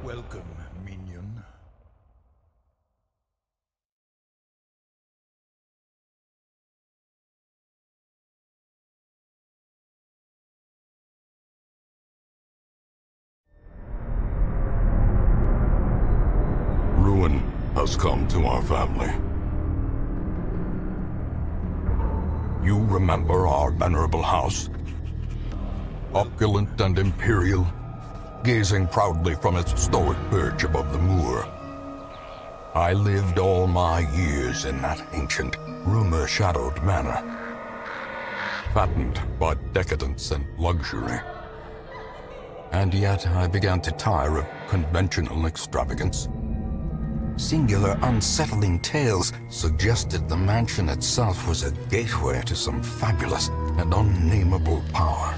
Welcome, minion. Ruin has come to our family. You remember our venerable house? Opulent and imperial, gazing proudly from its stoic perch above the moor. I lived all my years in that ancient, rumor-shadowed manor, fattened by decadence and luxury. And yet I began to tire of conventional extravagance. Singular, unsettling tales suggested the mansion itself was a gateway to some fabulous and unnameable power.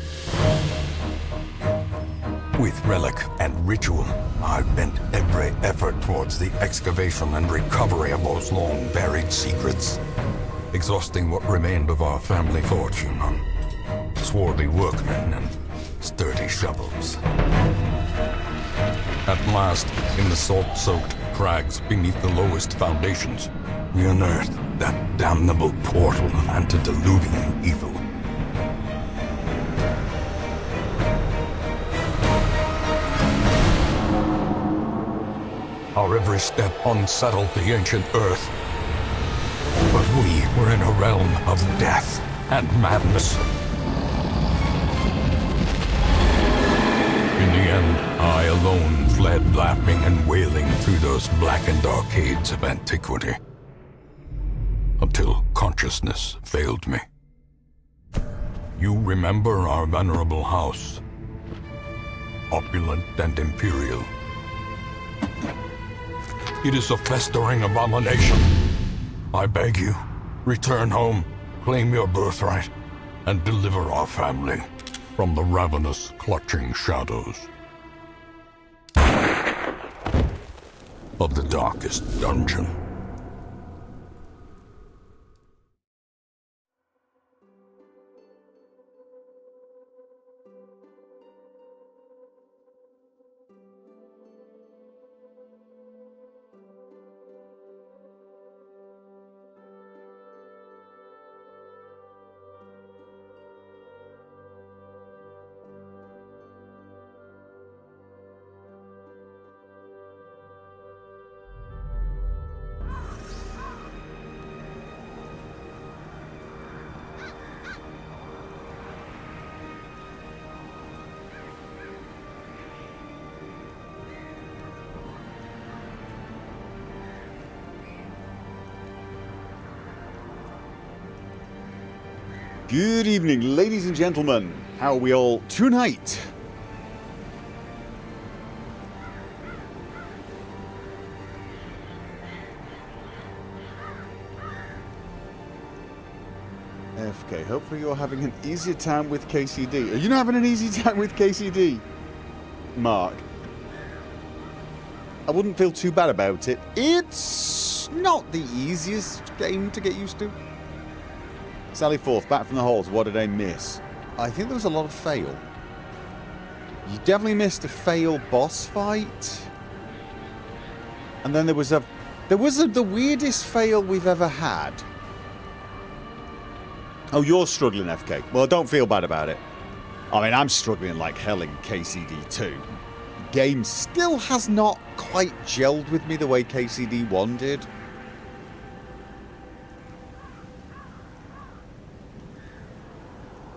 With relic and ritual, I bent every effort towards the excavation and recovery of those long-buried secrets, exhausting what remained of our family fortune on swarthy workmen and sturdy shovels. At last, in the salt-soaked crags beneath the lowest foundations, we unearthed that damnable portal of antediluvian evil. Our every step unsettled the ancient earth. But we were in a realm of death and madness. In the end, I alone fled laughing and wailing through those blackened arcades of antiquity, until consciousness failed me. You remember our venerable house, opulent and imperial. It is a festering abomination. I beg you, return home, claim your birthright, and deliver our family from the ravenous, clutching shadows of the darkest dungeon. Good evening, ladies and gentlemen. How are we all tonight? FK, hopefully you're having an easier time with KCD. Are you not having an easy time with KCD, Mark? I wouldn't feel too bad about it. It's not the easiest game to get used to. Sally forth, back from the halls. What did I miss? I think there was a lot of fail. You definitely missed a fail boss fight. And then there was the weirdest fail we've ever had. Oh, you're struggling, FK. Well, don't feel bad about it. I mean, I'm struggling like hell in KCD 2. Game still has not quite gelled with me the way KCD 1 did.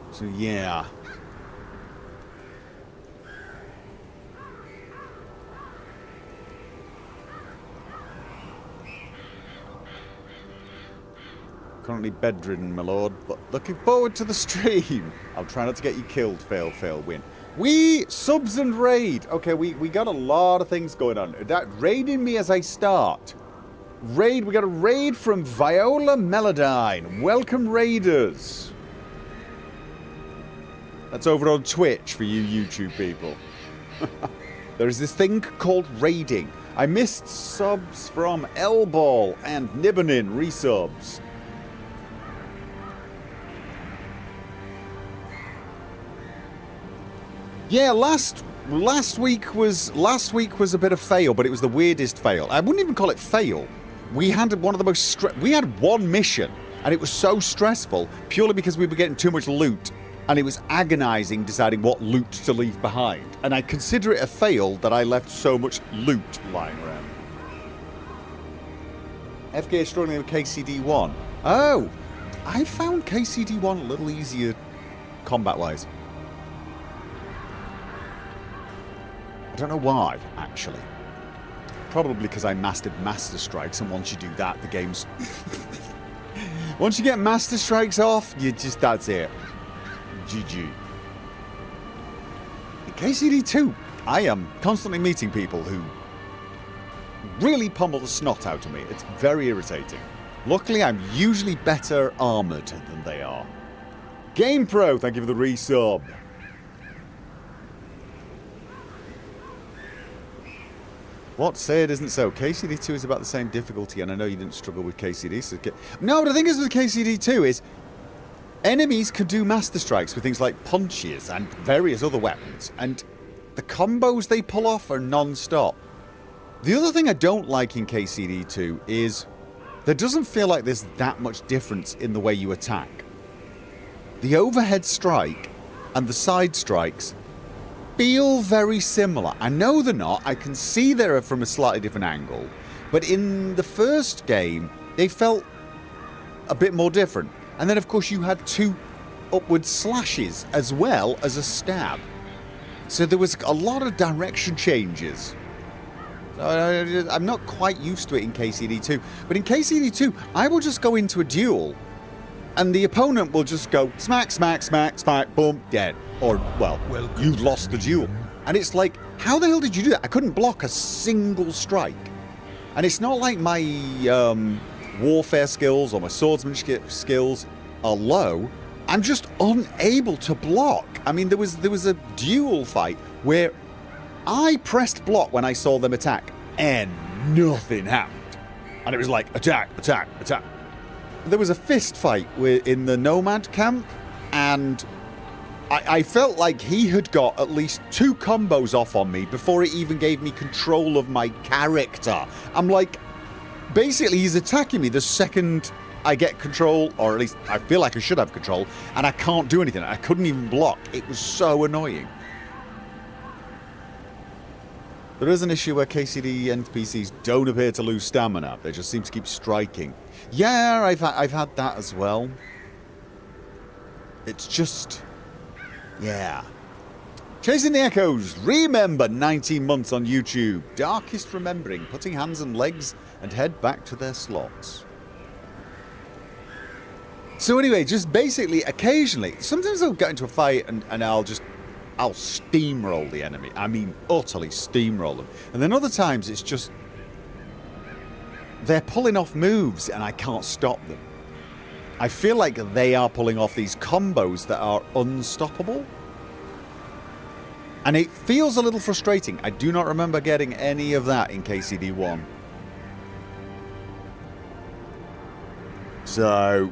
So yeah. Currently bedridden, my lord, but looking forward to the stream. I'll try not to get you killed, fail, fail, win. We subs and raid. Okay, we got a lot of things going on. That raiding me as I start. Raid, we got a raid from Viola Melodyne. Welcome, raiders. That's over on Twitch for you YouTube people. There's this thing called raiding. I missed subs from L-Ball and Nibbonin resubs. Yeah, last Last week was a bit of fail, but it was the weirdest fail. I wouldn't even call it fail. We had one of the most we had one mission, and it was so stressful purely because we were getting too much loot, and it was agonizing deciding what loot to leave behind. And I consider it a fail that I left so much loot lying around. FK is struggling with KCD1. Oh, I found KCD1 a little easier combat-wise. I don't know why, actually. Probably because I mastered Master Strikes, and once you do that, the game's... Once you get Master Strikes off, that's it. GG. In KCD2, I am constantly meeting people who really pummel the snot out of me. It's very irritating. Luckily, I'm usually better armoured than they are. GamePro, thank you for the resub. What? Say it isn't so. KCD2 is about the same difficulty, and I know you didn't struggle with KCD. So no, but the thing is with KCD2 is enemies can do Master Strikes with things like punches and various other weapons, and the combos they pull off are non-stop. The other thing I don't like in KCD2 is there doesn't feel like there's that much difference in the way you attack. The overhead strike and the side strikes feel very similar. I know they're not. I can see they're from a slightly different angle. But in the first game, they felt a bit more different. And then, of course, you had two upward slashes as well as a stab. So there was a lot of direction changes. So I'm not quite used to it in KCD2. But in KCD2, I will just go into a duel, and the opponent will just go smack, smack, smack, smack, boom, dead. Or, well, you lost the duel. And it's like, how the hell did you do that? I couldn't block a single strike. And it's not like my warfare skills or my swordsmanship skills are low. I'm just unable to block. I mean, there was a duel fight where I pressed block when I saw them attack, and nothing happened. And it was like, attack, attack, attack. There was a fist fight in the Nomad camp, and I felt like he had got at least 2 combos off on me before it even gave me control of my character. I'm like, basically he's attacking me the second I get control, or at least I feel like I should have control, and I can't do anything. I couldn't even block. It was so annoying. There is an issue where KCD NPCs don't appear to lose stamina. They just seem to keep striking. Yeah, I've had that as well. It's just... yeah. Chasing the Echoes. Remember 19 months on YouTube. Darkest remembering. Putting hands and legs and head back to their slots. So anyway, just basically, occasionally, sometimes I'll get into a fight and I'll steamroll the enemy. I mean, utterly steamroll them. And then other times it's just... they're pulling off moves and I can't stop them. I feel like they are pulling off these combos that are unstoppable. And it feels a little frustrating. I do not remember getting any of that in KCD1. So...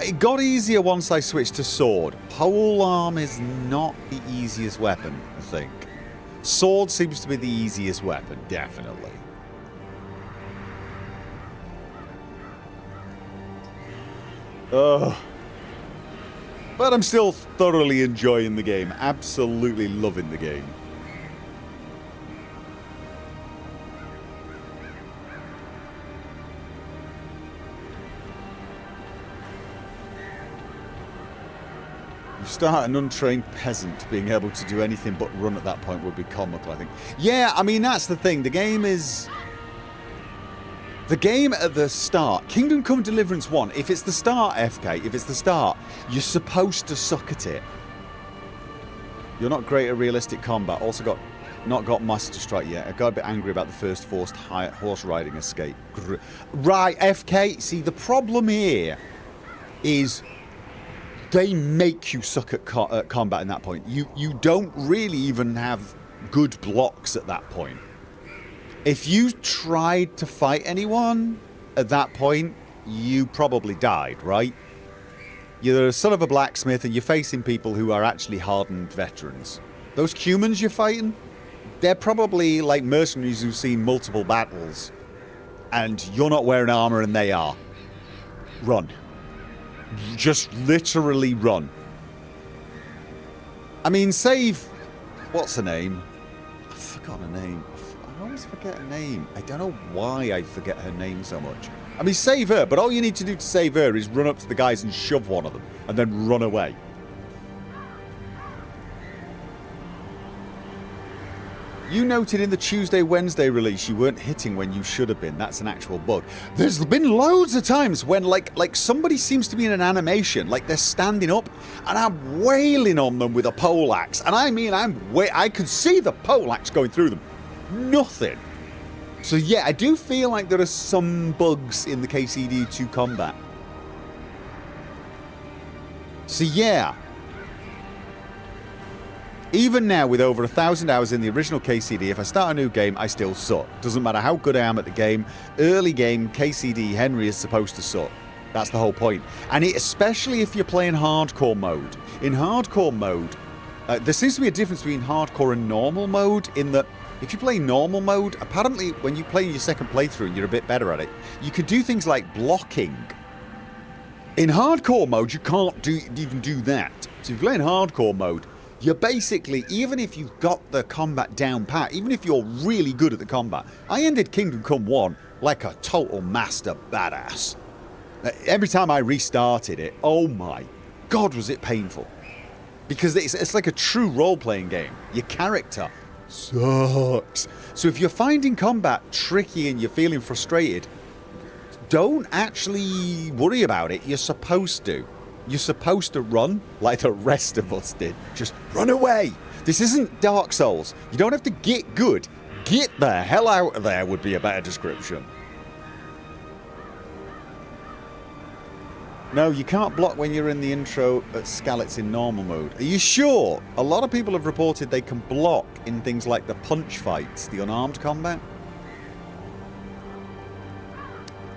it got easier once I switched to sword. Polearm is not the easiest weapon, I think. Sword seems to be the easiest weapon, definitely. Ugh. But I'm still thoroughly enjoying the game. Absolutely loving the game. You start an untrained peasant being able to do anything but run at that point would be comical, I think. Yeah, I mean, that's the thing. The game is... the game at the start, Kingdom Come Deliverance 1, if it's the start, FK, if it's the start, you're supposed to suck at it. You're not great at realistic combat. Also not got Master Strike yet. I got a bit angry about the first forced horse riding escape. Right, FK, see, the problem here is they make you suck at combat in that point. You don't really even have good blocks at that point. If you tried to fight anyone at that point, you probably died, right? You're the son of a blacksmith and you're facing people who are actually hardened veterans. Those humans you're fighting, they're probably like mercenaries who've seen multiple battles. And you're not wearing armor and they are. Run. Just literally run. I mean, save... What's her name? I've forgotten her name. I always forget her name. I don't know why I forget her name so much. I mean, save her, but all you need to do to save her is run up to the guys and shove one of them. And then run away. You noted in the Tuesday-Wednesday release you weren't hitting when you should have been. That's an actual bug. There's been loads of times when like somebody seems to be in an animation, like they're standing up, and I'm wailing on them with a poleaxe. And I mean, I could see the poleaxe going through them. Nothing. So yeah, I do feel like there are some bugs in the KCD2 combat. So yeah. Even now, with over 1,000 hours in the original KCD, if I start a new game, I still suck. Doesn't matter how good I am at the game. Early game, KCD, Henry is supposed to suck. That's the whole point. And especially if you're playing hardcore mode. In hardcore mode, there seems to be a difference between hardcore and normal mode in that if you play normal mode, apparently when you play your second playthrough and you're a bit better at it, you can do things like blocking. In hardcore mode, you can't even do that. So if you play in hardcore mode, you're basically, even if you've got the combat down pat, even if you're really good at the combat, I ended Kingdom Come 1 like a total master badass. Every time I restarted it, oh my god was it painful. Because it's like a true role-playing game. Your character sucks. So if you're finding combat tricky and you're feeling frustrated, don't actually worry about it. You're supposed to. You're supposed to run like the rest of us did. Just run away. This isn't Dark Souls. You don't have to get good. Get the hell out of there would be a better description. No, you can't block when you're in the intro at Skalitz in normal mode. Are you sure? A lot of people have reported they can block in things like the punch fights, the unarmed combat.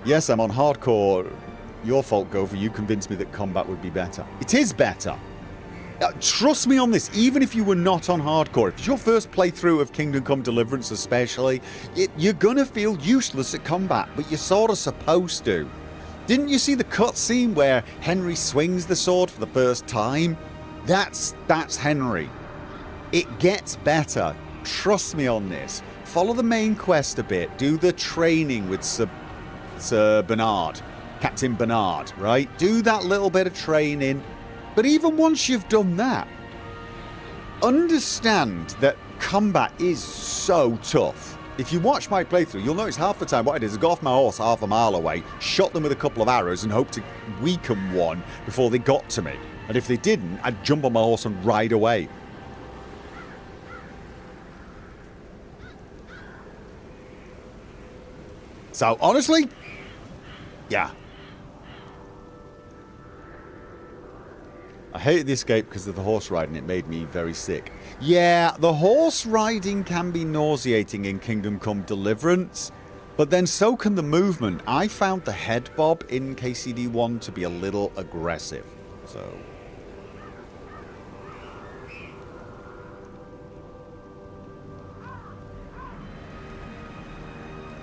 Yes, I'm on hardcore. Your fault, Gopher. You convinced me that combat would be better. It is better. Trust me on this. Even if you were not on hardcore, if it's your first playthrough of Kingdom Come Deliverance especially, you're gonna feel useless at combat, but you're sort of supposed to. Didn't you see the cutscene where Henry swings the sword for the first time? That's Henry. It gets better. Trust me on this. Follow the main quest a bit. Do the training with Sir Bernard. Captain Bernard, right? Do that little bit of training. But even once you've done that, understand that combat is so tough. If you watch my playthrough, you'll notice half the time what I did is I got off my horse half a mile away, shot them with a couple of arrows and hoped to weaken one before they got to me. And if they didn't, I'd jump on my horse and ride away. So, honestly, yeah. I hated the escape because of the horse riding. It made me very sick. Yeah, the horse riding can be nauseating in Kingdom Come Deliverance, but then so can the movement. I found the head bob in KCD1 to be a little aggressive, so...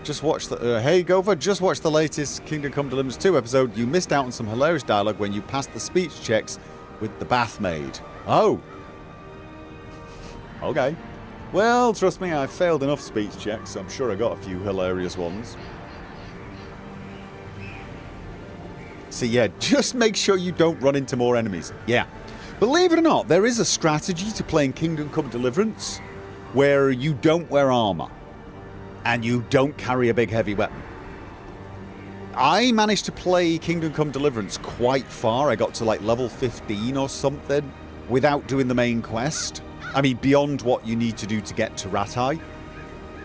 Just watch the... hey, Gopher, just watch the latest Kingdom Come Deliverance 2 episode. You missed out on some hilarious dialogue when you passed the speech checks with the bath maid. Oh. Okay. Well, trust me, I've failed enough speech checks. I'm sure I got a few hilarious ones. So yeah, just make sure you don't run into more enemies. Yeah. Believe it or not, there is a strategy to playing Kingdom Come Deliverance where you don't wear armor. And you don't carry a big heavy weapon. I managed to play Kingdom Come Deliverance quite far. I got to like level 15 or something without doing the main quest. I mean, beyond what you need to do to get to Ratai.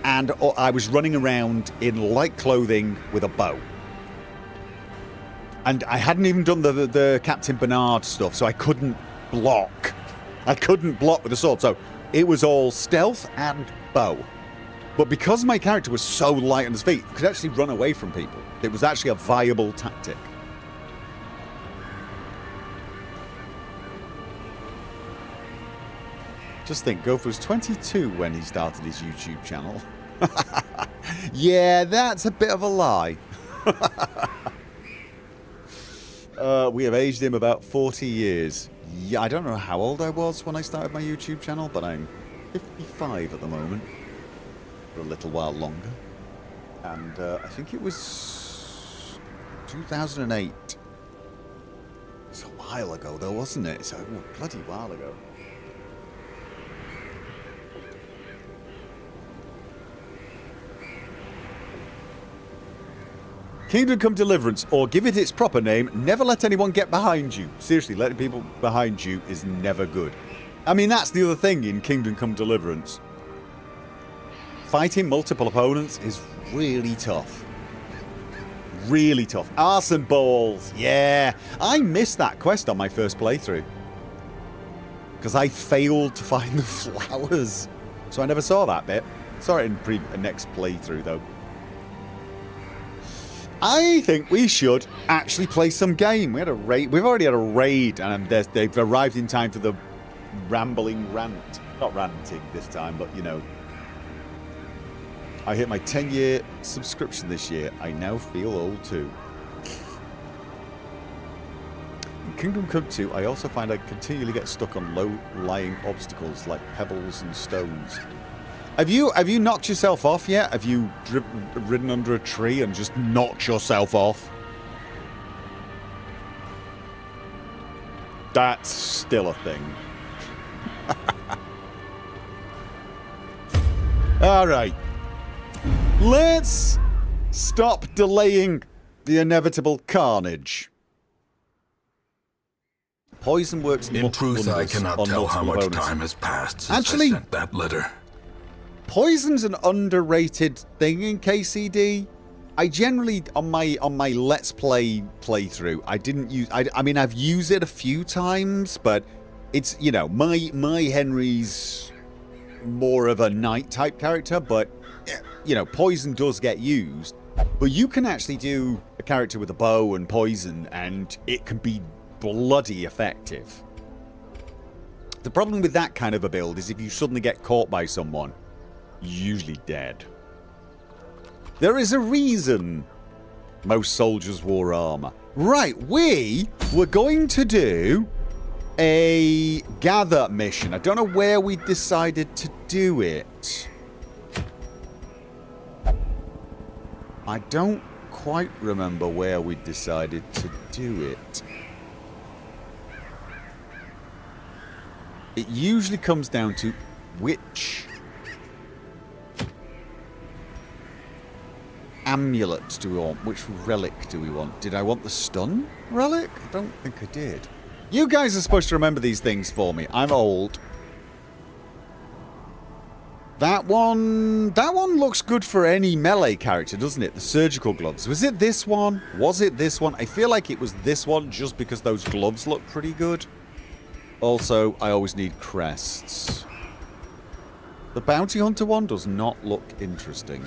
And I was running around in light clothing with a bow. And I hadn't even done the Captain Bernard stuff, so I couldn't block. I couldn't block with the sword, so it was all stealth and bow. But because my character was so light on his feet, he could actually run away from people. It was actually a viable tactic. Just think, Gopher was 22 when he started his YouTube channel. Yeah, that's a bit of a lie. We have aged him about 40 years. Yeah, I don't know how old I was when I started my YouTube channel, but I'm 55 at the moment. For a little while longer. And I think it was 2008. It's a while ago though, wasn't it? It's a bloody while ago. Kingdom Come Deliverance, or give it its proper name, never let anyone get behind you. Seriously, letting people behind you is never good. I mean, that's the other thing in Kingdom Come Deliverance. Fighting multiple opponents is really tough. Really tough. Arson balls, yeah. I missed that quest on my first playthrough. Because I failed to find the flowers. So I never saw that bit. Saw it in next playthrough, though. I think we should actually play some game. We had a raid. We've already had a raid, and they've arrived in time for the rambling rant. Not ranting this time, but you know. I hit my 10-year subscription this year. I now feel old too. In Kingdom Come 2, I also find I continually get stuck on low-lying obstacles like pebbles and stones. Have you knocked yourself off yet? Have you ridden under a tree and just knocked yourself off? That's still a thing. Alright. Let's stop delaying the inevitable carnage. Poison works In truth, I cannot tell how much time has passed since I sent that letter. Poison's an underrated thing in KCD. I generally, on my Let's Play playthrough, I didn't use... I mean, I've used it a few times, but it's, you know, my Henry's more of a knight-type character, but, you know, poison does get used. But you can actually do a character with a bow and poison, and it can be bloody effective. The problem with that kind of a build is if you suddenly get caught by someone, you're usually dead. There is a reason most soldiers wore armor. Right, we were going to do a gather mission. I don't know where we decided to do it. I don't quite remember where we decided to do it. It usually comes down to which amulet do we want? Which relic do we want? Did I want the stun relic? I don't think I did. You guys are supposed to remember these things for me. I'm old. That one looks good for any melee character, doesn't it? The surgical gloves. Was it this one? Was it this one? I feel like it was this one just because those gloves look pretty good. Also, I always need crests. The bounty hunter one does not look interesting.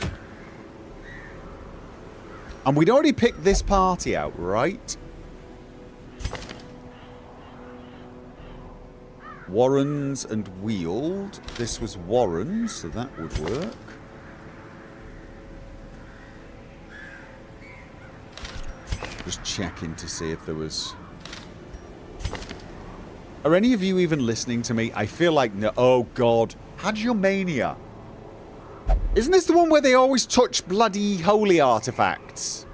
And we'd already picked this party out, right? Warrens and Weald. This was Warrens, so that would work. Just checking to see if there was... Are any of you even listening to me? I feel like... No. Oh, God. Hagiomania. Isn't this the one where they always touch bloody holy artifacts?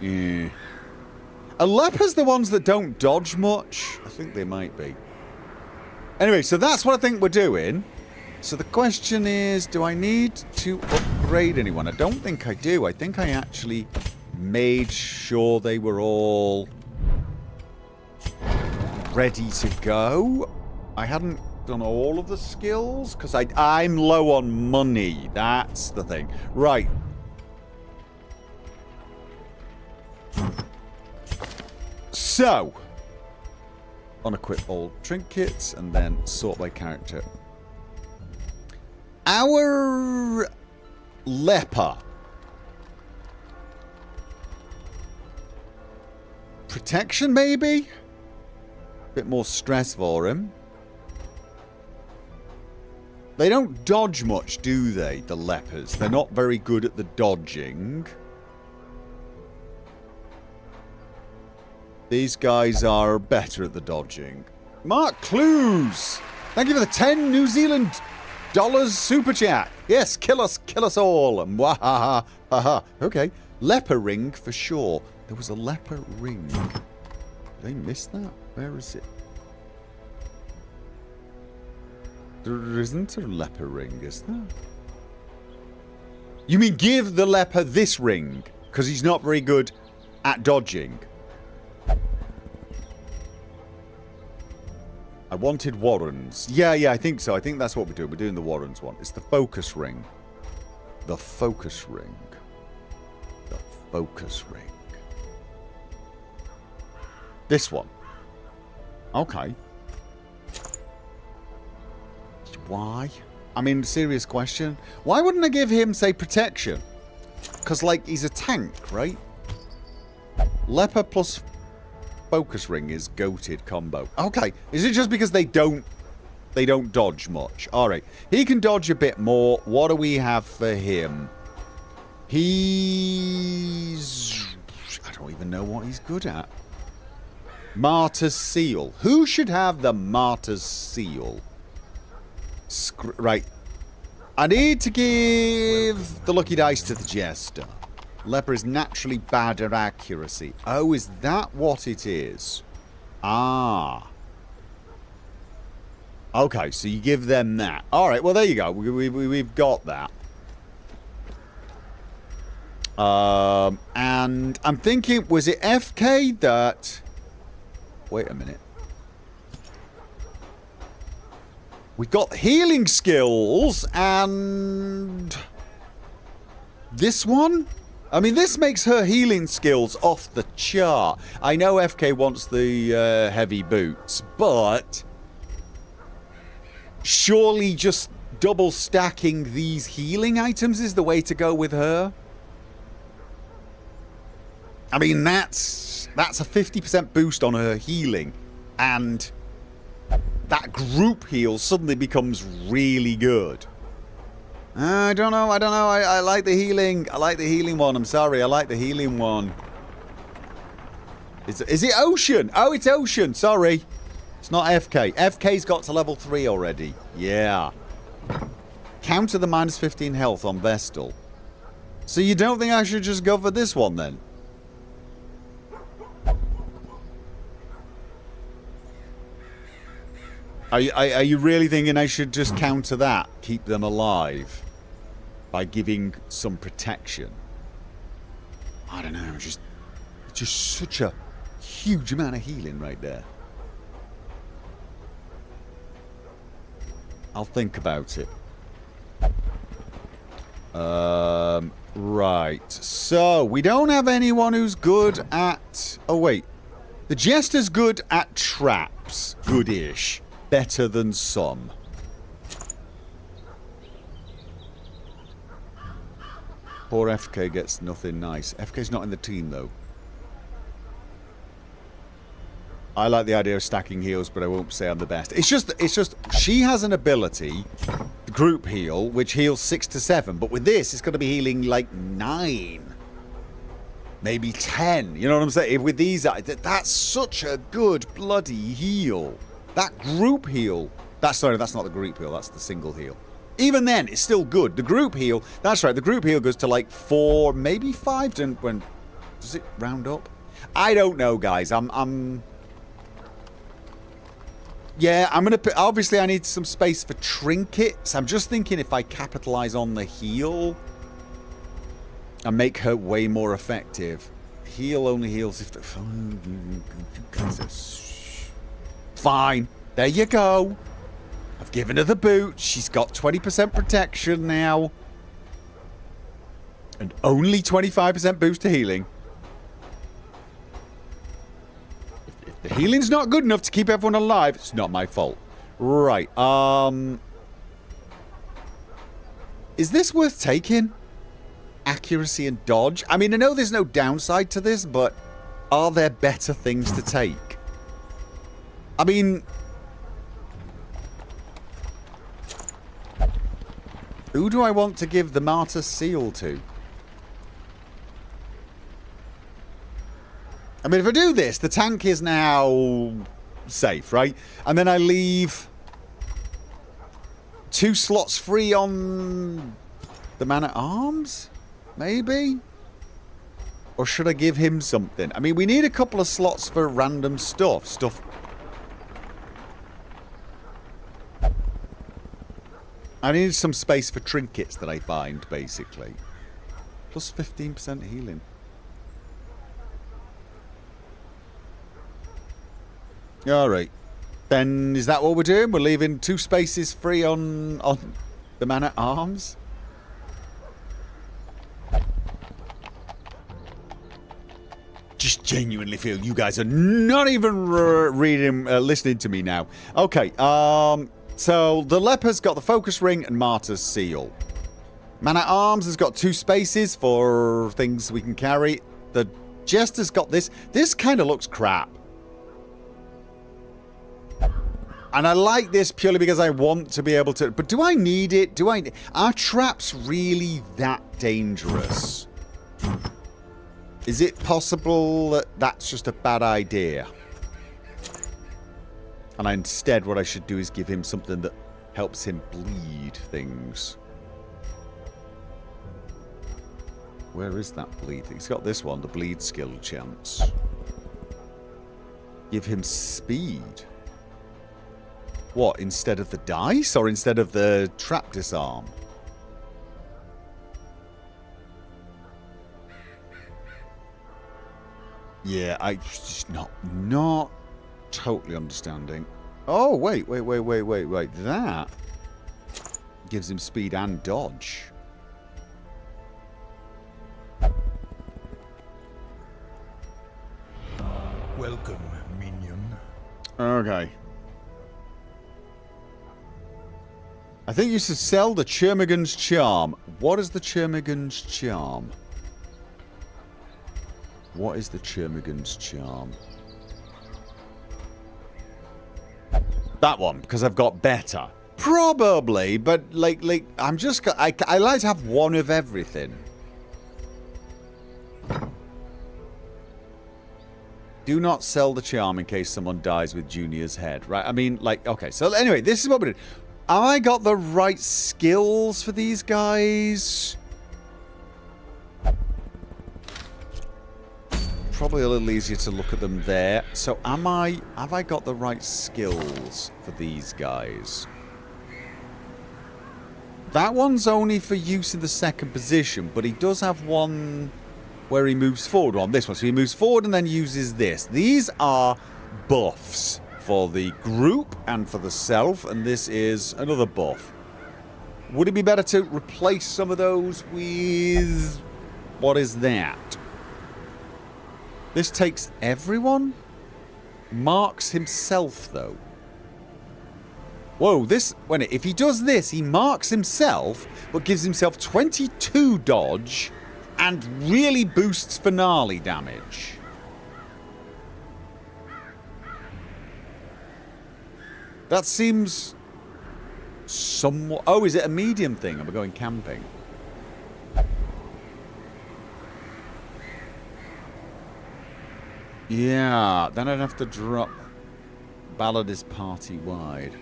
Yeah. Are lepers the ones that don't dodge much? I think they might be. Anyway, so that's what I think we're doing. So the question is, do I need to upgrade anyone? I don't think I do. I think I actually made sure they were all ready to go. I hadn't done all of the skills because I'm low on money. That's the thing. Right. So, unequip all trinkets and then sort by character. Our leper. Protection, maybe? Bit more stress for him. They don't dodge much, do they, the lepers? They're not very good at the dodging. These guys are better at the dodging. Mark Clues! Thank you for the 10 New Zealand dollars super chat. Yes, kill us all. Mwahaha. Haha. Okay. Leper ring for sure. There was a leper ring. Did I miss that? Where is it? There isn't a leper ring, is there? You mean give the leper this ring? Because he's not very good at dodging. I wanted Warrens. Yeah, I think so. I think that's what we're doing. We're doing the Warrens one. It's the focus ring. The focus ring. The focus ring. This one. Okay. Why? I mean, serious question. Why wouldn't I give him, say, protection? Because, like, he's a tank, right? Leper plus focus ring is goated combo. Okay. Is it just because they don't dodge much? Alright. He can dodge a bit more. What do we have for him? He's... I don't even know what he's good at. Martyr's Seal. Who should have the Martyr's Seal? Right. I need to give the lucky dice to the Jester. Leper is naturally bad at accuracy. Oh, is that what it is? Ah. Okay, so you give them that. Alright, well, there you go. We've got that. And I'm thinking, was it FK that... Wait a minute. We've got healing skills and... This one? I mean, this makes her healing skills off the chart. I know FK wants the heavy boots, but... Surely just double stacking these healing items is the way to go with her? I mean, that's a 50% boost on her healing. And that group heal suddenly becomes really good. I don't know. I like the healing. I like the healing one. I'm sorry. I like the healing one. Is it Ocean? Oh, it's Ocean. Sorry. It's not FK. FK's got to level 3 already. Yeah. Counter the minus 15 health on Vestal. So you don't think I should just go for this one then? Are you really thinking I should just counter that? Keep them alive? By giving some protection? I don't know. Just such a huge amount of healing right there. I'll think about it. Right. So, we don't have anyone who's good at... Oh, wait. The Jester's good at traps. Good-ish. Better than some. Poor FK gets nothing nice. FK's not in the team, though. I like the idea of stacking heals, but I won't say I'm the best. It's just she has an ability, the group heal, which heals 6 to 7. But with this, it's going to be healing like 9. Maybe 10. You know what I'm saying? With these, that's such a good bloody heal. That group heal. Sorry, that's not the group heal. That's the single heal. Even then, it's still good. The group heal, that's right. The group heal goes to like 4, maybe 5. Does it round up? I don't know, guys. Yeah, I'm going to... Obviously, I need some space for trinkets. I'm just thinking if I capitalize on the heal and make her way more effective. Heal only heals if... Fine. There you go. I've given her the boot. She's got 20% protection now. And only 25% boost to healing. The healing's not good enough to keep everyone alive. It's not my fault. Right. Is this worth taking? Accuracy and dodge? I mean, I know there's no downside to this, but are there better things to take? I mean... Who do I want to give the Martyr Seal to? I mean, if I do this, the tank is now safe, right? And then I leave 2 slots free on the Man-at-Arms? Maybe? Or should I give him something? I mean, we need a couple of slots for random stuff. I need some space for trinkets that I find, basically. Plus 15% healing. Alright. Then, is that what we're doing? We're leaving 2 spaces free on the Man-at-Arms? Just genuinely feel you guys are not even listening to me now. Okay, so the Leper's got the Focus Ring and Martyr's Seal. Man-at-Arms has got 2 spaces for things we can carry. The Jester's got this. This kind of looks crap. And I like this purely because I want to be able to... But do I need it? Are traps really that dangerous? Is it possible that that's just a bad idea? And instead what I should do is give him something that helps him bleed things. Where is that bleed thing? He's got this one, the bleed skill chance. Give him speed. What, instead of the dice or instead of the trap disarm? Yeah, I just not totally understanding. Oh, wait. That gives him speed and dodge. Welcome, minion. Okay. I think you should sell the Churmagan's Charm. What is the Churmagan's Charm? What is the Churmagan's Charm? That one, because I've got better. Probably, but like I'm just... I like to have one of everything. Do not sell the charm in case someone dies with Junior's head, right? I mean, like, okay. So anyway, this is what we did. Have I got the right skills for these guys? Probably a little easier to look at them there. So have I got the right skills for these guys? That one's only for use in the second position, but he does have one where he moves forward on this one. So he moves forward and then uses this. These are buffs for the group and for the self, and this is another buff. Would it be better to replace some of those with... What is that? This takes everyone? Marks himself, though. Whoa, this... When if he does this, he marks himself, but gives himself 22 dodge and really boosts finale damage. That seems somewhat... Oh, is it a medium thing? Am I going camping? Yeah, then I'd have to drop... Ballad is party-wide.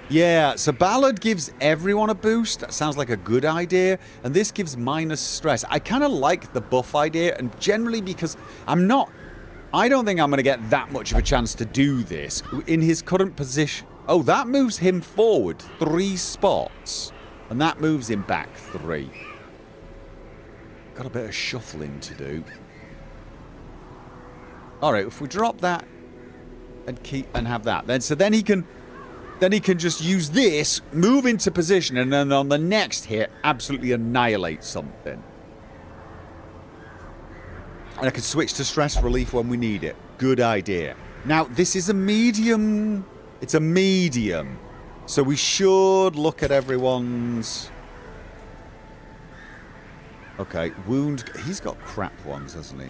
Yeah, so Ballad gives everyone a boost. That sounds like a good idea. And this gives minus stress. I kind of like the buff idea, and generally because I don't think I'm going to get that much of a chance to do this in his current position. Oh, that moves him forward 3 spots. And that moves him back 3. Got a bit of shuffling to do. Alright, if we drop that and have that, then he can just use this, move into position, and then on the next hit, absolutely annihilate something. And I can switch to stress relief when we need it. Good idea. Now, this is a medium. It's a medium. So we should look at everyone's... Okay, wound... He's got crap ones, hasn't he?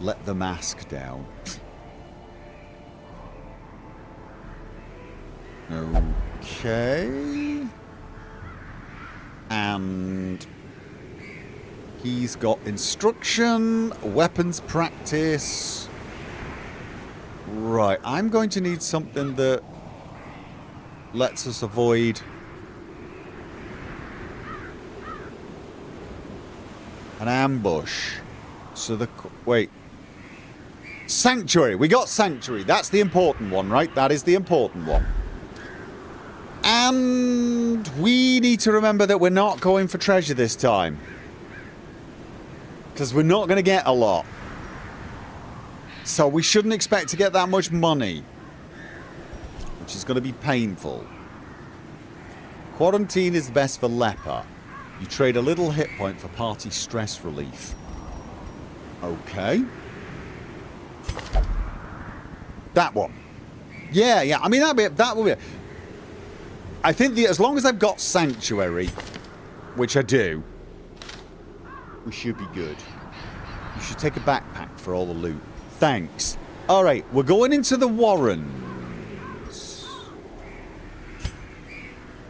let the mask down. Okay. And he's got instruction, weapons practice. Right, I'm going to need something that lets us avoid an ambush. So wait. Sanctuary. We got Sanctuary. That's the important one, right? That is the important one. And we need to remember that we're not going for treasure this time. Because we're not going to get a lot. So we shouldn't expect to get that much money. Which is going to be painful. Quarantine is best for leper. You trade a little hit point for party stress relief. Okay. That one. Yeah. I mean, that will be... I think as long as I've got Sanctuary, which I do, we should be good. You should take a backpack for all the loot. Thanks. Alright, we're going into the Warrens.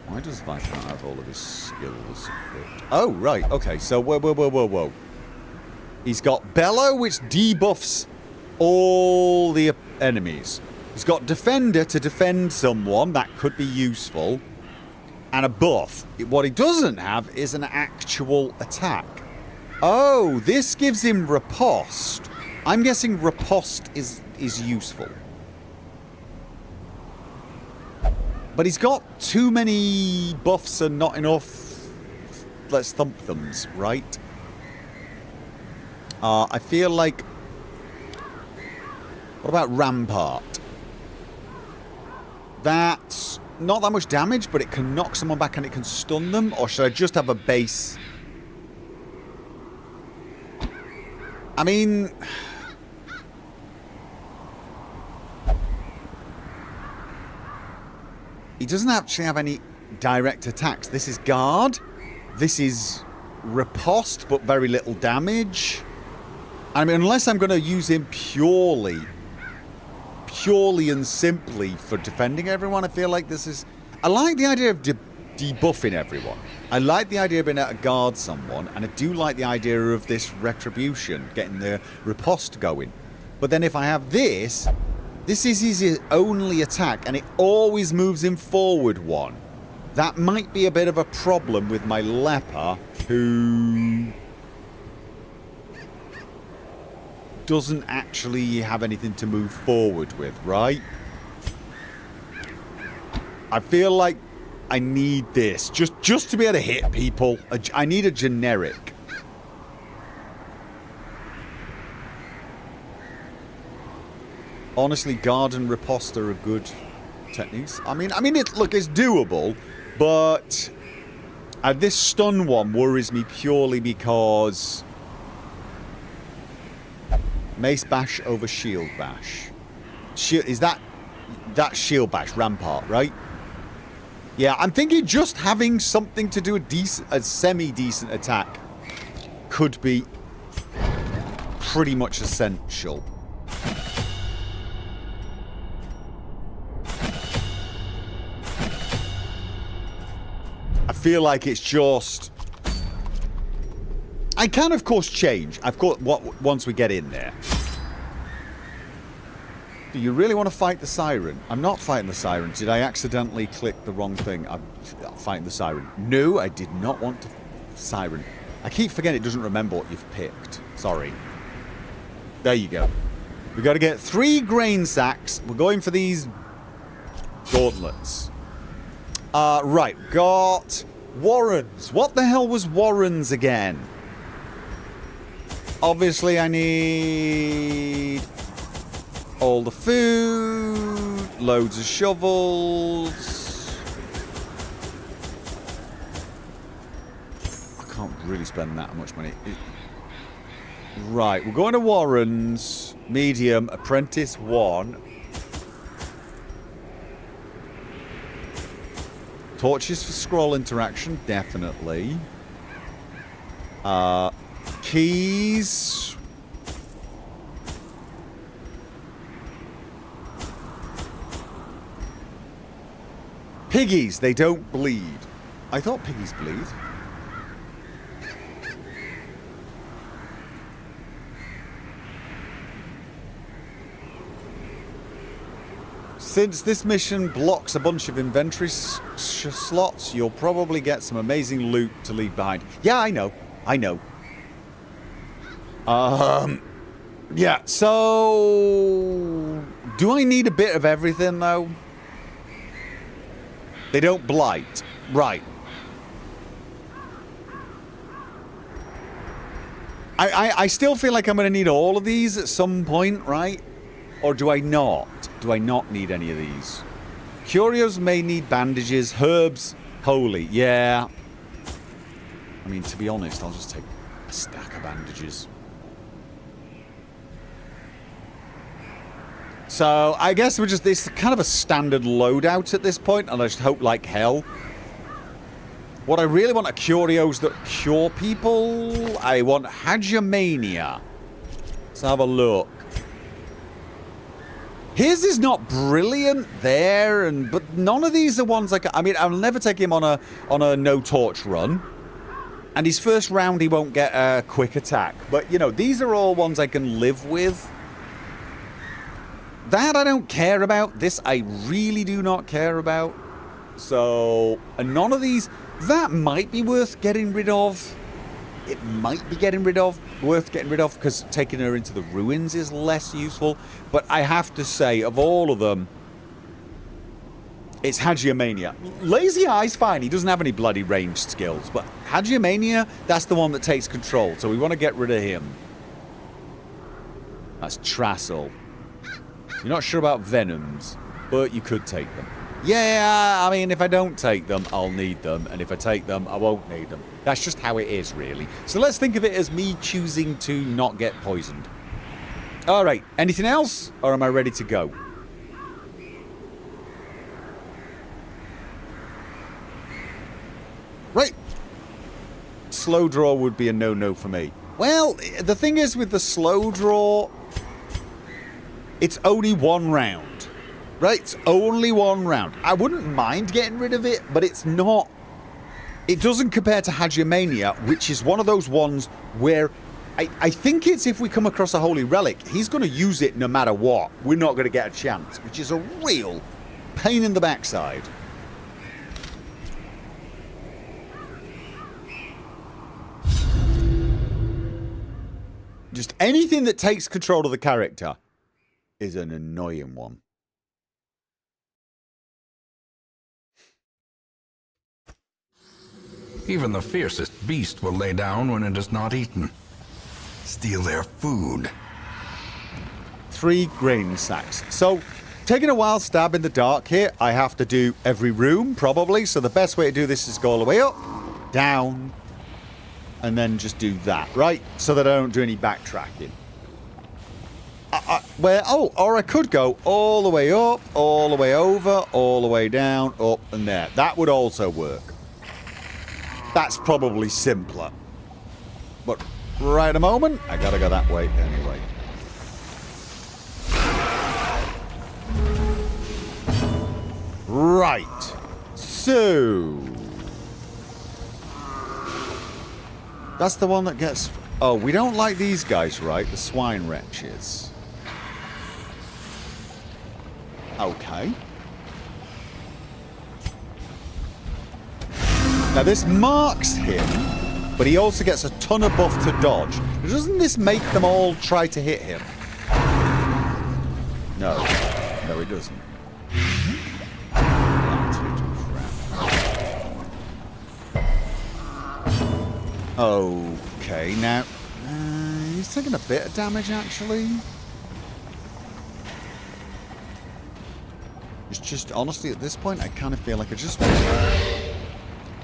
Why does Viper not have all of his skills equipped? Oh, right. Okay, so whoa. He's got Bellow, which debuffs all the enemies. He's got Defender to defend someone. That could be useful. And a buff. What he doesn't have is an actual attack. Oh, this gives him Riposte. I'm guessing Riposte is useful. But he's got too many buffs and not enough let's thump thems, right? I feel like... What about Rampart? That's not that much damage, but it can knock someone back and it can stun them. Or should I just have a base? I mean... He doesn't actually have any direct attacks. This is Guard. This is Riposte, but very little damage. I mean, unless I'm going to use him purely and simply for defending everyone, I feel like this is... I like the idea of debuffing everyone. I like the idea of being able to guard someone, and I do like the idea of this retribution, getting the riposte going. But then if I have this is his only attack, and it always moves him forward one. That might be a bit of a problem with my leper, who doesn't actually have anything to move forward with, right? I feel like I need this just to be able to hit people. I need a generic. Honestly, Guard and Riposte are good techniques. I mean, it's doable, but this stun one worries me purely because Mace Bash over Shield Bash. Is that Shield Bash Rampart, right? Yeah, I'm thinking just having something to do a semi-decent attack could be pretty much essential. I feel like it's just... I can, of course, change. Once we get in there. Do you really want to fight the Siren? I'm not fighting the Siren. Did I accidentally click the wrong thing? I'm fighting the Siren. No, I did not want to Siren. I keep forgetting it doesn't remember what you've picked. Sorry. There you go. We've got to get 3 grain sacks. We're going for these gauntlets. Right. Got Warrens. What the hell was Warrens again? Obviously, I need all the food, loads of shovels. I can't really spend that much money. Right, we're going to Warrens. Medium, Apprentice 1. Torches for scroll interaction, definitely. Keys. Piggies, they don't bleed. I thought piggies bleed. Since this mission blocks a bunch of inventory slots, you'll probably get some amazing loot to leave behind. Yeah, I know. I know. Yeah, so... Do I need a bit of everything, though? They don't blight. Right. I still feel like I'm going to need all of these at some point, right? Or do I not? Do I not need any of these? Curios may need bandages. Herbs, holy. Yeah. I mean, to be honest, I'll just take a stack of bandages. So, I guess we're just... This kind of a standard loadout at this point, and I just hope like hell. What I really want are curios that cure people. I want Hagiomania. Let's have a look. His is not brilliant there, but none of these are ones like... I mean, I'll never take him on a no-torch run. And his first round, he won't get a quick attack. But, you know, these are all ones I can live with. That I don't care about. This I really do not care about. So, and none of these... That might be worth getting rid of. It might be worth getting rid of, because taking her into the ruins is less useful. But I have to say, of all of them, it's Hagiomania. Lazy Eye's fine. He doesn't have any bloody ranged skills. But Hagiomania, that's the one that takes control. So we want to get rid of him. That's Trassel. You're not sure about Venoms, but you could take them. Yeah, I mean, if I don't take them, I'll need them. And if I take them, I won't need them. That's just how it is, really. So let's think of it as me choosing to not get poisoned. All right, anything else? Or am I ready to go? Right. Slow draw would be a no-no for me. Well, the thing is with the slow draw, it's only one round. Right, it's only one round. I wouldn't mind getting rid of it, but it's not... It doesn't compare to Hagiomania, which is one of those ones where... I think it's if we come across a holy relic, he's going to use it no matter what. We're not going to get a chance, which is a real pain in the backside. Just anything that takes control of the character is an annoying one. Even the fiercest beast will lay down when it is not eaten. Steal their food. 3 grain sacks. So, taking a wild stab in the dark here, I have to do every room, probably. So the best way to do this is go all the way up, down, and then just do that, right? So that I don't do any backtracking. Or I could go all the way up, all the way over, all the way down, up and there. That would also work. That's probably simpler. But right at the moment, I gotta go that way anyway. Right. So... That's the one that gets... Oh, we don't like these guys, right? The swine wretches. Okay. Now this marks him, but he also gets a ton of buff to dodge. Doesn't this make them all try to hit him? No. No, it doesn't. Okay, now... he's taking a bit of damage, actually. It's just, honestly, at this point, I kind of feel like I just want to...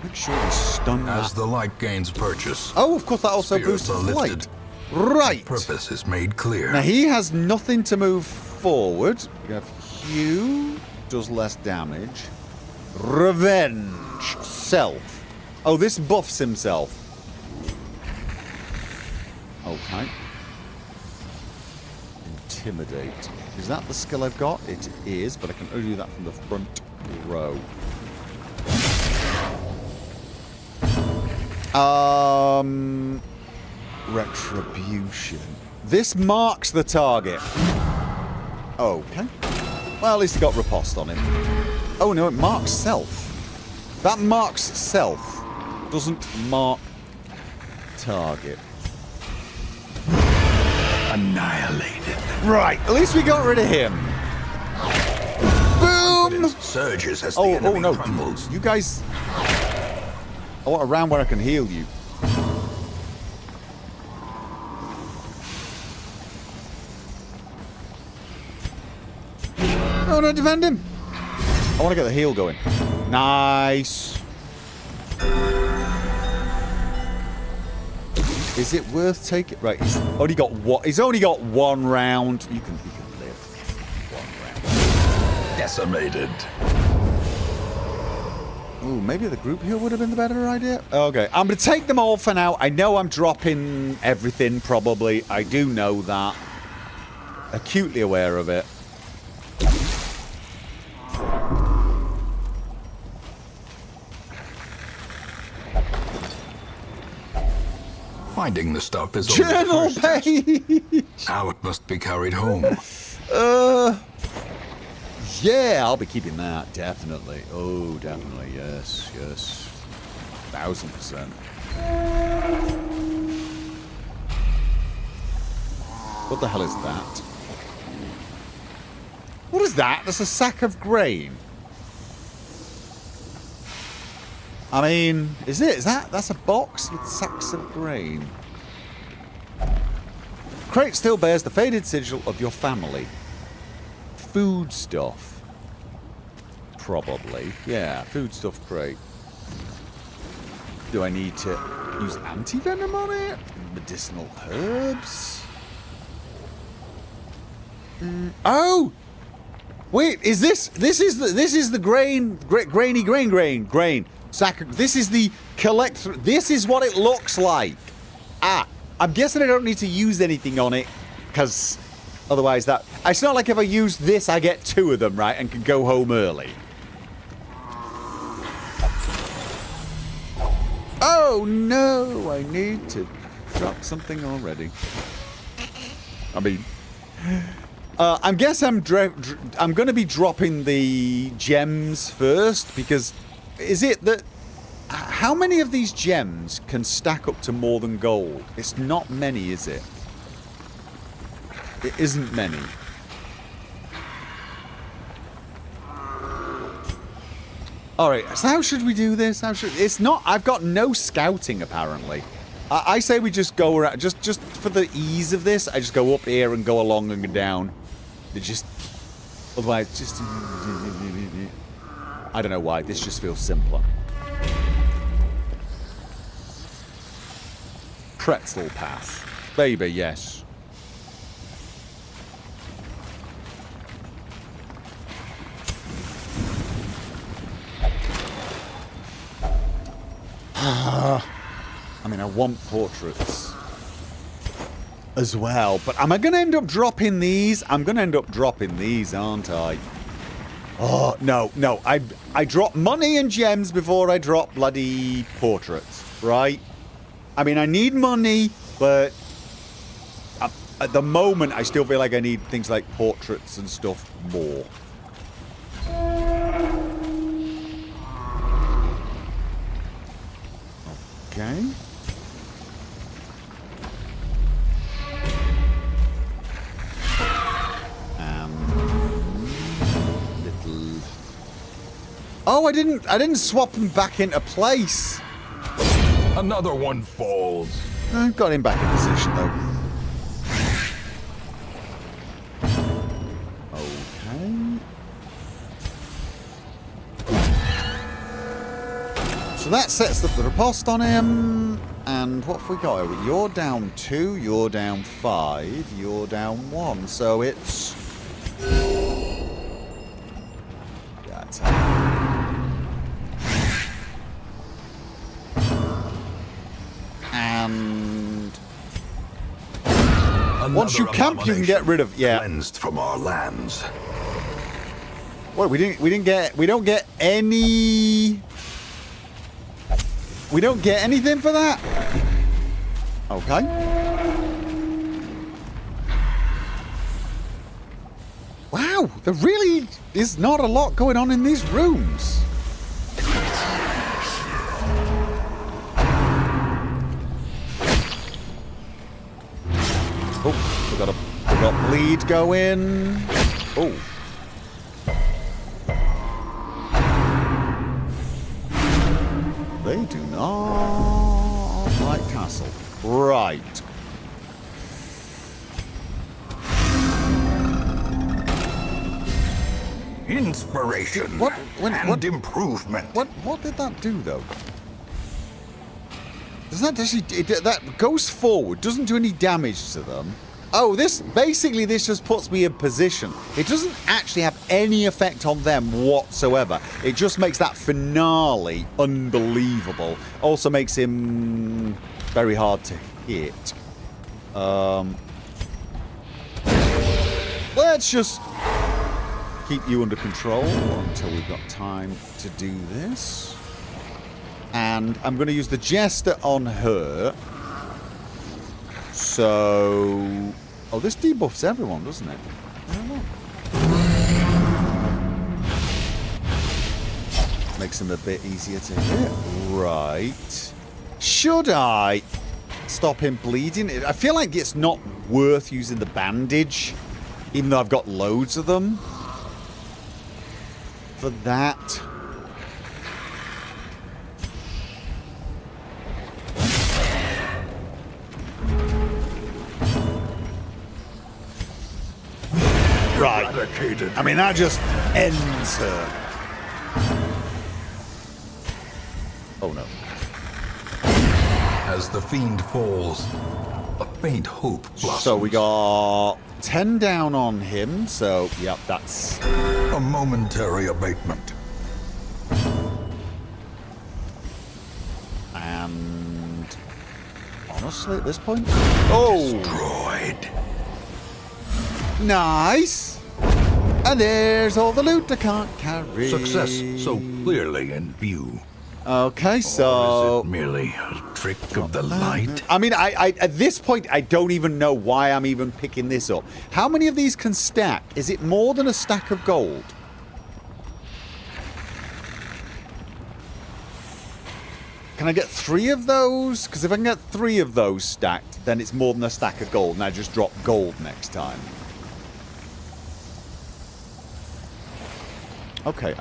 Make sure he's stunned. As the light gains purchase. Oh, of course, that also boosts flight. Right. Purpose is made clear. Now, he has nothing to move forward. We have Hugh, does less damage. Revenge. Self. Oh, this buffs himself. Okay. Intimidate. Is that the skill I've got? It is, but I can only do that from the front row. Retribution. This marks the target. Okay. Well, at least he got riposte on him. Oh no, it marks self. That marks self. Doesn't mark target. Annihilated. Right, at least we got rid of him. Boom! Surges as the enemy no. crumbles. You guys... I want a round where I can heal you. Oh no, defend him! I want to get the heal going. Nice. Is it worth taking? Right, he's only got one. He's only got one round. You can live. One round. Decimated. Ooh, maybe the group heal would have been the better idea. Okay, I'm gonna take them all for now. I know I'm dropping everything. Probably, I do know that. Acutely aware of it. Finding the stuff is Journal page! Now it must be carried home. Yeah, I'll be keeping that, definitely. Oh, definitely, yes, yes. 1000%. What the hell is that? What is that? That's a sack of grain. I mean, is it? Is that? That's a box with sacks of grain. Crate still bears the faded sigil of your family. Food stuff. Probably. Yeah, food stuff crate. Do I need to use anti-venom on it? Medicinal herbs? Oh! Wait, is this? This is the grain. Grain. This is the collect. This is what it looks like. Ah, I'm guessing I don't need to use anything on it, because otherwise that. It's not like if I use this, I get 2 of them, right, and can go home early. Oh no! I need to drop something already. I mean, I guess I'm going to be dropping the gems first, because. Is it that... How many of these gems can stack up to more than gold? It's not many, is it? It isn't many. Alright, so how should we do this? It's not... I've got no scouting, apparently. I say we just go around... Just for the ease of this, I just go up here and go along and go down. Otherwise, just... I don't know why, this just feels simpler. Pretzel path. Baby, yes. I mean, I want portraits as well, but am I going to end up dropping these? I'm going to end up dropping these, aren't I? Oh, no. I drop money and gems before I drop bloody portraits, right? I mean, I need money, but at the moment, I still feel like I need things like portraits and stuff more. Okay. Oh, I didn't swap him back into place. Another one falls. I got him back in position though. Okay. So that sets up the riposte on him. And what have we got? You're down 2, you're down 5, you're down 1. So it's... That's how... And once you camp, you can get rid of cleansed from our lands. What we don't get any. We don't get anything for that? Okay. Wow, there really is not a lot going on in these rooms. Oh, we got bleed going. Oh. They do not like castle. Right. Inspiration and improvement. What did that do, though? Does that actually... that goes forward, doesn't do any damage to them. Oh, this just puts me in position. It doesn't actually have any effect on them whatsoever. It just makes that finale unbelievable. Also makes him very hard to hit. Let's just keep you under control until we've got time to do this. And I'm going to use the Jester on her. So... oh, this debuffs everyone, doesn't it? I don't know. Makes them a bit easier to hit. Right. Should I stop him bleeding? I feel like it's not worth using the bandage, even though I've got loads of them. For that... right. I mean, that just ends her. Oh, no. As the fiend falls, a faint hope blossoms. So we got 10 down on him. So, yep, that's... a momentary abatement. And... honestly, at this point... oh! Destroyed. Nice! And there's all the loot I can't carry. Success so clearly in view. Okay, so... or is it merely a trick of the light? I mean, I at this point, I don't even know why I'm even picking this up. How many of these can stack? Is it more than a stack of gold? Can I get 3 of those? Because if I can get 3 of those stacked, then it's more than a stack of gold, and I just drop gold next time. Okay,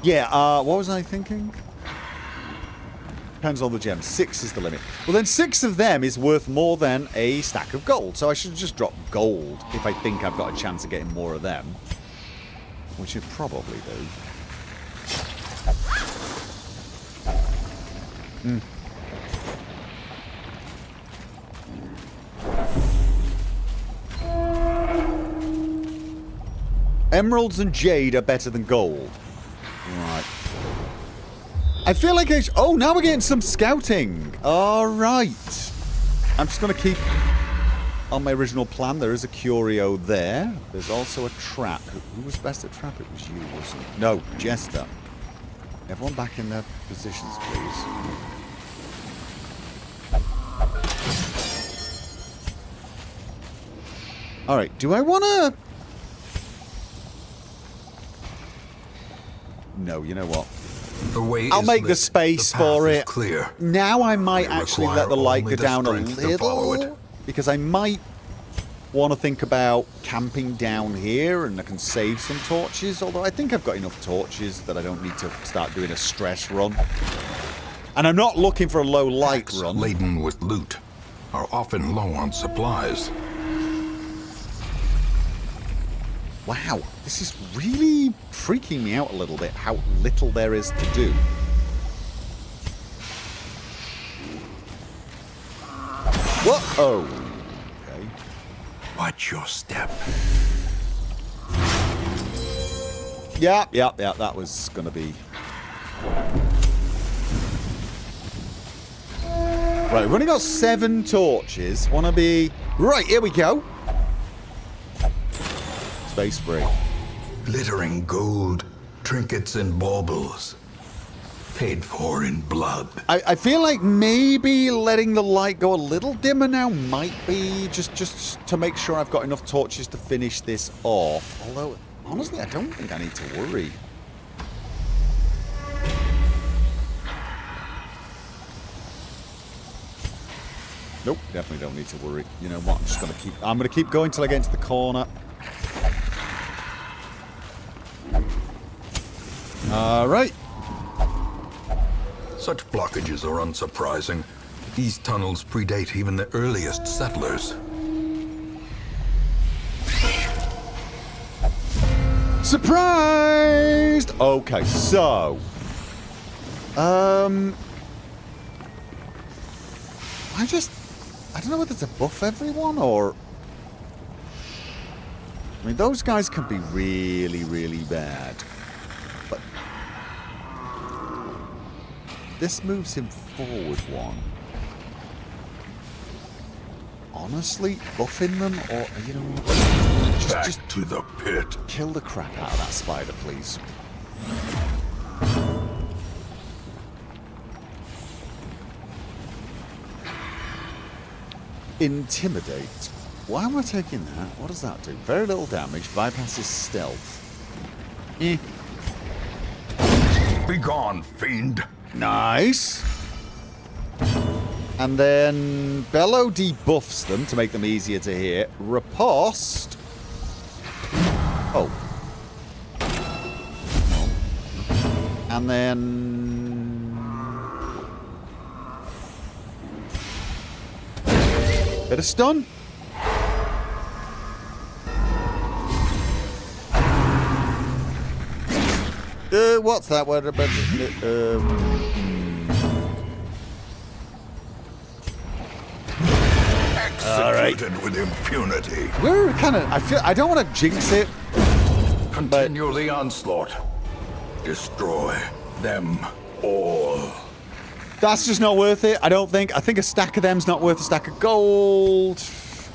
yeah, what was I thinking? Depends on the gem. 6 is the limit. Well, then 6 of them is worth more than a stack of gold. So I should just drop gold if I think I've got a chance of getting more of them. Which should probably do. Emeralds and jade are better than gold. Right. I feel like oh, now we're getting some scouting. All right. I'm just going to keep on my original plan. There is a curio there. There's also a trap. Who was best at trap? It was you, wasn't it? No, Jester. Everyone back in their positions, please. All right. Do I want to... no, you know what? I'll make the space for it. Clear. Now I might actually let the light go down a little, because I might want to think about camping down here, and I can save some torches, although I think I've got enough torches that I don't need to start doing a stress run. And I'm not looking for a low light run. Laden with loot are often low on supplies. Wow, this is really freaking me out a little bit, how little there is to do. What? Oh. Okay. Watch your step. Yeah, that was going to be... right, we've only got 7 torches. Want to be... right, here we go. Space free. Glittering gold, trinkets and baubles. Paid for in blood. I feel like maybe letting the light go a little dimmer now might be just to make sure I've got enough torches to finish this off. Although, honestly, I don't think I need to worry. Nope, definitely don't need to worry. You know what? I'm gonna keep going till I get into the corner. All right. Such blockages are unsurprising. These tunnels predate even the earliest settlers. Surprised! Okay, so... I don't know whether to buff everyone, or... I mean, those guys can be really, really bad. But... this moves him forward one. Honestly, buffing them, or, you know what? Back to the pit. Kill the crap out of that spider, please. Intimidate. Why am I taking that? What does that do? Very little damage. Bypasses stealth. Eh. Begone, fiend. Nice. And then Bellow debuffs them to make them easier to hit. Riposte. Oh. And then... bit of stun. What's that word about? Executed with impunity. We're kind of... I don't want to jinx it. Continue the onslaught. Destroy them all. That's just not worth it, I don't think. I think a stack of them's not worth a stack of gold.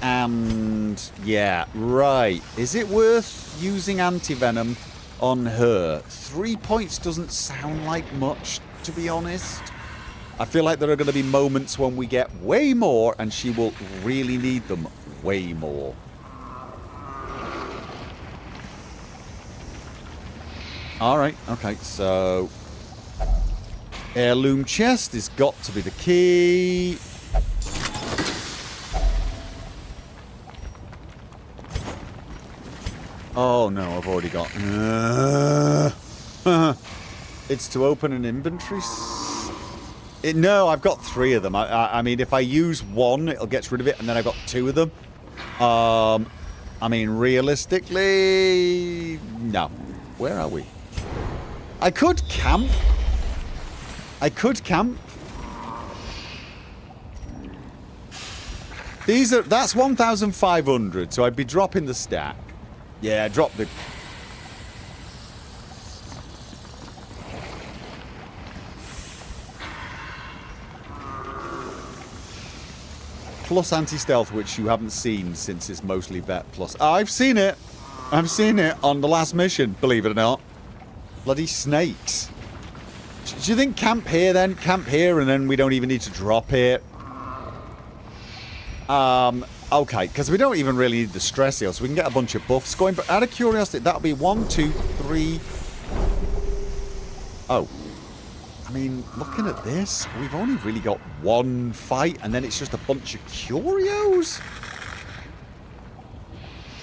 And... yeah, right. Is it worth using anti-venom on her? 3 points doesn't sound like much, to be honest. I feel like there are going to be moments when we get way more, and she will really need them way more. Alright, okay, so... heirloom chest has got to be the key. Oh no, I've already got... it's to open an inventory... no, I've got 3 of them. I mean, if I use one, it'll get rid of it, and then I've got 2 of them. I mean, realistically... no. Where are we? I could camp. That's 1,500, so I'd be dropping the stack. Yeah, drop the... plus anti-stealth, which you haven't seen since it's mostly vet plus. I've seen it. I've seen it on the last mission, believe it or not. Bloody snakes. Do you think camp here then? Camp here and then we don't even need to drop it? Okay, because we don't even really need the stress heal, so we can get a bunch of buffs going. But out of curiosity, that'll be 1, 2, 3... oh. I mean, looking at this, we've only really got 1 fight, and then it's just a bunch of curios?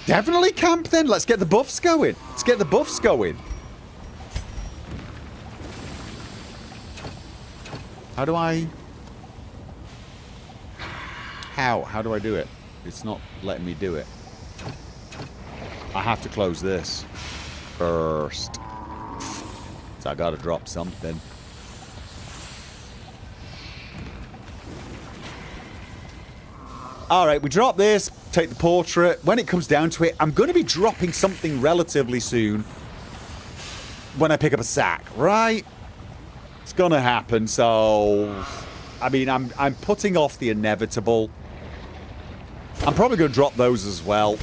Definitely camp then. Let's get the buffs going. Let's get the buffs going. How do I... How do I do it? It's not letting me do it. I have to close this first. So I gotta drop something. Alright, we drop this, take the portrait. When it comes down to it, I'm going to be dropping something relatively soon when I pick up a sack, right? It's going to happen, so... I mean, I'm putting off the inevitable. I'm probably going to drop those as well.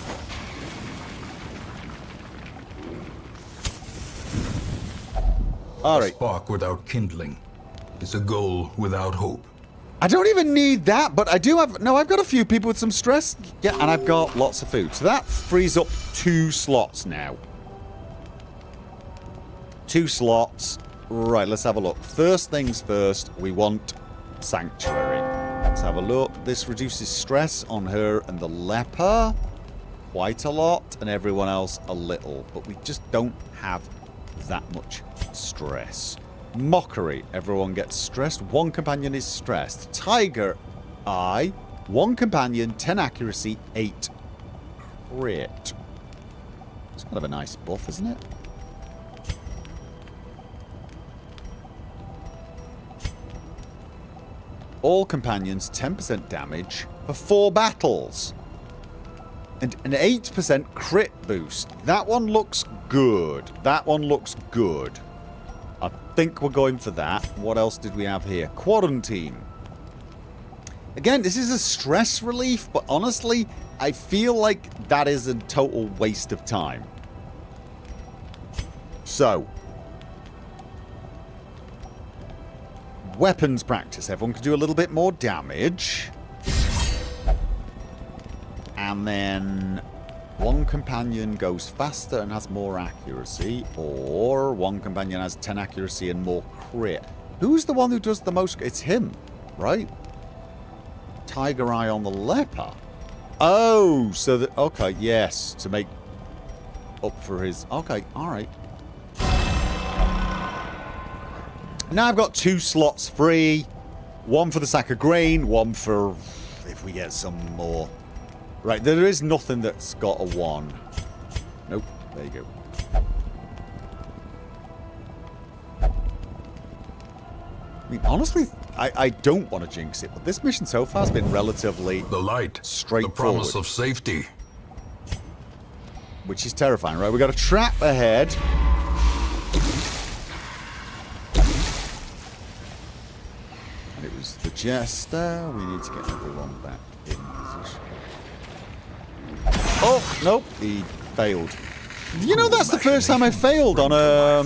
All A right. spark without kindling is a goal without hope. I don't even need that, but I do have... No, I've got a few people with some stress. Yeah, and I've got lots of food. So that frees up 2 slots now. 2 slots. Right, let's have a look. First things first, we want Sanctuary. Let's have a look. This reduces stress on her and the leper quite a lot, and everyone else a little. But we just don't have that much stress. Mockery. Everyone gets stressed. 1 companion is stressed. Tiger Eye. 1 companion, 10 accuracy, 8 crit. It's kind of a nice buff, isn't it? All companions, 10% damage for 4 battles. And an 8% crit boost. That one looks good. That one looks good. I think we're going for that. What else did we have here? Quarantine. Again, this is a stress relief, but honestly, I feel like that is a total waste of time. So, weapons practice. Everyone can do a little bit more damage. And then 1 companion goes faster and has more accuracy. Or 1 companion has 10 accuracy and more crit. Who's the one who does the most? It's him, right? Tiger Eye on the leper. Oh, so that... Okay, yes. To make up for his... Okay, alright. Now I've got 2 slots free. 1 for the sack of grain, 1 for if we get some more. Right, there is nothing that's got a 1. Nope, there you go. I mean, honestly, I don't want to jinx it, but this mission so far has been relatively The light, straightforward. the promise of safety. Which is terrifying, right? We got a trap ahead. And it was the jester. We need to get everyone back in position. Oh, nope. He failed. You know, that's the first time I failed on a...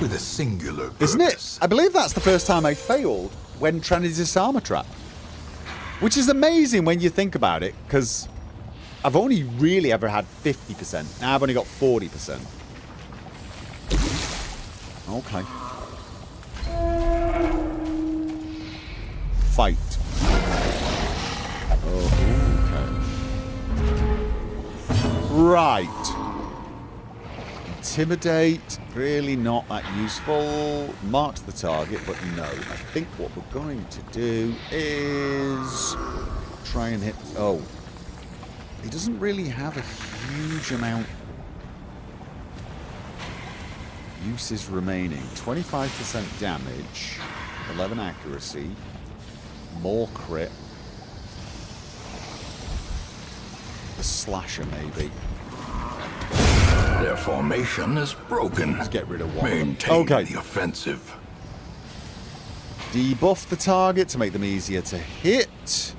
With a singular purpose. Isn't it? I believe that's the first time I failed when trying to disarm a trap. Which is amazing when you think about it, because I've only really ever had 50%. Now I've only got 40%. Okay. Fight. Okay. Right. Intimidate, really not that useful. Marks the target, but no. I think what we're going to do is try and hit... Oh. He doesn't really have a huge amount. Uses remaining. 25% damage. 11 accuracy. More crit. The slasher, maybe. Their formation is broken. Let's get rid of one. Maintain the offensive. Debuff the target to make them easier to hit.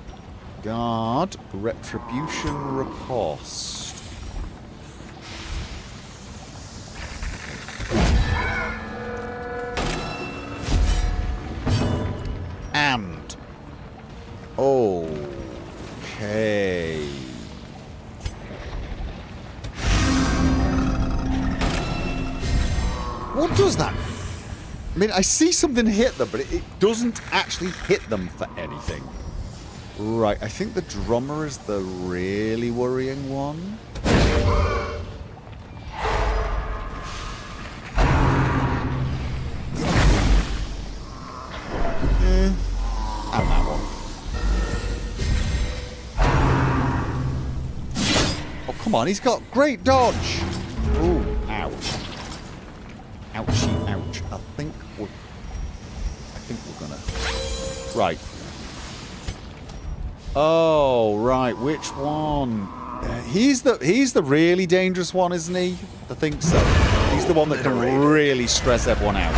Guard. Retribution riposte. And. Okay. What does that mean? I mean, I see something hit them, but it doesn't actually hit them for anything. Right, I think the drummer is the really worrying one. And that one. Oh, come on, he's got great dodge. Ooh, ouch. Ouchie, ouch. I think we're gonna... Right. Oh, right. Which one? He's the really dangerous one, isn't he? I think so. He's the one that can really stress everyone out.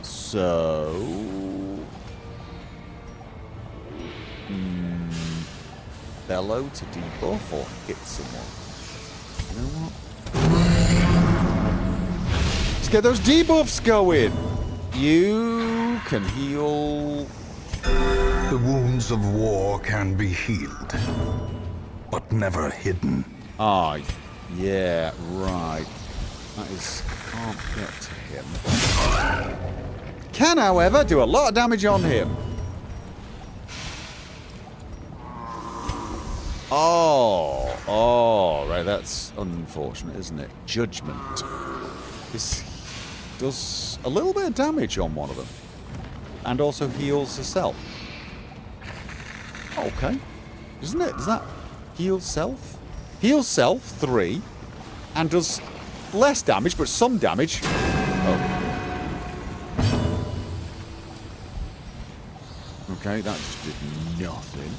So... Bellow to debuff or hit someone. You know what? Let's get those debuffs going. You can heal. The wounds of war can be healed, but never hidden. Ah, yeah, right. That is, can't get to him. Can, however, do a lot of damage on him. Oh, right, that's unfortunate, isn't it? Judgment. This does a little bit of damage on one of them. And also heals herself. Okay. Isn't it? Does that heal self? Heal self, 3. And does less damage, but some damage. Oh. Okay, that just did nothing.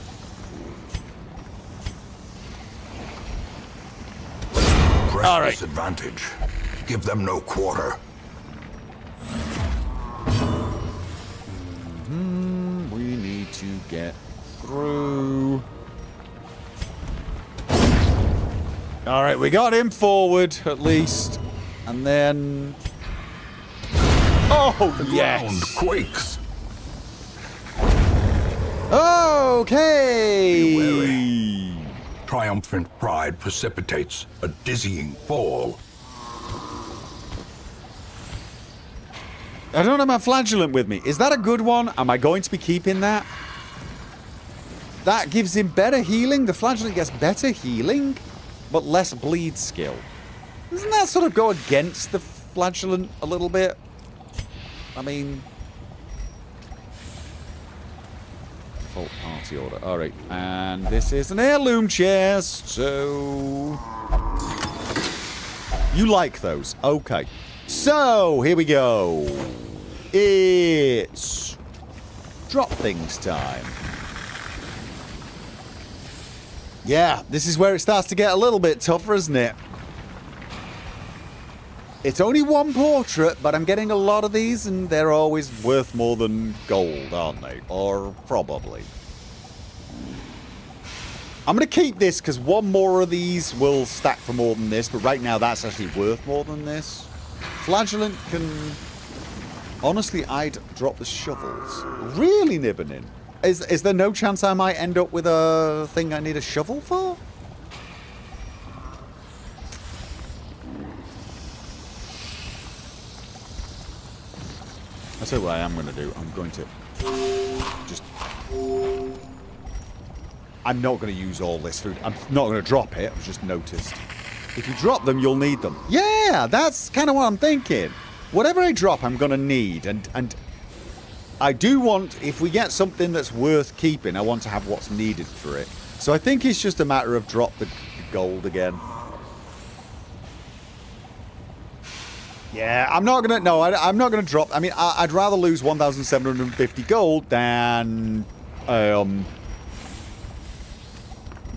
Press All right. disadvantage. Give them no quarter. We need to get through. All right, we got him forward at least, and then. Oh The yes. ground quakes. Okay. Triumphant pride precipitates a dizzying fall. I don't have my flagellant with me. Is that a good one? Am I going to be keeping that? That gives him better healing. The flagellant gets better healing, but less bleed skill. Doesn't that sort of go against the flagellant a little bit? I mean... Default party order. Alright, and this is an heirloom chest, so... You like those. Okay. So, here we go. It's... drop things time. Yeah, this is where it starts to get a little bit tougher, isn't it? It's only one portrait, but I'm getting a lot of these, and they're always worth more than gold, aren't they? Or probably. I'm going to keep this, because one more of these will stack for more than this, but right now that's actually worth more than this. Flagellant can... Honestly, I'd drop the shovels. Really nibbing in. Is there no chance I might end up with a thing I need a shovel for? I'll tell you what I am going to do. I'm going to just... I'm not going to use all this food. I'm not going to drop it. I've just noticed. If you drop them, you'll need them. Yeah, that's kind of what I'm thinking. Whatever I drop, I'm going to need. And I do want, if we get something that's worth keeping, I want to have what's needed for it. So I think it's just a matter of drop the gold again. Yeah, I'm not going to... No, I'm not going to drop... I mean, I'd rather lose 1,750 gold than...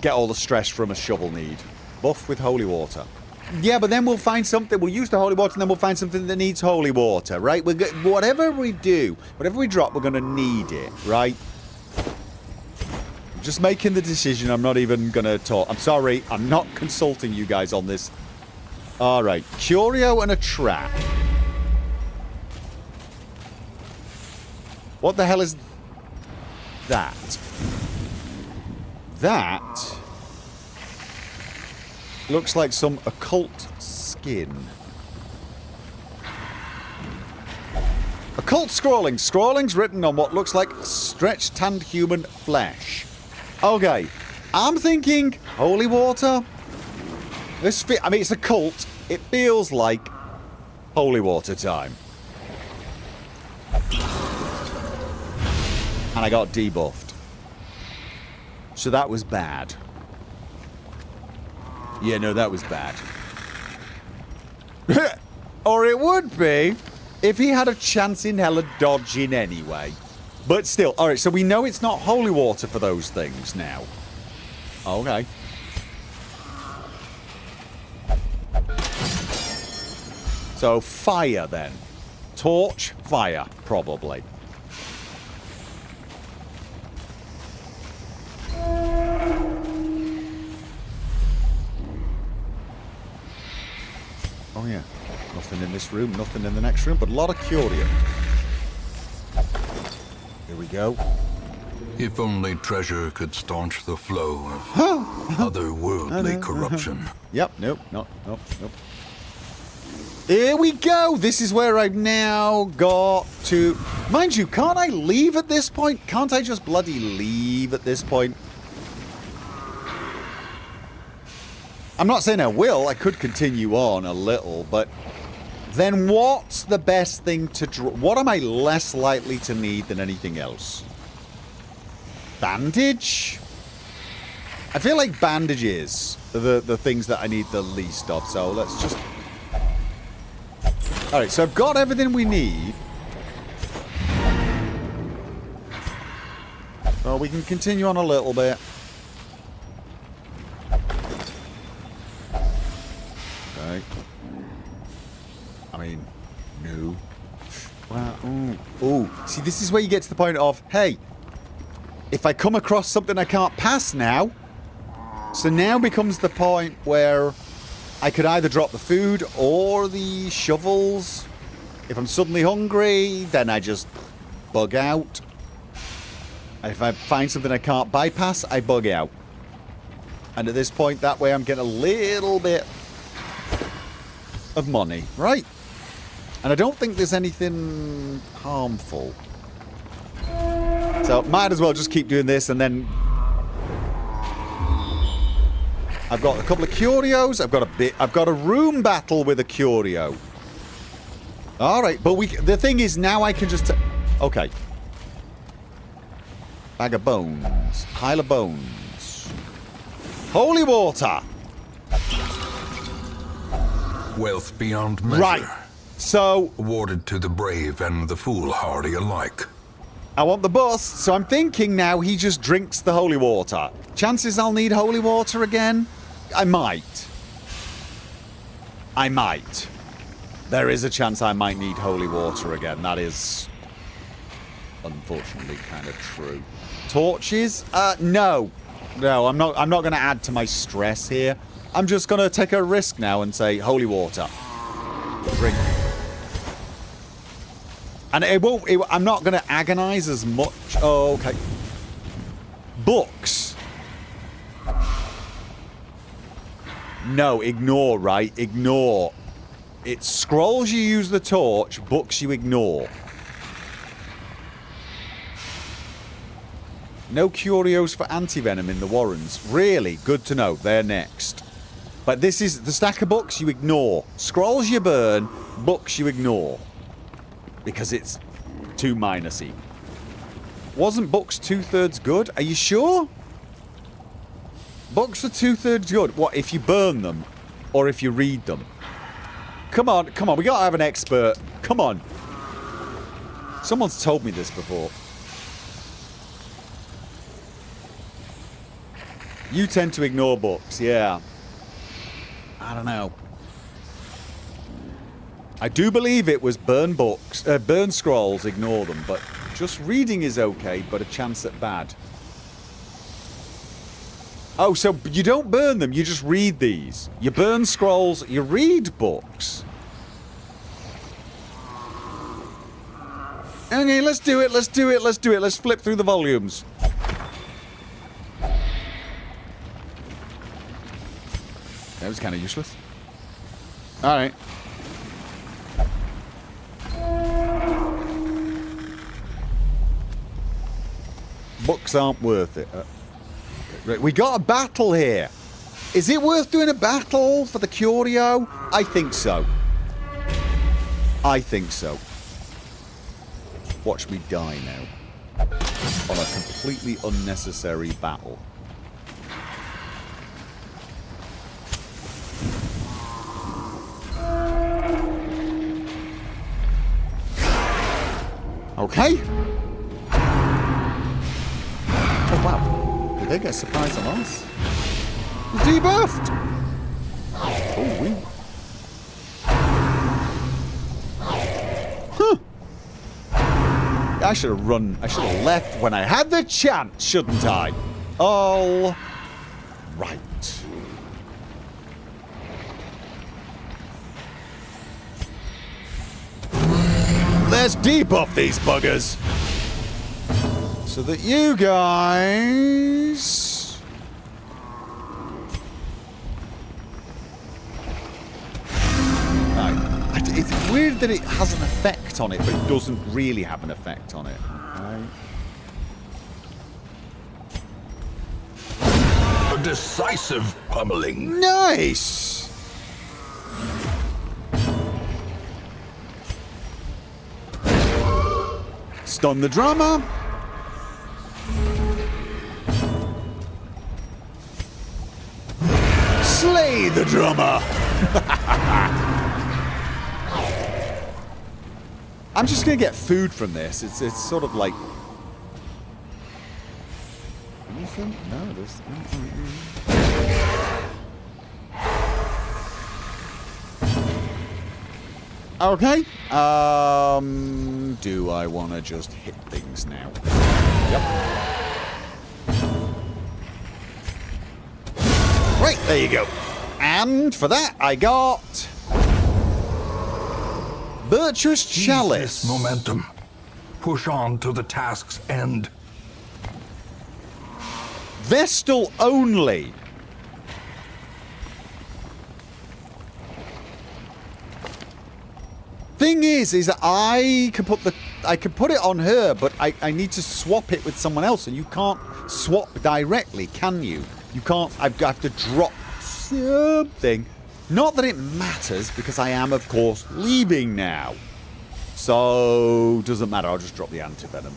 get all the stress from a shovel need. Buff with holy water. Yeah, but then we'll find something. We'll use the holy water, and then we'll find something that needs holy water, right? Whatever we do, whatever we drop, we're going to need it, right? I'm just making the decision. I'm not even going to talk. I'm sorry. I'm not consulting you guys on this. All right. Curio and a trap. What the hell is that? That looks like some occult skin. Occult scrawling. Scrawling's written on what looks like stretched tanned human flesh. Okay. I'm thinking holy water. I mean, it's a cult. It feels like holy water time. And I got debuffed. So that was bad. Yeah, no, that was bad. Or it would be if he had a chance in hell of dodging anyway. But still, alright, so we know it's not holy water for those things now. Okay. So, fire then. Torch, fire, probably. Oh, yeah. Nothing in this room, nothing in the next room, but a lot of curio. Here we go. If only treasure could staunch the flow of otherworldly corruption. Yep, nope. Here we go! This is where I've now got to... Mind you, can't I leave at this point? Can't I just bloody leave at this point? I'm not saying I will. I could continue on a little, but... Then what's the best thing to draw? What am I less likely to need than anything else? Bandage? I feel like bandages are the things that I need the least of, so let's just... Alright, so I've got everything we need. So we can continue on a little bit. Okay. I mean, no. Wow. Ooh. See, this is where you get to the point of, hey, if I come across something I can't pass now, so now becomes the point where I could either drop the food or the shovels. If I'm suddenly hungry, then I just bug out. And if I find something I can't bypass, I bug out. And at this point, that way I'm getting a little bit of money. Right. And I don't think there's anything harmful. So, might as well just keep doing this and then... I've got a couple of curios. I've got a room battle with a curio. Alright, but the thing is, now I can just... Okay. Bag of bones. Pile of bones. Holy water! Wealth beyond measure. Right. So... Awarded to the brave and the foolhardy alike. I want the bust, so I'm thinking now he just drinks the holy water. Chances I'll need holy water again? I might. There is a chance I might need holy water again. That is, unfortunately, kind of true. Torches? No. No, I'm not going to add to my stress here. I'm just going to take a risk now and say holy water. Drink. And I'm not going to agonize as much. Oh, okay. Books. No, ignore, right? Ignore. It's scrolls you use the torch, books you ignore. No curios for anti-venom in the Warrens. Really? Good to know. They're next. But this is the stack of books you ignore. Scrolls you burn, books you ignore. Because it's too minusy. Wasn't books 2/3 good? Are you sure? Books are 2/3 good. What, if you burn them? Or if you read them? Come on. We gotta have an expert. Come on. Someone's told me this before. You tend to ignore books, yeah. I don't know. I do believe it was burn books, burn scrolls, ignore them, but just reading is okay, but a chance at bad. Oh, so you don't burn them, you just read these. You burn scrolls, you read books. Okay, let's do it. Let's flip through the volumes. That was kind of useless. Alright. Books aren't worth it. Right, we got a battle here. Is it worth doing a battle for the curio? I think so. Watch me die now. On a completely unnecessary battle. Okay. Oh, wow. Did they get a surprise on us? Debuffed! Oh, we... Huh. I should have run. I should have left when I had the chance, shouldn't I? All right. Let's debuff these buggers. So that you guys... No. It's weird that it has an effect on it, but it doesn't really have an effect on it. Okay. A decisive pummeling. Nice! Stun the drummer. Slay the drummer. I'm just gonna get food from this. It's sort of like anything? No, there's. Okay. Do I want to just hit things now? Yep. Right, there you go. And for that, I got Virtuous Chalice. Seize this momentum. Push on to the task's end. Vestal only. Thing is that I can put it on her, but I need to swap it with someone else, and you can't swap directly, can you? You can't. I have to drop something. Not that it matters, because I am, of course, leaving now. So doesn't matter. I'll just drop the antivenom.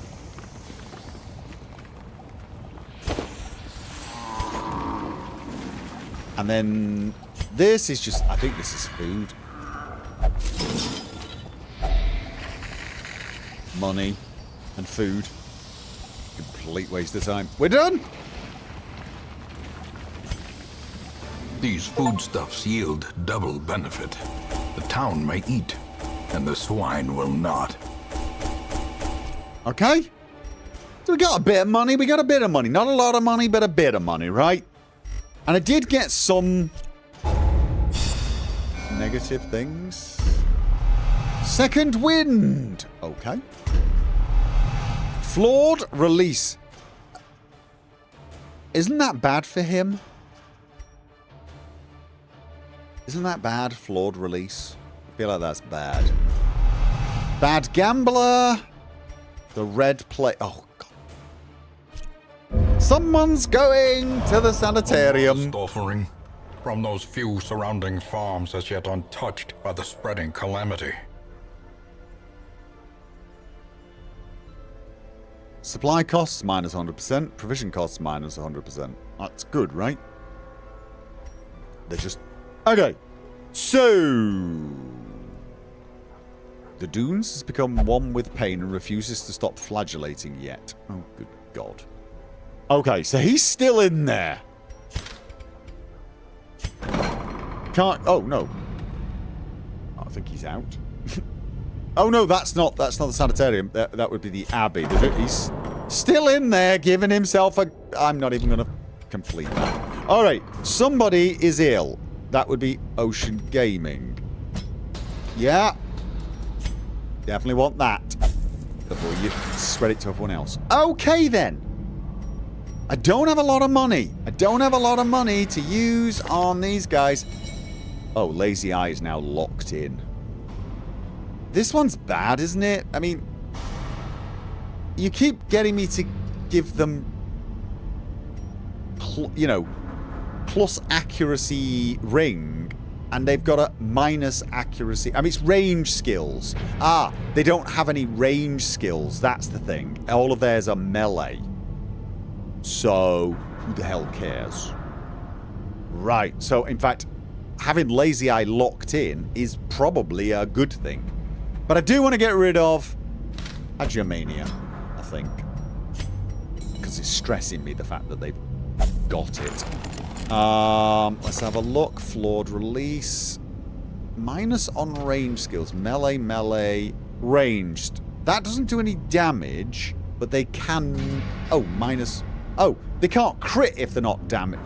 And then this is just. I think this is food. Money and food. Complete waste of time. We're done! These foodstuffs yield double benefit. The town may eat, and the swine will not. Okay. So we got a bit of money. We got a bit of money. Not a lot of money, but a bit of money, right? And I did get some negative things. Second wind. Okay. Flawed release. Isn't that bad for him? Isn't that bad? Flawed release. I feel like that's bad. Bad gambler. The red plate. Oh, God. Someone's going to the sanitarium. Offering from those few surrounding farms as yet untouched by the spreading calamity. Supply costs minus 100%. Provision costs minus 100%. That's good, right? They're just... Okay. So... The Dunes has become one with pain and refuses to stop flagellating yet. Oh, good God. Okay, so he's still in there. Can't... Oh, no. I think he's out. Oh no, that's not the sanitarium. That would be the Abbey. He's still in there, giving himself a... I'm not even going to complete that. All right, somebody is ill. That would be Ocean Gaming. Yeah. Definitely want that before you spread it to everyone else. Okay then. I don't have a lot of money. I don't have a lot of money to use on these guys. Oh, Lazy Eye is now locked in. This one's bad, isn't it? I mean, you keep getting me to give them, you know, plus accuracy ring, and they've got a minus accuracy. I mean, it's range skills. Ah, they don't have any range skills. That's the thing. All of theirs are melee. So, who the hell cares? Right. So, in fact, having Lazy Eye locked in is probably a good thing. But I do want to get rid of Agiomania, I think. Because it's stressing me, the fact that they've got it. Let's have a look. Flawed release. Minus on range skills. Melee, melee, ranged. That doesn't do any damage, but they can... Oh, minus... Oh, they can't crit if they're not damaged.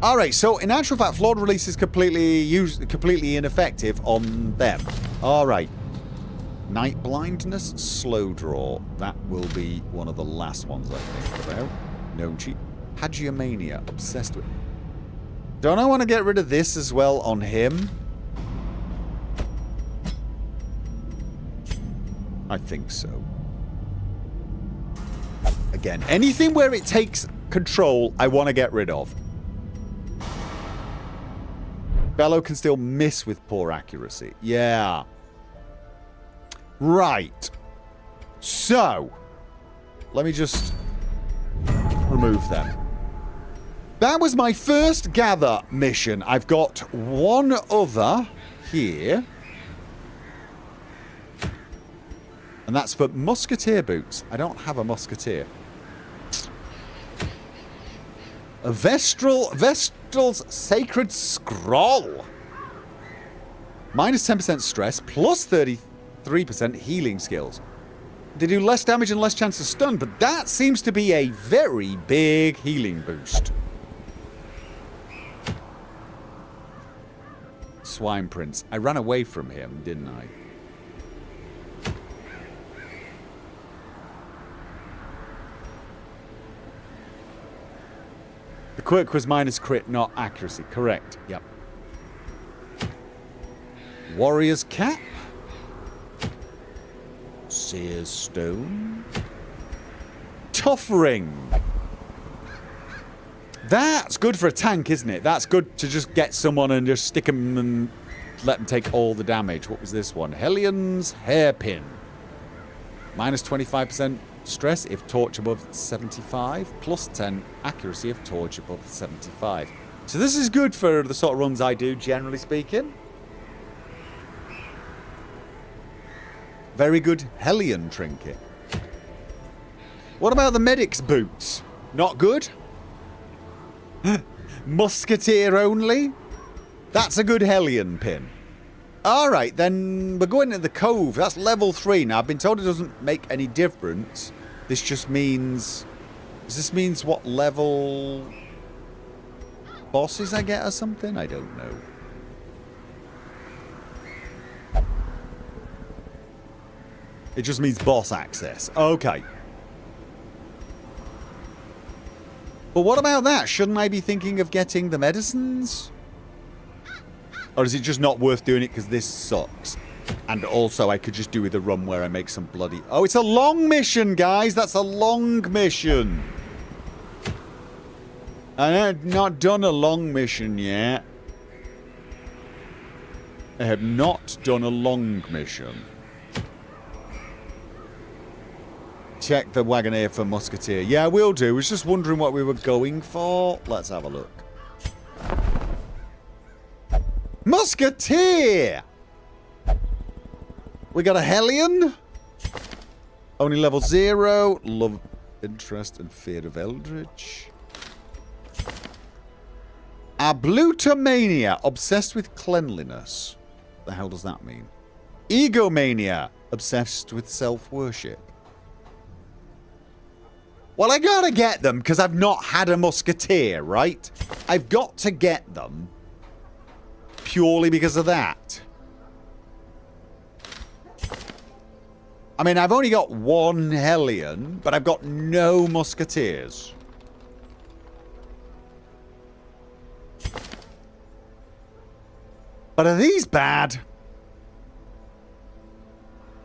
Alright, so in actual fact, flawed release is completely ineffective on them. Alright. Night blindness, slow draw. That will be one of the last ones I think about. No cheat. Hagiomania, obsessed with. Don't I want to get rid of this as well on him? I think so. Again, anything where it takes control, I want to get rid of. Bellow can still miss with poor accuracy. Yeah. Right. So, let me just remove them. That was my first gather mission. I've got one other here. And that's for musketeer boots. I don't have a musketeer. A Vestal's Sacred Scroll. Minus 10% stress, plus 33% healing skills. They do less damage and less chance of stun, but that seems to be a very big healing boost. Swine Prince. I ran away from him, didn't I? The quirk was minus crit, not accuracy. Correct. Yep. Warrior's Cap. Seer's Stone. Tough Ring. That's good for a tank, isn't it? That's good to just get someone and just stick them and let them take all the damage. What was this one? Hellion's Hairpin. Minus 25% stress if torch above 75. Plus 10 accuracy if torch above 75. So this is good for the sort of runs I do, generally speaking. Very good Hellion trinket. What about the medic's boots? Not good? Musketeer only? That's a good Hellion pin. Alright, then we're going to the Cove. That's level 3. Now, I've been told it doesn't make any difference. This just means... Does this means what level... bosses I get or something? I don't know. It just means boss access. Okay. But what about that? Shouldn't I be thinking of getting the medicines? Or is it just not worth doing it because this sucks? And also, I could just do with a run where I make some bloody... Oh, it's a long mission, guys! That's a long mission! I've not done a long mission yet. I have not done a long mission. Check the Wagoneer for Musketeer. Yeah, we'll do. I was just wondering what we were going for. Let's have a look. Musketeer! We got a Hellion. Only level 0. Love, interest, and fear of Eldritch. Ablutomania. Obsessed with cleanliness. What the hell does that mean? Egomania. Obsessed with self-worship. Well, I gotta get them because I've not had a musketeer, right? I've got to get them purely because of that. I mean, I've only got one Hellion, but I've got no musketeers. But are these bad?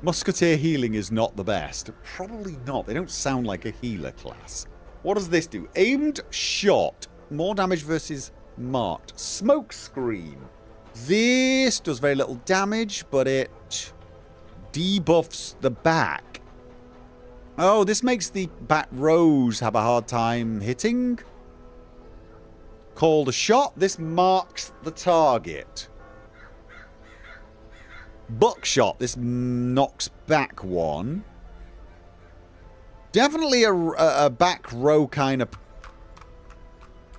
Musketeer healing is not the best. Probably not. They don't sound like a healer class. What does this do? Aimed shot. More damage versus marked. Smoke screen. This does very little damage, but it debuffs the back. Oh, this makes the back rows have a hard time hitting. Called a shot. This marks the target. Buckshot. This knocks back one. Definitely a back row kind of...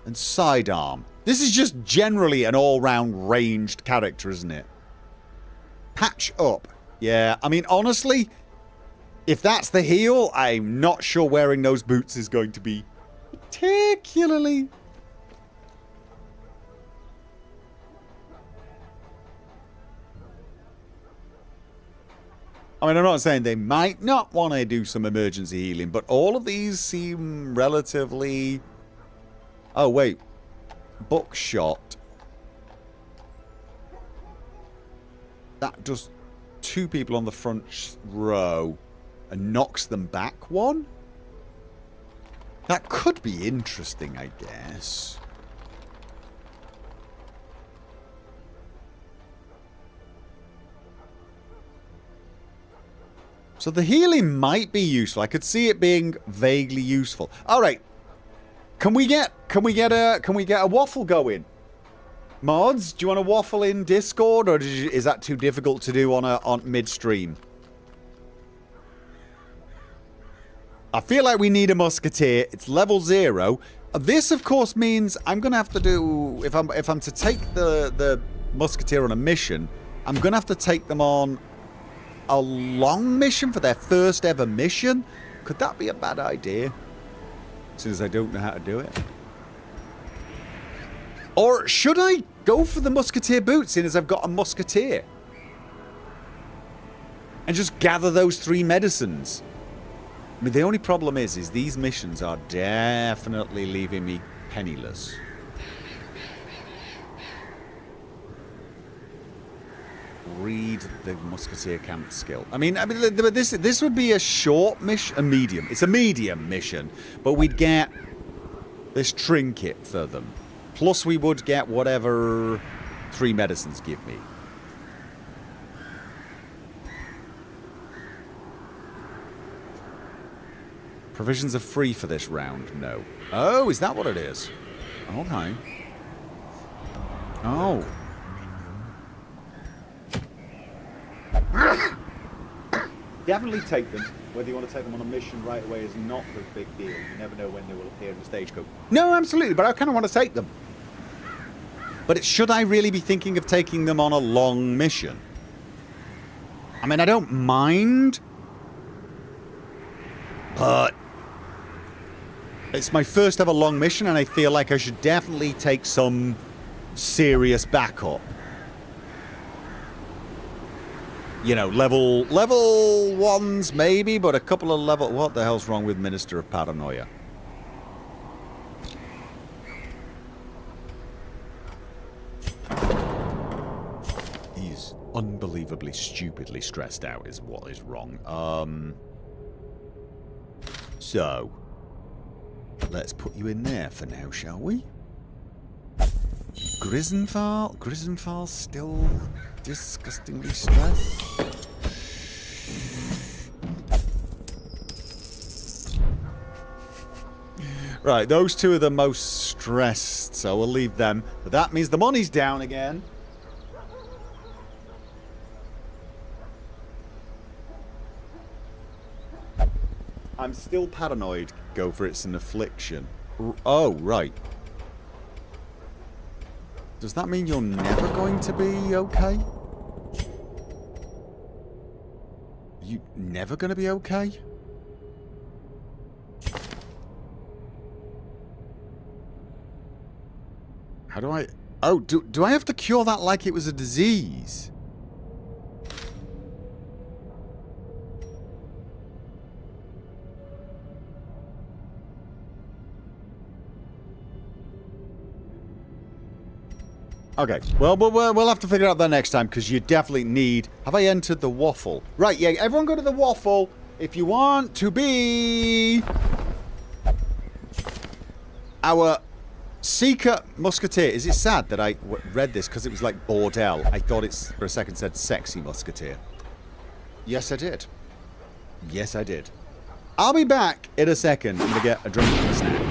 And sidearm. This is just generally an all-round ranged character, isn't it? Patch up. Yeah, I mean, honestly, if that's the heal, I'm not sure wearing those boots is going to be particularly I mean, I'm not saying they might not want to do some emergency healing, but all of these seem relatively... Oh, wait. Buckshot. That does 2 people on the front row and knocks them back 1? That could be interesting, I guess. So the healing might be useful. I could see it being vaguely useful. All right. Can we get a waffle going? Mods, do you want to waffle in Discord, or is that too difficult to do on midstream? I feel like we need a musketeer. It's level 0. This, of course, means I'm gonna have to do if I'm to take the musketeer on a mission, I'm gonna have to take them on a long mission for their first ever mission. Could that be a bad idea? Since I don't know how to do it. Or should I go for the musketeer boots, seeing as I've got a musketeer? And just gather those 3 medicines. I mean, the only problem is these missions are definitely leaving me penniless. Read the musketeer camp skill. I mean, this would be a short mission, a medium. It's a medium mission, but we'd get this trinket for them. Plus, we would get whatever 3 medicines give me. Provisions are free for this round. No. Oh, is that what it is? Okay. Oh. Definitely take them. Whether you want to take them on a mission right away is not the big deal. You never know when they will appear in the stagecoach. No, absolutely, but I kind of want to take them. But should I really be thinking of taking them on a long mission? I mean, I don't mind. But it's my first ever long mission, and I feel like I should definitely take some serious backup. You know, level 1s maybe, but a couple of level... What the hell's wrong with Minister of Paranoia? He's unbelievably, stupidly stressed out is what is wrong. So, let's put you in there for now, shall we? Grisenfal's still disgustingly stressed. Right, those 2 are the most stressed, so we'll leave them. But that means the money's down again. I'm still paranoid, Gopher. It's an affliction. Oh, right. Does that mean you're never going to be okay? You never going to be okay? How do I... Oh, do I have to cure that like it was a disease? Okay, well, we'll have to figure out that next time, because you definitely need... Have I entered the waffle? Right, yeah, everyone go to the waffle if you want to be... our Seeker Musketeer. Is it sad that I read this because it was like Bordel? I thought it for a second said Sexy Musketeer. Yes, I did. Yes, I did. I'll be back in a second. I'm going to get a drink and a snack.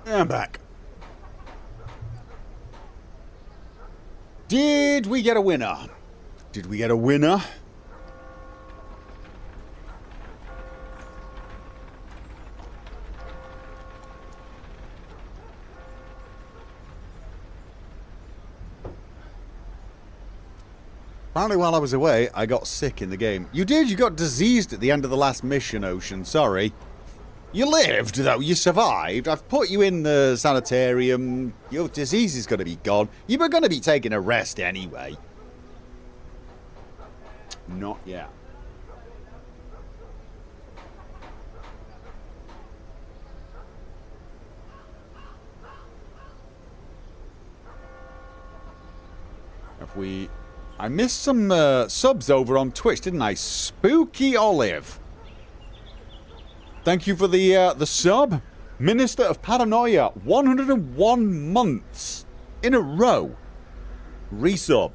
I'm back. Did we get a winner? Did we get a winner? Apparently while I was away, I got sick in the game. You did? You got diseased at the end of the last mission, Ocean. Sorry. You lived, though. You survived. I've put you in the sanitarium. Your disease is going to be gone. You were going to be taking a rest anyway. Not yet. Have we... I missed some subs over on Twitch, didn't I? Spooky Olive. Thank you for the sub. Minister of Paranoia, 101 months in a row. Resub.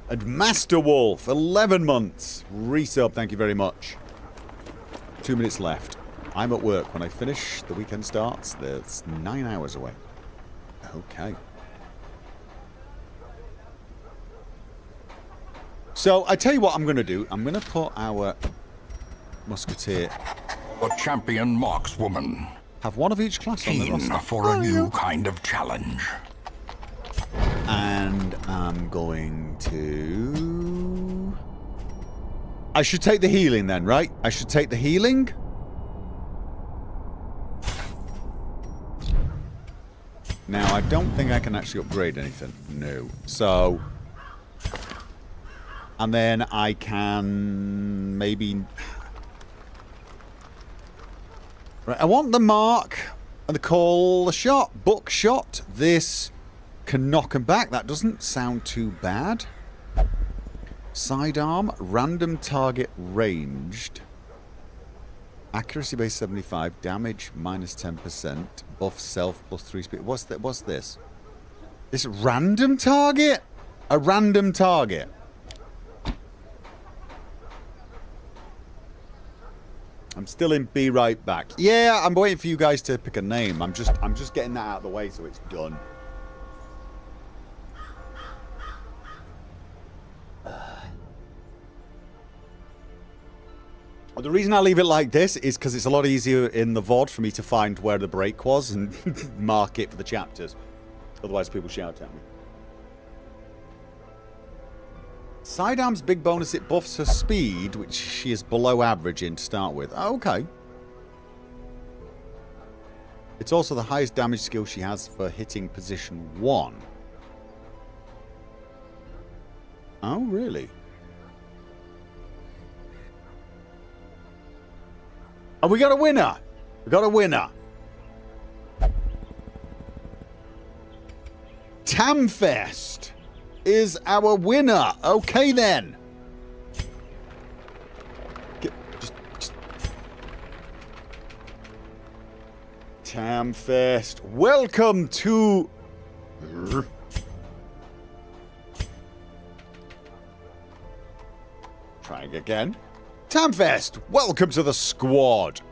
And Master Wolf, 11 months. Resub, thank you very much. 2 minutes left. I'm at work. When I finish, the weekend starts. That's 9 hours away. Okay. So, I tell you what I'm going to do. I'm going to put our musketeer... A champion markswoman. Have one of each class on the Keen roster. for a new kind of challenge. And I'm going to... I should take the healing then, right? I should take the healing. Now, I don't think I can actually upgrade anything. No. So... And then I can maybe... Right, I want the mark and the call the shot. Book shot. This can knock him back. That doesn't sound too bad. Sidearm. Random target ranged. Accuracy base 75. Damage minus 10%. Buff self plus 3 speed. What's this? This random target? A random target. I'm still in Be Right Back. Yeah, I'm waiting for you guys to pick a name. I'm just getting that out of the way so it's done. The reason I leave it like this is because it's a lot easier in the VOD for me to find where the break was and mark it for the chapters. Otherwise people shout at me. Sidearm's big bonus, it buffs her speed, which she is below average in to start with. Oh, okay. It's also the highest damage skill she has for hitting position 1. Oh, really? Oh, we got a winner! We got a winner! Tamfest is our winner. Okay, then. Just... Tamfest. Welcome to... Trying again. Tamfest. Welcome to the squad.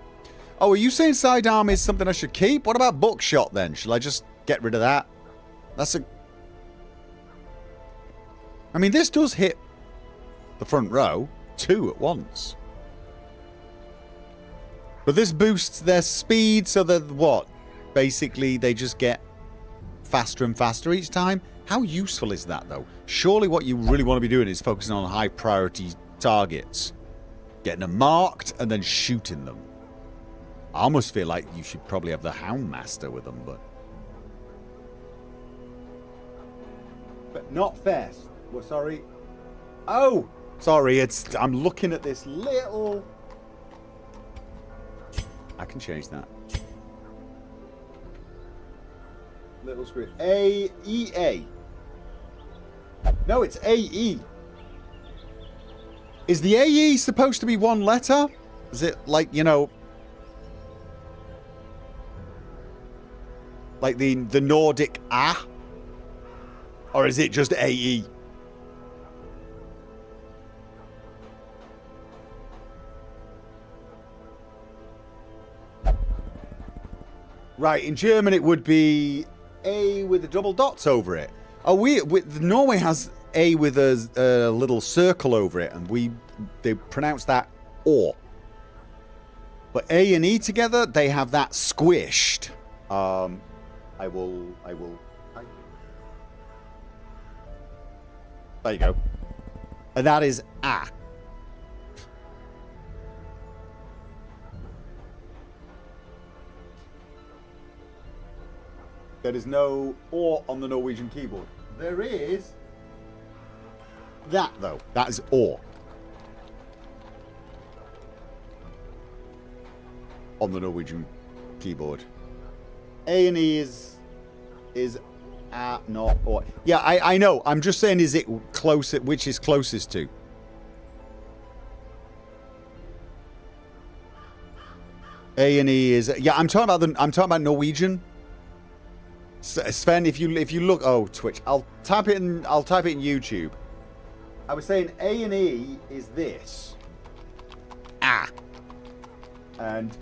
Oh, are you saying sidearm is something I should keep? What about buckshot, then? Shall I just get rid of that? That's a... I mean, this does hit the front row 2 at once. But this boosts their speed so that what? Basically, they just get faster and faster each time. How useful is that, though? Surely what you really want to be doing is focusing on high priority targets. Getting them marked and then shooting them. I almost feel like you should probably have the Houndmaster with them, but not fast. Well, sorry. Oh! Sorry, I'm looking at this little... I can change that. Little screen. A-E-A. No, it's A-E. Is the A-E supposed to be one letter? Is it like, you know... Like the Nordic A? Or is it just A-E? Right, in German it would be A with the double dots over it. Oh, Norway has A with a little circle over it, and they pronounce that or. But A and E together, they have that squished. I will. There you go. And that is A. There is no or on the Norwegian keyboard. There is that, though. That is or. On the Norwegian keyboard. A and E is A, not or. Yeah, I know. I'm just saying, is it close? Which is closest to? A and E is. Yeah, I'm talking about Norwegian. Sven, if you look, oh, Twitch, I'll type it in YouTube. I was saying A and E is this. Ah. And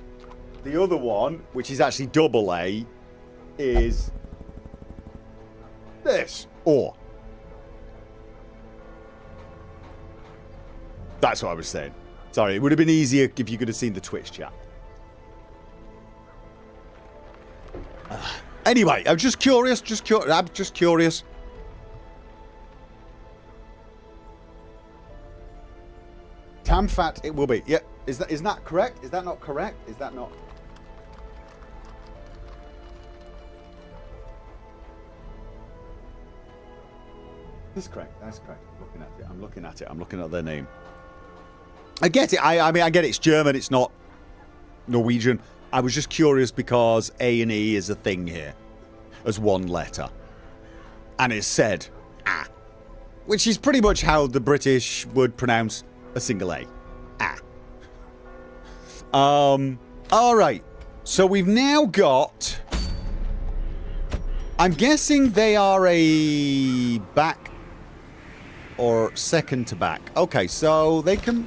the other one, which is actually double A, is this. Or. That's what I was saying. Sorry, it would have been easier if you could have seen the Twitch chat. Anyway, I'm just curious. I'm just curious. Tamfat, it will be. Yeah, is that correct? Is that not correct? Is that not? That's correct. That's correct. I'm looking at it. I'm looking at their name. I get it. I mean, I get it. It's German. It's not Norwegian. I was just curious because A and E is a thing here as one letter. And it's said A. Which is pretty much how the British would pronounce a single A. A. Alright. So we've now got... I'm guessing they are a back or second to back. Okay, so they can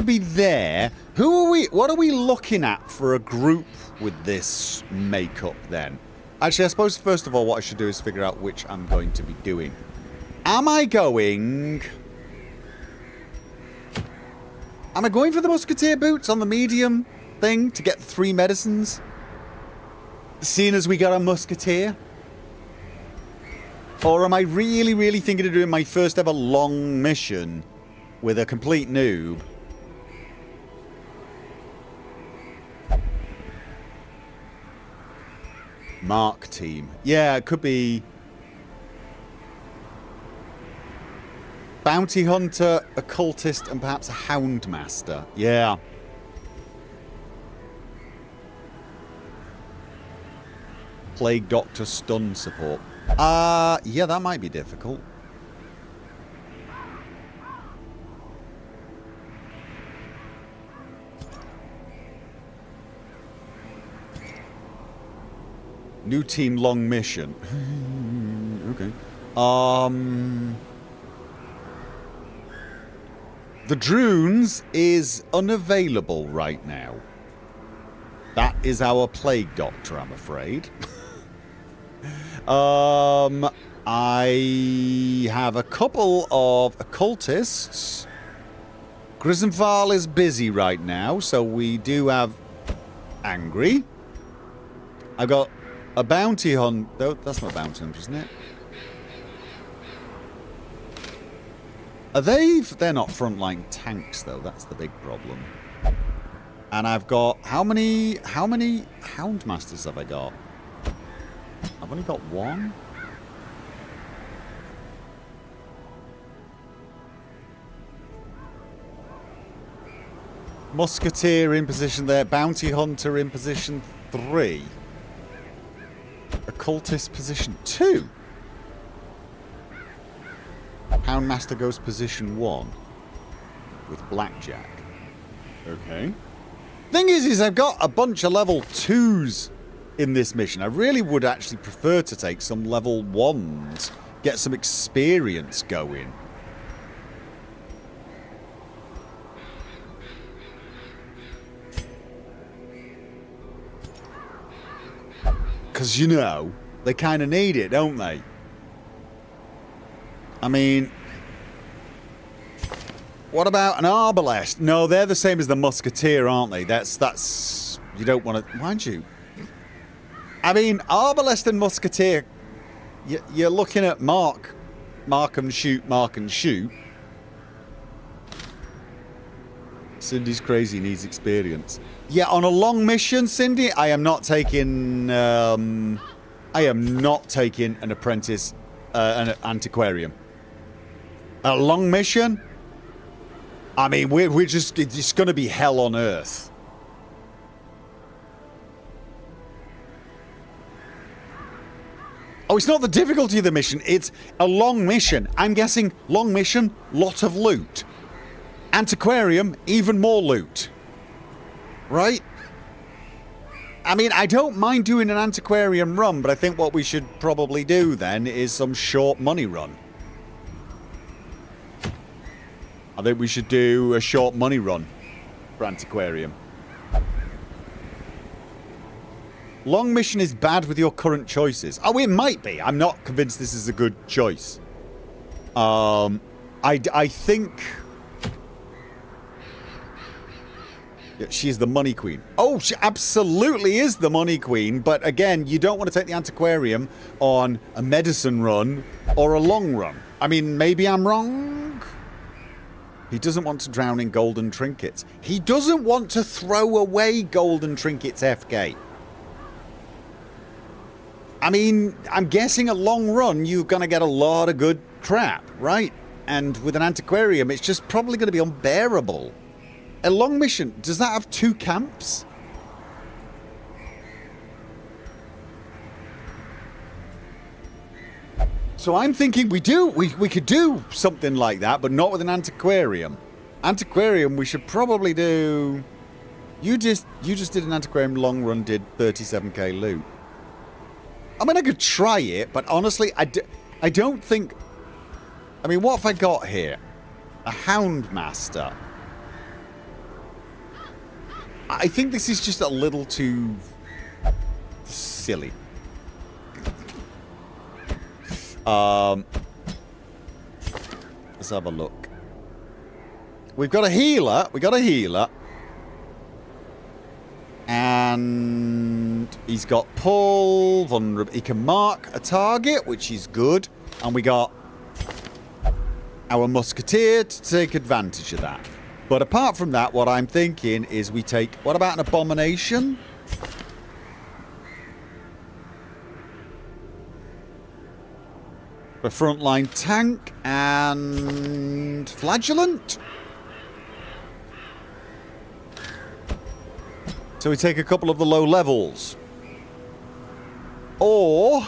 be there. What are we looking at for a group with this makeup then? Actually, I suppose first of all what I should do is figure out which I'm going to be doing. Am I going for the musketeer boots on the medium thing to get 3 medicines? Seeing as we got a musketeer? Or am I really thinking of doing my first ever long mission with a complete noob? Mark team. Yeah, it could be bounty hunter, occultist, and perhaps a houndmaster. Yeah. Plague doctor, stun support. Yeah, that might be difficult. New team long mission. Okay. The Drones is unavailable right now. That is our plague doctor, I'm afraid. I have a couple of occultists. Grisenval is busy right now, so we do have Angry. I've got a bounty hunt. Oh, that's not a bounty hunter, isn't it? Are they? They're not frontline tanks, though. That's the big problem. And I've got how many Houndmasters have I got? I've only got one. Musketeer in position there. Bounty Hunter in position 3. Occultist position 2. Houndmaster goes position 1 with Blackjack. Okay. Thing is I've got a bunch of level 2s in this mission. I really would actually prefer to take some level 1s, get some experience going. Because, you know, they kind of need it, don't they? I mean, what about an arbalest? No, they're the same as the musketeer, aren't they? That's you don't want to, mind you. I mean, arbalest and musketeer, you're looking at mark and shoot. Cindy's crazy, needs experience. Yeah, on a long mission, Cindy, I am not taking an apprentice, an antiquarian. A long mission? I mean, we're just, it's going to be hell on earth. Oh, it's not the difficulty of the mission, it's a long mission. I'm guessing long mission, lot of loot. Antiquarium, even more loot. Right? I mean, I don't mind doing an antiquarium run, but I think what we should probably do then is some short money run. I think we should do a short money run for antiquarium. Long mission is bad with your current choices. Oh, it might be. I'm not convinced this is a good choice. I think... Yeah, she's the money queen. Oh, she absolutely is the money queen. But again, you don't want to take the antiquarium on a medicine run or a long run. I mean, maybe I'm wrong. He doesn't want to drown in golden trinkets. He doesn't want to throw away golden trinkets, FK. I mean, I'm guessing a long run, you're going to get a lot of good crap, right? And with an antiquarium, it's just probably going to be unbearable. A long mission, does that have 2 camps? So I'm thinking we could do something like that, but not with an antiquarium. Antiquarium, we should probably do... You just did an antiquarium long run, did 37k loot. I mean, I could try it, but honestly, I don't think... I mean, what have I got here? A Houndmaster. I think this is just a little too... silly. Let's have a look. We've got a healer. And he's got pull, vulnerable. He can mark a target, which is good. And we got our musketeer to take advantage of that. But apart from that, what I'm thinking is we take... What about an abomination? A frontline tank and flagellant. So we take a couple of the low levels. Or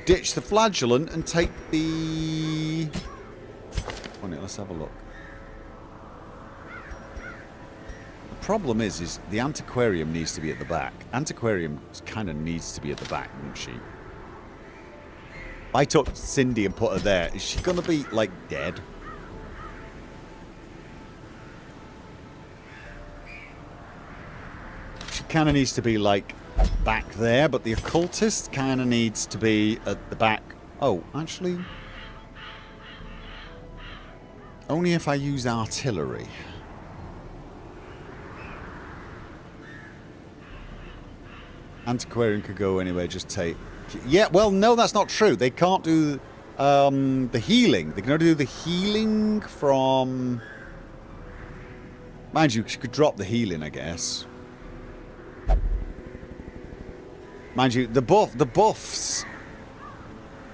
ditch the flagellant and take the... Let's have a look. The problem is the antiquarium needs to be at the back. Antiquarium kind of needs to be at the back, doesn't she? If I took Cindy and put her there, is she going to be, like, dead? She kind of needs to be, like, back there, but the occultist kind of needs to be at the back. Oh, actually... Only if I use artillery. Antiquarian could go anywhere, just take... Yeah, well, no, that's not true. They can't do the healing. They can only do the healing from... Mind you, she could drop the healing, I guess. Mind you, the buffs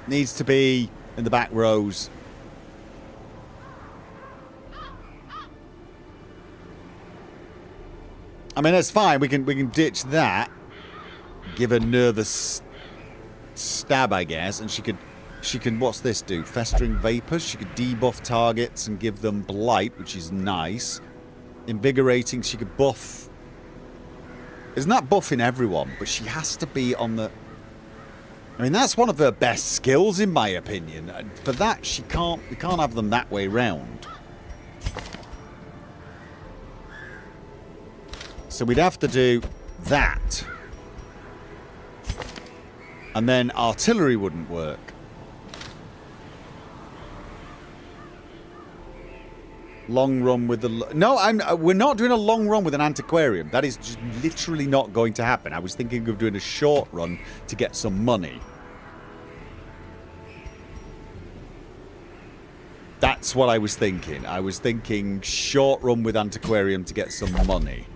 needs to be in the back rows. I mean, that's fine. We can ditch that. Give her nervous stab, I guess, and she can what's this do? Festering vapors. She could debuff targets and give them blight, which is nice. Invigorating. She could buff. Isn't that buffing everyone? But she has to be on the... I mean, that's one of her best skills, in my opinion. For that, we can't have them that way round. So we'd have to do that. And then artillery wouldn't work. Long run with the... No, we're not doing a long run with an antiquarium. That is just literally not going to happen. I was thinking of doing a short run to get some money. That's what I was thinking. I was thinking short run with antiquarium to get some money.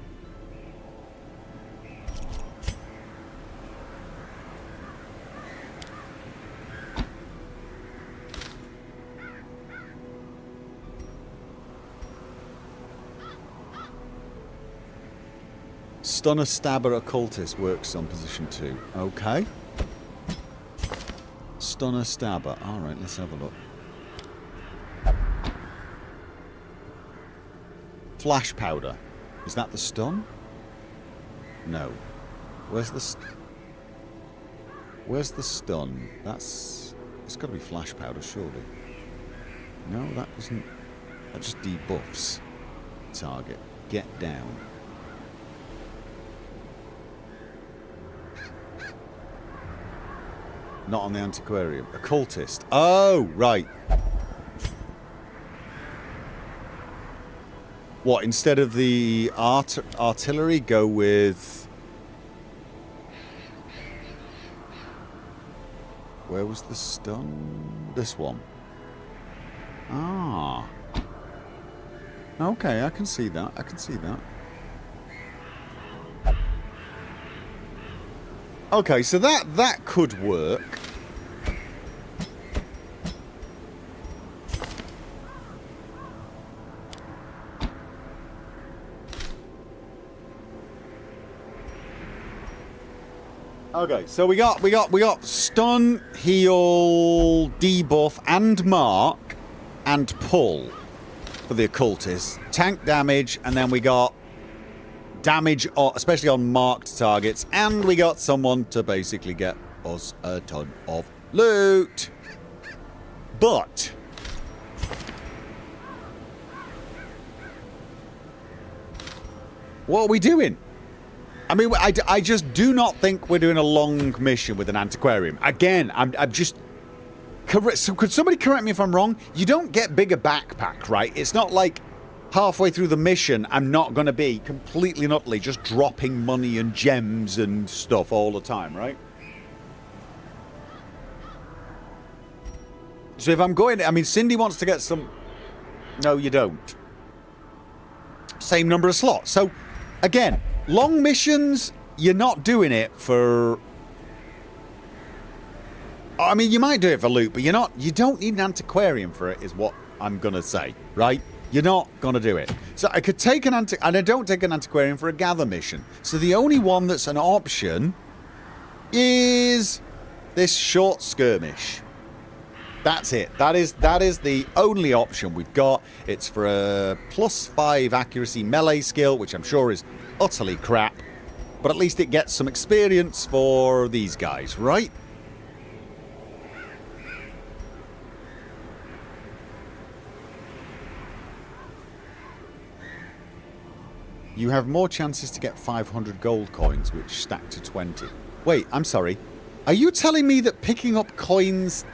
Stunner, stabber, occultist works on position 2. Okay. Stunner, stabber. Alright, let's have a look. Flash powder. Is that the stun? No. Where's the stun? That's... It's got to be flash powder, surely. No, that doesn't... That just debuffs target. Get down. Not on the antiquarium. Occultist. Oh, right. What, instead of the artillery, go with... Where was the stun? This one. Ah. Okay, I can see that. I can see that. Okay, so that could work. Okay, so we got stun, heal, debuff, and mark, and pull for the occultist. Tank damage, and then we got damage, especially on marked targets, and we got someone to basically get us a ton of loot. But what are we doing? I mean, I just do not think we're doing a long mission with an antiquarium. Again, I'm just... So could somebody correct me if I'm wrong? You don't get bigger backpack, right? It's not like halfway through the mission, I'm not going to be completely and utterly just dropping money and gems and stuff all the time, right? So if I'm going... I mean, Cindy wants to get some... No, you don't. Same number of slots. So, again... Long missions, you're not doing it for... I mean, you might do it for loot, but you're not... You don't need an antiquarium for it, is what I'm going to say, right? You're not going to do it. So I could take an and I don't take an antiquarium for a gather mission. So the only one that's an option is this short skirmish. That's it. That is the only option we've got. It's for a +5 accuracy melee skill, which I'm sure is utterly crap. But at least it gets some experience for these guys, right? You have more chances to get 500 gold coins, which stack to 20. Wait, I'm sorry. Are you telling me that picking up coins...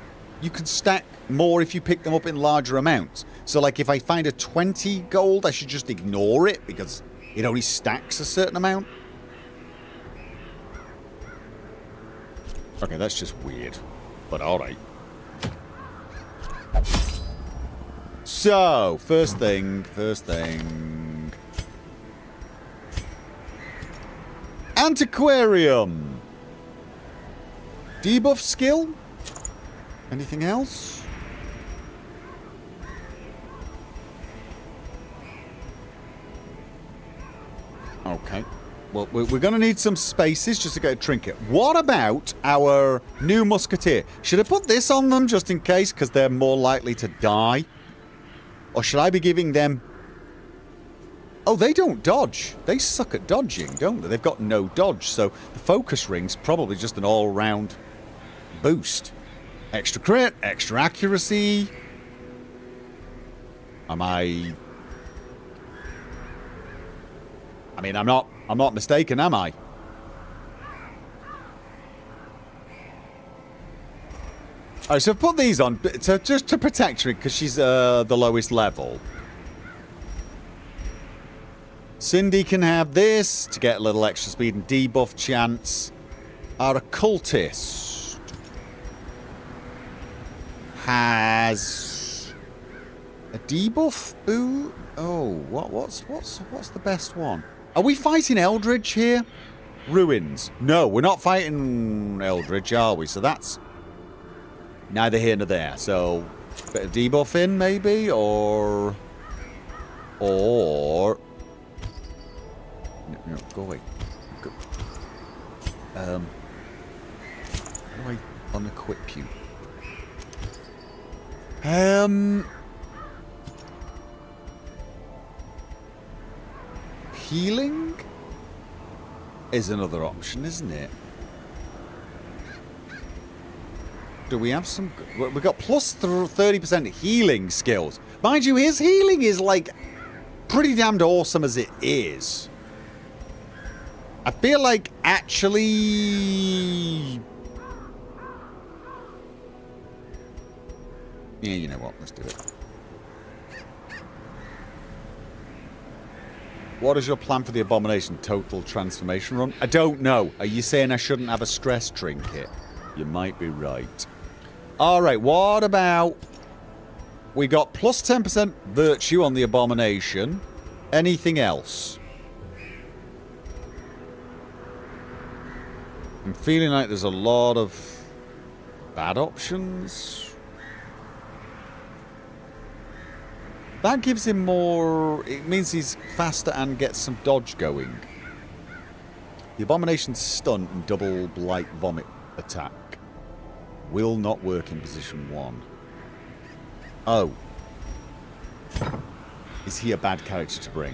You could stack more if you pick them up in larger amounts. So, like, if I find a 20 gold, I should just ignore it because it only stacks a certain amount? Okay, that's just weird. But alright. So, first thing. Antiquarium. Debuff skill? Anything else? Okay. Well, we're going to need some spaces just to get a trinket. What about our new musketeer? Should I put this on them just in case because they're more likely to die? Or should I be giving them... Oh, they don't dodge. They suck at dodging, don't they? They've got no dodge, so the focus ring's probably just an all-round boost. Extra crit, extra accuracy. Am I mean, I'm not mistaken, am I? Alright, so I've put these on so just to protect her because she's the lowest level. Cindy can have this to get a little extra speed and debuff chance. Our occultist has a debuff. Ooh, oh, what's the best one? Are we fighting Eldritch here? Ruins. No, we're not fighting Eldritch, are we? So that's neither here nor there. So bit of debuff in maybe, or no, go away. Go. How do I unequip you? Healing is another option, isn't it? Do we have some... We've got plus 30% healing skills. Mind you, his healing is, like, pretty damned awesome as it is. I feel like, actually... Yeah, you know what? Let's do it. What is your plan for the Abomination Total Transformation Run? I don't know. Are you saying I shouldn't have a stress trinket? You might be right. Alright, what about... We got plus 10% virtue on the Abomination. Anything else? I'm feeling like there's a lot of bad options. That gives him more... It means he's faster and gets some dodge going. The Abomination's stun and double blight vomit attack will not work in position 1. Oh. Is he a bad character to bring?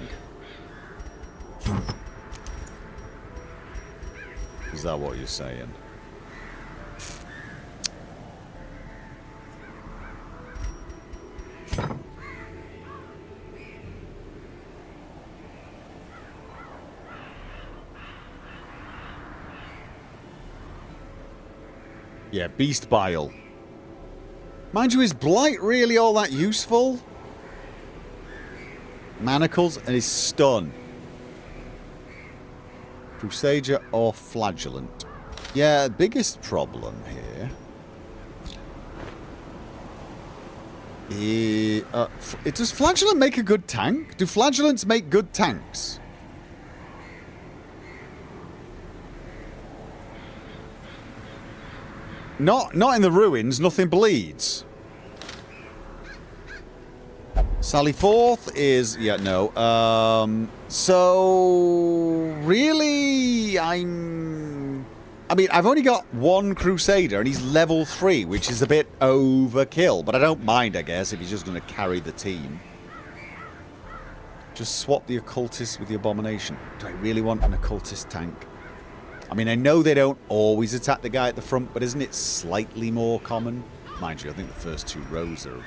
Is that what you're saying? Yeah, Beast Bile. Mind you, is Blight really all that useful? Manacles and his stun. Crusader or Flagellant? Yeah, biggest problem here. Does Flagellant make a good tank? Do Flagellants make good tanks? Not in the ruins. Nothing bleeds. Sally Forth is... Yeah, no. So... Really, I mean, I've only got one Crusader, and he's level 3, which is a bit overkill. But I don't mind, I guess, if he's just going to carry the team. Just swap the Occultist with the Abomination. Do I really want an Occultist tank? I mean, I know they don't always attack the guy at the front, but isn't it slightly more common? Mind you, I think the first 2 rows are...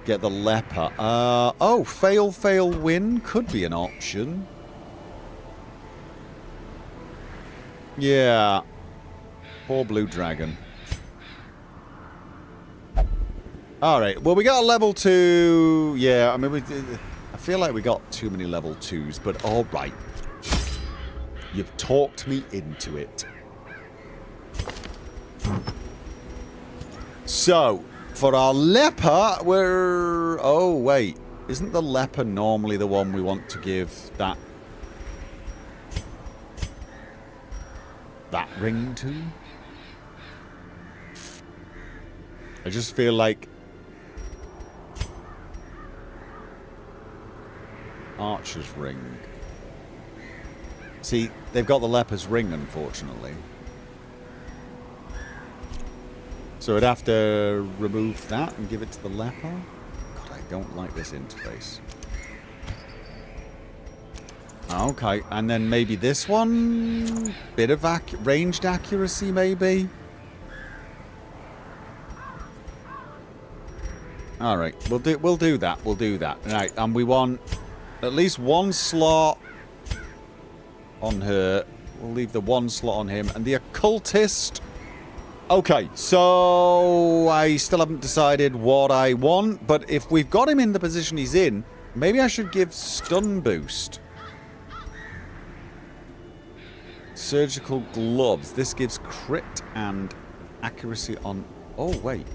Get the Leper. Oh, fail, win could be an option. Yeah. Poor Blue Dragon. Alright, well, we got a level 2. Yeah, I mean, I feel like we got too many level 2s, but alright. You've talked me into it. So, for our Leper, we're... Oh, wait. Isn't the Leper normally the one we want to give that ring to? I just feel like... Archer's ring. See, they've got the Leper's ring, unfortunately. So I'd have to remove that and give it to the Leper. God, I don't like this interface. Okay, and then maybe this one? Bit of ranged accuracy, maybe? Alright, we'll do that. We'll do that. Right, and we want at least one slot on her. We'll leave the one slot on him. And the Occultist... Okay, so I still haven't decided what I want, but if we've got him in the position he's in, maybe I should give stun boost. Surgical gloves. This gives crit and accuracy on... Oh, wait.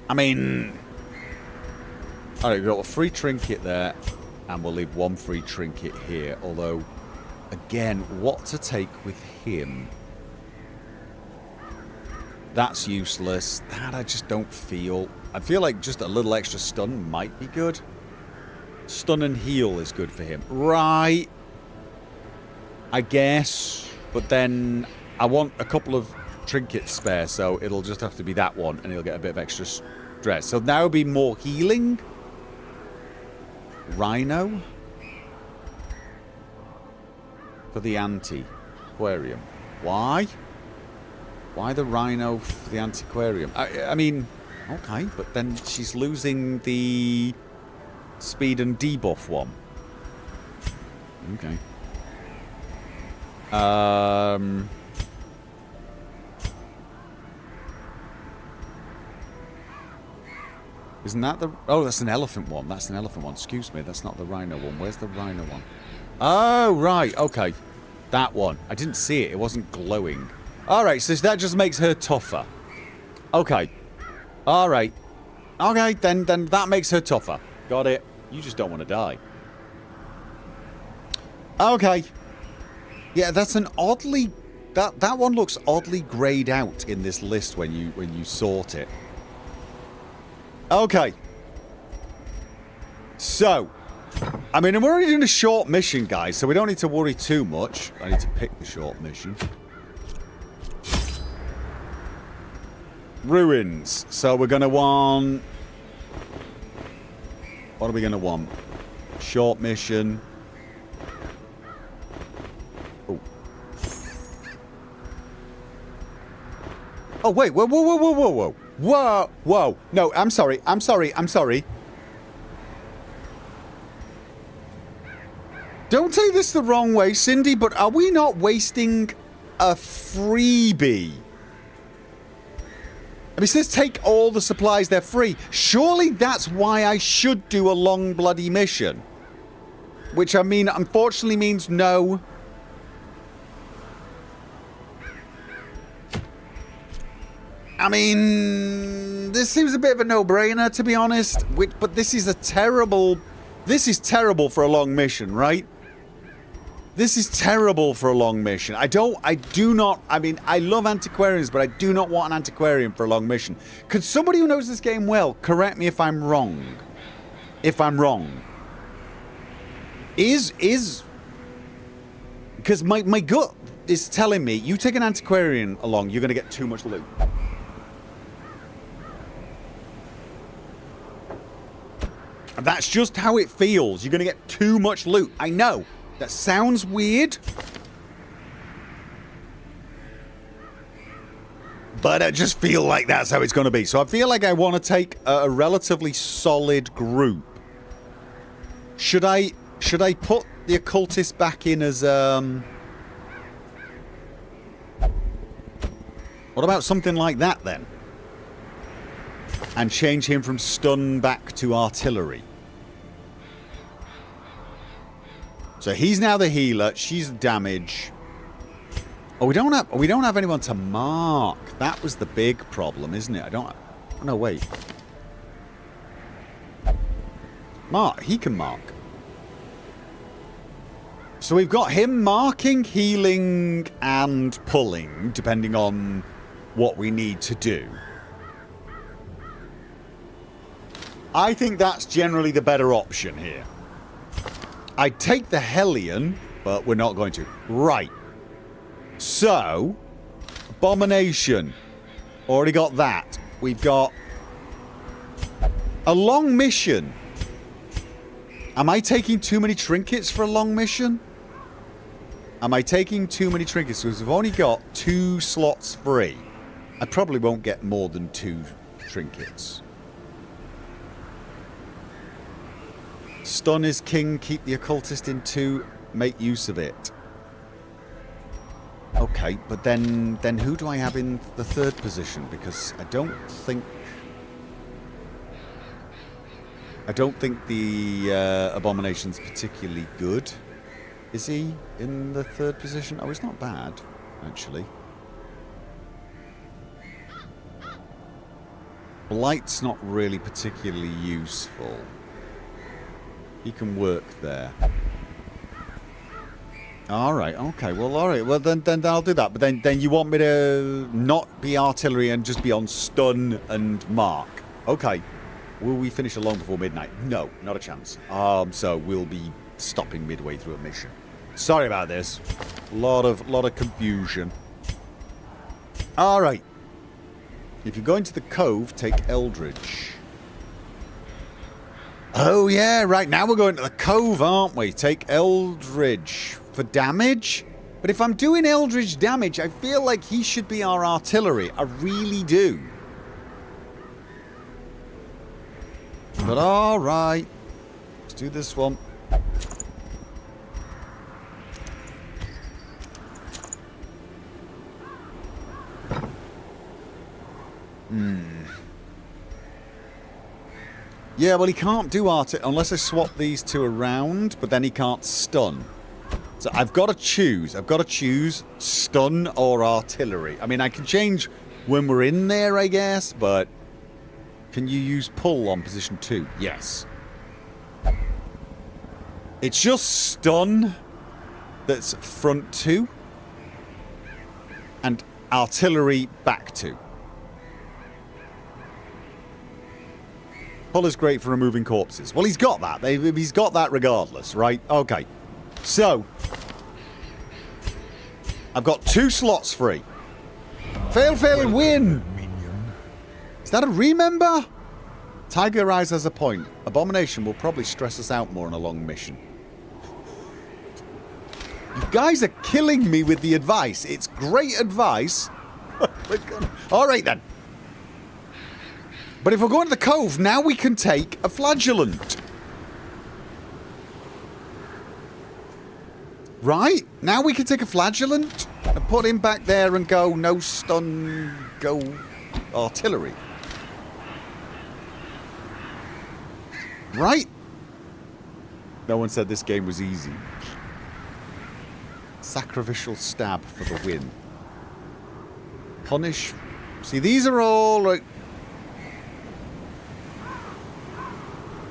I mean... Alright, we've got a free trinket there. And we'll leave one free trinket here. Although, again, what to take with him? That's useless. That I just don't feel. I feel like just a little extra stun might be good. Stun and heal is good for him. Right. I guess. But then I want a couple of trinkets spare, so it'll just have to be that one, and he'll get a bit of extra stress. So now it'll be more healing. Rhino for the anti-aquarium. Why? Why the rhino for the antiquarium? I mean, okay, but then she's losing the speed and debuff one. Okay. Isn't that the... Oh, that's an elephant one. That's an elephant one. Excuse me, that's not the rhino one. Where's the rhino one? Oh, right. Okay. That one. I didn't see it. It wasn't glowing. Alright, so that just makes her tougher. Okay. Alright. Okay, then that makes her tougher. Got it. You just don't want to die. Okay. Yeah, that's an oddly... That one looks oddly greyed out in this list when you sort it. Okay. So, I mean, we're already doing a short mission, guys, so we don't need to worry too much. I need to pick the short mission. Ruins. So we're going to want... What are we going to want? Short mission. Oh. Oh, wait. Whoa, whoa, whoa, whoa, whoa, whoa. Whoa, whoa. No, I'm sorry. I'm sorry. I'm sorry. Don't take this the wrong way, Cindy, but are we not wasting a freebie? I mean, it says take all the supplies, they're free. Surely that's why I should do a long bloody mission. Which, I mean, unfortunately means no. I mean, this seems a bit of a no-brainer, to be honest. But this is a terrible... This is terrible for a long mission, right? This is terrible for a long mission. I do not... I mean, I love antiquarians, but I do not want an antiquarian for a long mission. Could somebody who knows this game well correct me if I'm wrong? If I'm wrong. Because my gut is telling me, you take an antiquarian along, you're going to get too much loot. That's just how it feels. You're going to get too much loot. I know. That sounds weird. But I just feel like that's how it's going to be. So I feel like I want to take a relatively solid group. Should I put the occultist back in as... What about something like that then? And change him from stun back to artillery. So he's now the healer. She's the damage. Oh, we don't have anyone to mark. That was the big problem, isn't it? Oh, no, wait. Mark. He can mark. So we've got him marking, healing, and pulling, depending on what we need to do. I think that's generally the better option here. I'd take the Hellion, but we're not going to. Right. So, Abomination. Already got that. We've got a long mission. Am I taking too many trinkets for a long mission? Am I taking too many trinkets? Because we've only got 2 slots free. I probably won't get more than 2 trinkets. Stun is king. Keep the occultist in 2. Make use of it. Okay, but then who do I have in the 3rd position? Because I don't think the Abomination's particularly good. Is he in the 3rd position? Oh, he's not bad, actually. Blight's not really particularly useful. He can work there. Alright, okay, well, alright. Well, then I'll do that. But then you want me to not be artillery and just be on stun and mark. Okay. Will we finish alone before midnight? No, not a chance. So we'll be stopping midway through a mission. Sorry about this. Lot of confusion. Alright. If you're going to the cove, take Eldridge. Oh yeah, right, now we're going to the cove, aren't we? Take Eldridge. For damage? But if I'm doing Eldridge damage, I feel like he should be our artillery. I really do. But alright. Let's do this one. Yeah, well, he can't do unless I swap these 2 around, but then he can't stun. So I've got to choose. I've got to choose stun or artillery. I mean, I can change when we're in there, I guess, but can you use pull on position 2? Yes. It's just stun that's front 2 and artillery back 2. Pull is great for removing corpses. Well, he's got that. He's got that regardless, right? Okay. So, I've got 2 slots free. Fail, win! Is that a remember? Tiger Eyes has a point. Abomination will probably stress us out more on a long mission. You guys are killing me with the advice. It's great advice. Alright then. But if we're going to the cove, now we can take a flagellant. Right? Now we can take a flagellant and put him back there and go, no stun, go artillery. Right? No one said this game was easy. Sacrificial stab for the win. Punish. See, these are all like...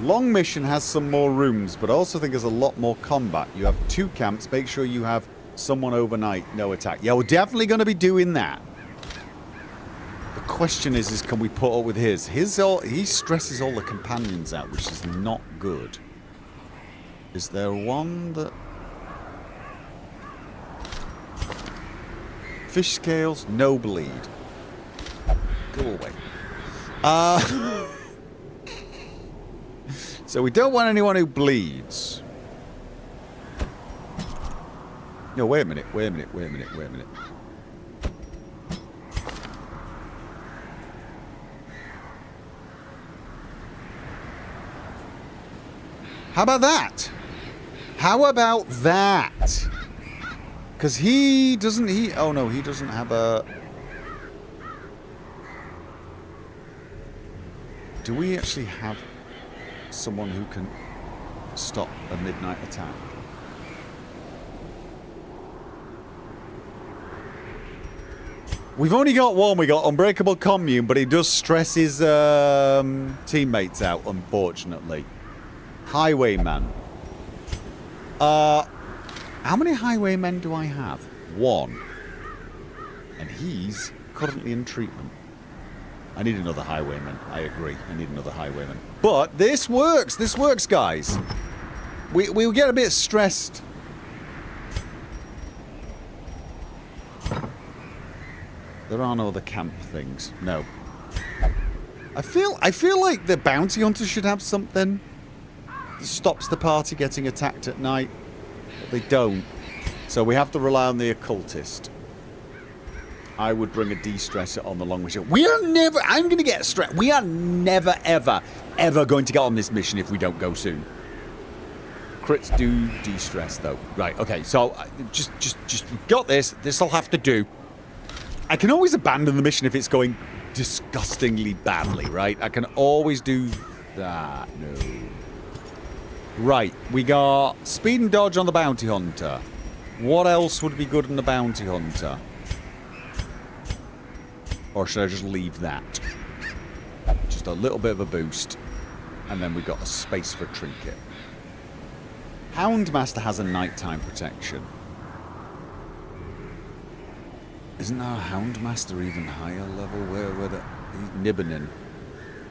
Long mission has some more rooms, but I also think there's a lot more combat. You have 2 camps. Make sure you have someone overnight. No attack. Yeah, we're definitely going to be doing that. The question is can we put up with his? He stresses all the companions out, which is not good. Is there one that... Fish scales, no bleed. Go away. So we don't want anyone who bleeds. No, wait a minute. How about that? Because he doesn't... Oh no, he doesn't have a... Do we actually have... someone who can stop a midnight attack? We've only got one. We got Unbreakable Commune, but he does stress his teammates out, unfortunately. Highwayman. How many highwaymen do I have? 1. And he's currently in treatment. I need another highwayman. I agree. I need another highwayman. But this works. This works, guys. We get a bit stressed. There are no other camp things. No. I feel like the bounty hunter should have something that stops the party getting attacked at night. But they don't. So we have to rely on the occultist. I would bring a de-stressor on the long mission. We are never... I'm going to get stressed. We are never, ever, ever going to get on this mission if we don't go soon. crits do de-stress, though. Right, okay, so just got this. This'll have to do. I can always abandon the mission if it's going disgustingly badly, right? I can always do that. No. Right, we got speed and dodge on the bounty hunter. What else would be good in the bounty hunter? Or should I just leave that? Just a little bit of a boost. And then we've got a space for a trinket. Houndmaster has a nighttime protection. Isn't our Houndmaster even higher level? Where the... He's Nibbenin.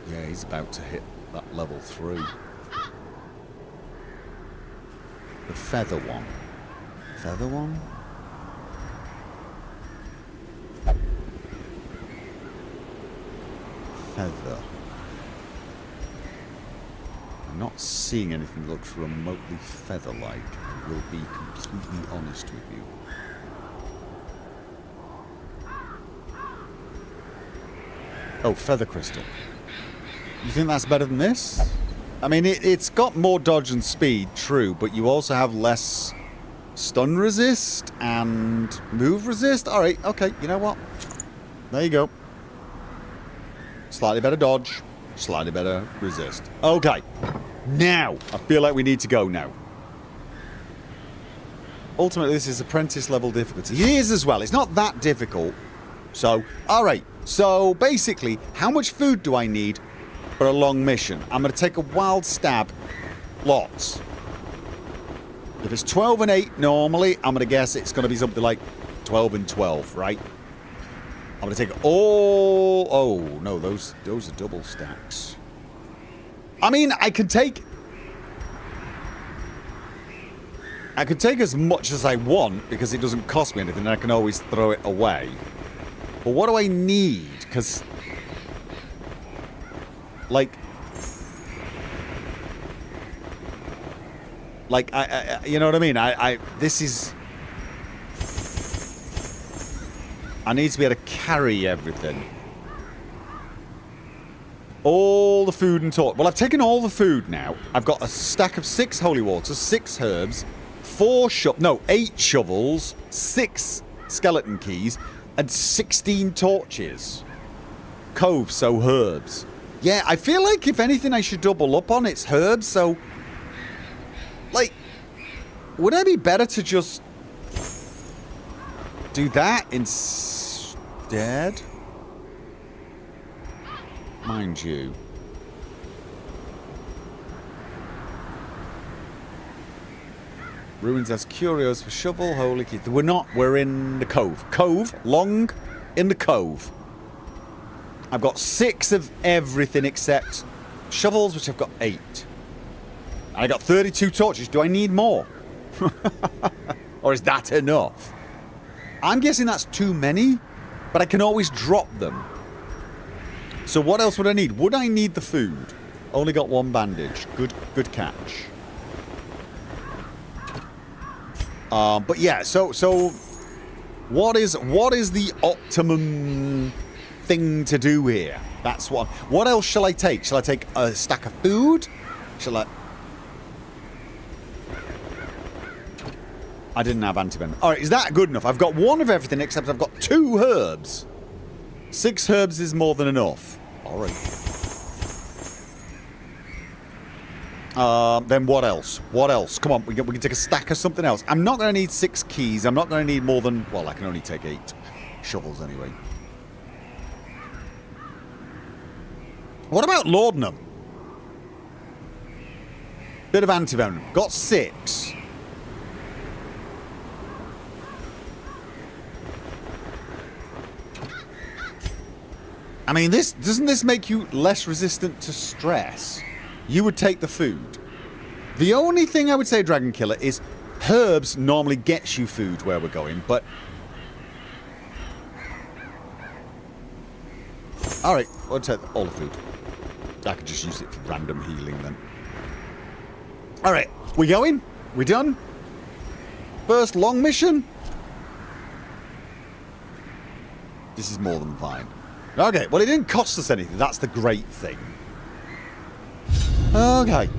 Yeah, he's about to hit that level 3. The feather one. Feather one? Feather. I'm not seeing anything that looks remotely feather-like. I will be completely honest with you. Oh, feather crystal. You think that's better than this? I mean, it's got more dodge and speed, true, but you also have less stun resist and move resist. All right, okay, you know what? There you go. Slightly better dodge, slightly better resist. Okay, now, I feel like we need to go now. Ultimately, this is apprentice level difficulty. It is as well, it's not that difficult. So, all right, so basically, how much food do I need for a long mission? I'm going to take a wild stab. Lots. If it's 12 and 8 normally, I'm going to guess it's going to be something like 12 and 12, right? I'm going to take all... Oh, no, those are double stacks. I mean, I could take as much as I want because it doesn't cost me anything and I can always throw it away. But what do I need? Because... Like, you know what I mean? This is... I need to be able to carry everything. All the food and talk. Well, I've taken all the food now. I've got a stack of 6 holy waters, 6 herbs, 8 shovels, 6 skeleton keys, and 16 torches. Cove, so herbs. Yeah, I feel like if anything I should double up on, it's herbs, so... Like, would it be better to just do that instead? Mind you. Ruins as curios for shovel, holy key. We're not, we're in the cove. Cove, long in the cove. I've got 6 of everything except shovels, which I've got 8. And I got 32 torches. Do I need more? Or is that enough? I'm guessing that's too many, but I can always drop them. So what else would I need? Would I need the food? Only got 1 bandage. Good catch. But yeah, so what is the optimum thing to do here? That's what. What else shall I take? Shall I take a stack of food? Shall I? I didn't have anti-venom. All right, is that good enough? I've got 1 of everything except I've got 2 herbs. 6 herbs is more than enough. All right. Then what else? What else? Come on, we can take a stack of something else. I'm not going to need 6 keys. I'm not going to need more than... Well, I can only take 8 shovels anyway. What about laudanum? Bit of antivenom. Got 6. I mean, doesn't this make you less resistant to stress? You would take the food. The only thing I would say, Dragon Killer, is herbs normally gets you food where we're going, but... Alright, I'll take all the food. I could just use it for random healing then. Alright, we going? We done? First long mission? This is more than fine. Okay, well it didn't cost us anything. That's the great thing. Okay.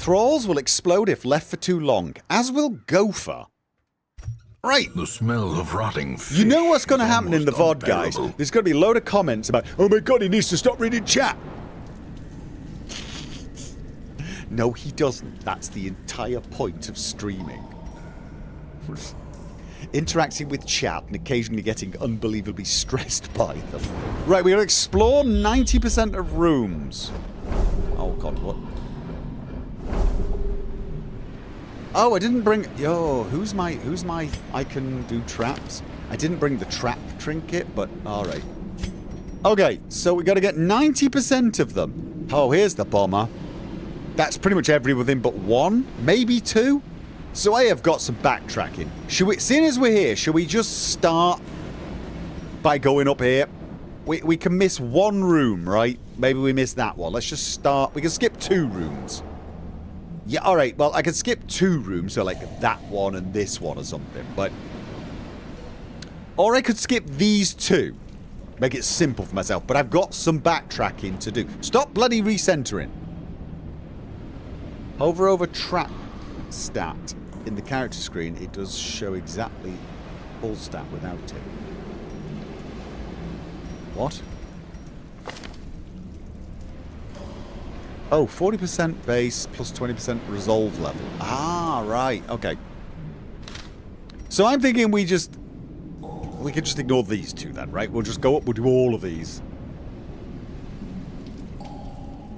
Thralls will explode if left for too long, as will Gopher. Right. The smell of rotting fish. You know what's going to is happen in the almost VOD, guys? unbearable. There's going to be a load of comments about, oh my god, he needs to stop reading chat. No, he doesn't. That's the entire point of streaming. Interacting with chat and occasionally getting unbelievably stressed by them. Right, we're going to explore 90% of rooms. Oh god, what? Oh, I didn't bring... Yo, who's my... I can do traps. I didn't bring the trap trinket, but alright. Okay, so we got to get 90% of them. Oh, here's the bomber. That's pretty much everything but one, maybe two. So I have got some backtracking. Should we, seeing as we're here, should we just start by going up here? We can miss one room, right? Maybe we miss that one. Let's just start. We can skip 2 rooms. Yeah, alright, well, I can skip 2 rooms, so like that one and this one or something, but... Or I could skip these 2. Make it simple for myself, but I've got some backtracking to do. Stop bloody recentering. Hover over trap stat in the character screen, it does show exactly full stat without it. What? Oh, 40% base plus 20% resolve level. Ah, right. Okay. So I'm thinking we can just ignore these 2 then, right? We'll just go up, we'll do all of these.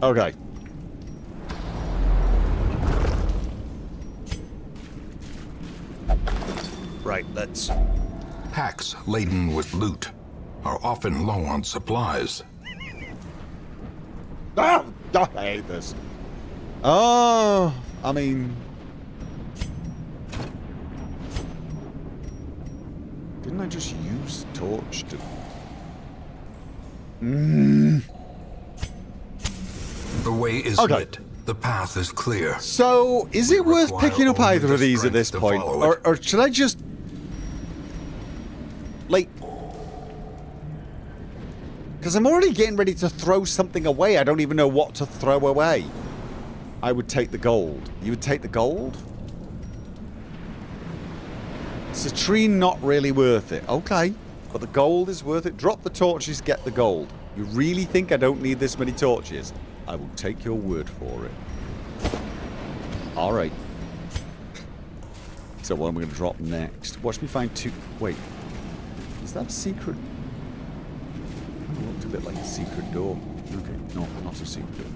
Okay. Right, let's... Packs laden with loot are often low on supplies. Ah! I hate this. Oh, I mean... Didn't I just use torch to... The way is Okay. lit. The path is clear. So, is it worth require picking up only either the of these at strength this to point? follow it. Or should I just... Like... Because I'm already getting ready to throw something away. I don't even know what to throw away. I would take the gold. You would take the gold? Citrine not really worth it. Okay. But the gold is worth it. Drop the torches, get the gold. You really think I don't need this many torches? I will take your word for it. Alright. So what am I going to drop next? Watch me find 2... Wait. Is that a secret? It looked a bit like a secret door. Okay, no, not a secret door.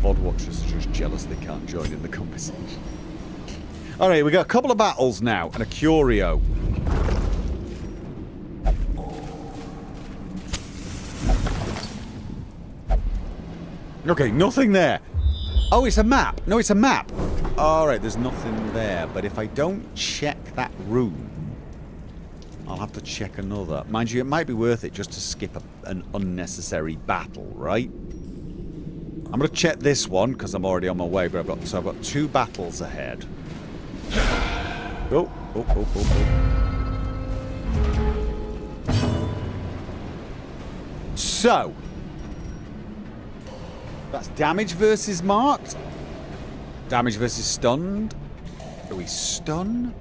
VOD watchers are just jealous they can't join in the conversation. Alright, we got a couple of battles now, and a curio. Okay, nothing there. Oh, it's a map. No, it's a map. Alright, there's nothing there. But if I don't check that room, I'll have to check another. Mind you, it might be worth it just to skip an unnecessary battle, right? I'm going to check this one, because I'm already on my way, but I've got 2 battles ahead. Oh. So, that's damage versus marked. Damage versus stunned. Do we stun?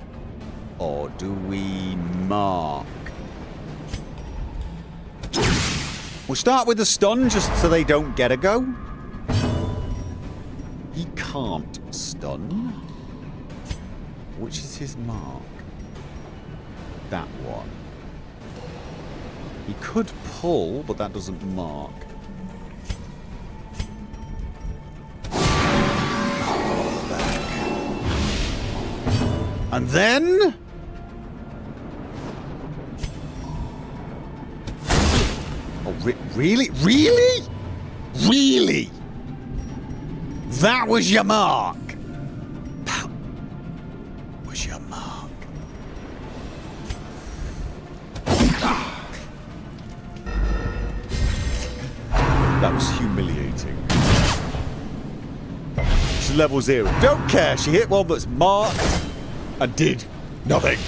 Or do we mark? We'll start with the stun just so they don't get a go. He can't stun. Which is his mark? That one. He could pull, but that doesn't mark. And then... Oh, really? Really? Really? That was your mark? That was your mark. That was humiliating. She's level 0. Don't care. She hit one that's marked and did nothing.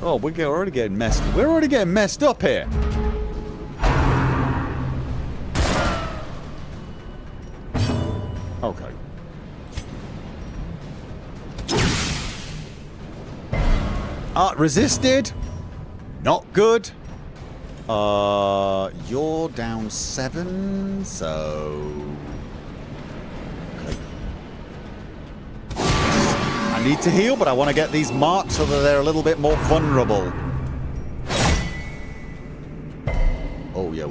Oh, we're already getting messed. We're already getting messed up here. Okay. Resisted. Not good. You're down 7, so... Okay. I need to heal, but I want to get these marks so that they're a little bit more vulnerable. Oh, yeah,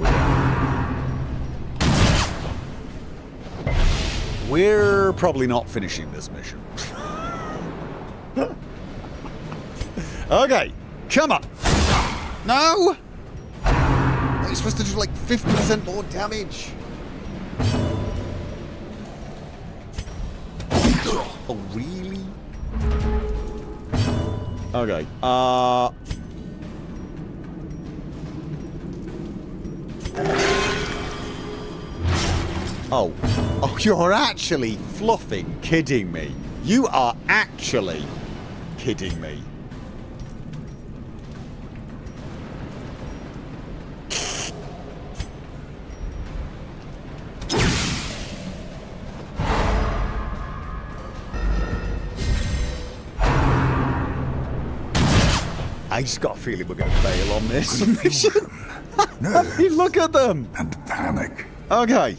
we're probably not finishing this mission. Okay, come on. No! You're supposed to do like 50% more damage. Oh, really? Okay, Oh, you're actually fluffing kidding me. You are actually kidding me. I just got a feeling we're going to fail on this mission. Look at them. And panic. Okay,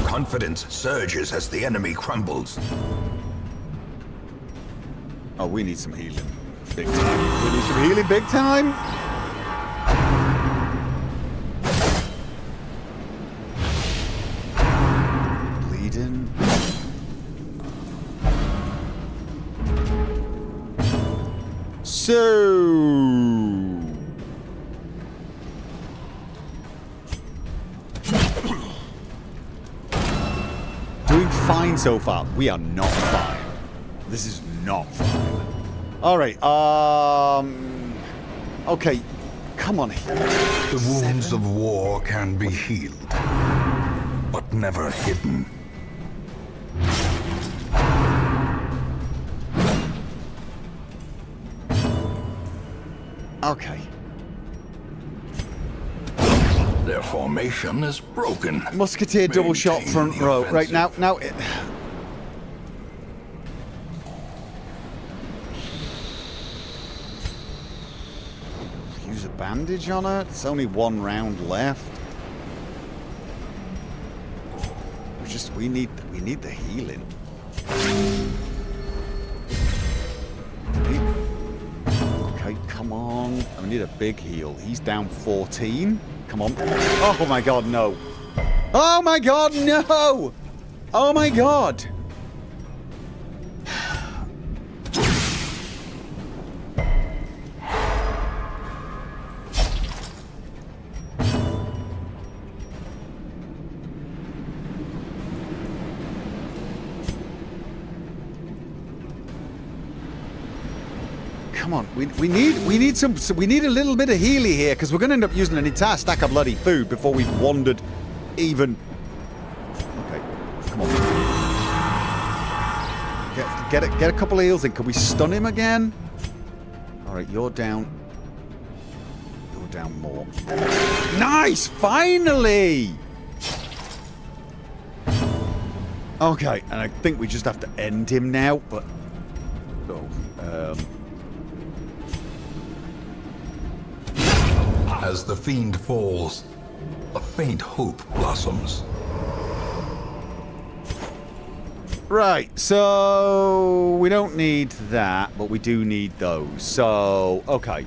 Confidence surges as the enemy crumbles. Oh, we need some healing. Big time. We need some healing big time. Bleeding. So... doing fine so far. We are not fine. This is not fine. Alright, okay. Come on. The wounds of war can be healed, but never hidden. Okay. Their formation is broken. Musketeer double shot Maintain front the row. Right, offensive. now... Use a bandage on it? It's only 1 round left. We need the healing. Okay, come on. I need a big heal. He's down 14. Come on. Oh my god, no. Oh my god, no! Oh my god! Come on, we need a little bit of healy here because we're going to end up using an entire stack of bloody food before we've wandered even. Okay, come on. Get a couple of heals in. Can we stun him again? All right, you're down. You're down more. Nice, finally. Okay, and I think we just have to end him now, but. Oh, As the fiend falls, a faint hope blossoms. Right, so we don't need that, but we do need those. So, okay.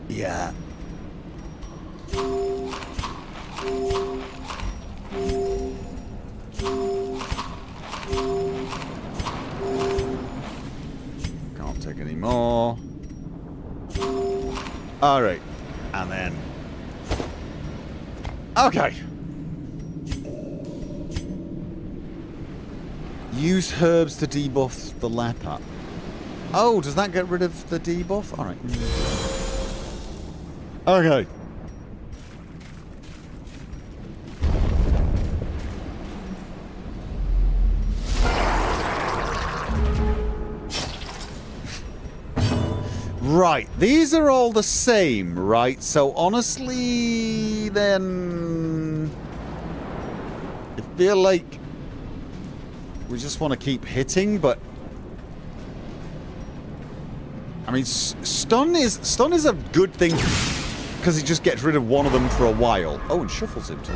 Yeah. Can't take any more. Alright. And then... okay. Use herbs to debuff the leper. Oh, does that get rid of the debuff? Alright. Okay. Right, these are all the same, right? So honestly, then I feel like we just want to keep hitting, but I mean, stun is a good thing because it just gets rid of one of them for a while. Oh, and shuffles him too.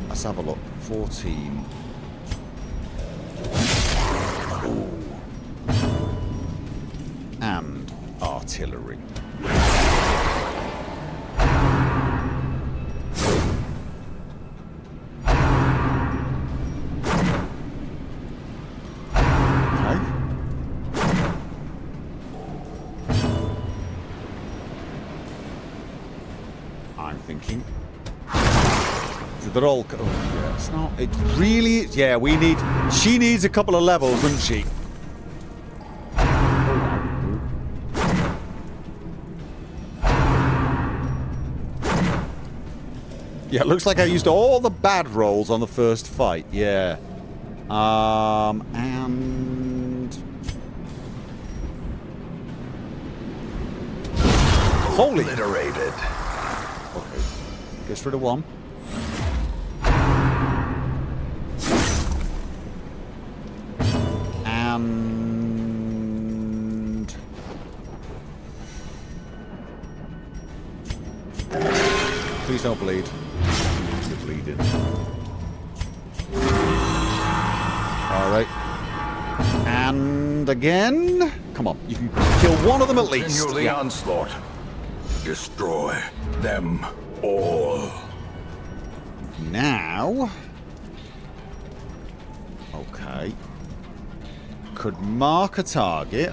Let's have a look. 14. Ooh. And artillery. Okay. I'm thinking. So they're all. Oh, yeah, it's not. It really. Yeah, we need. She needs a couple of levels, doesn't she? Yeah, it looks like I used all the bad rolls on the first fight. Yeah. And holy. Obliterated. Okay. Gets rid of one. And please don't bleed. You're bleeding. Alright. And again. Come on, you can kill one of them at least. Continue the onslaught. Destroy them all. Now. Okay. Could mark a target.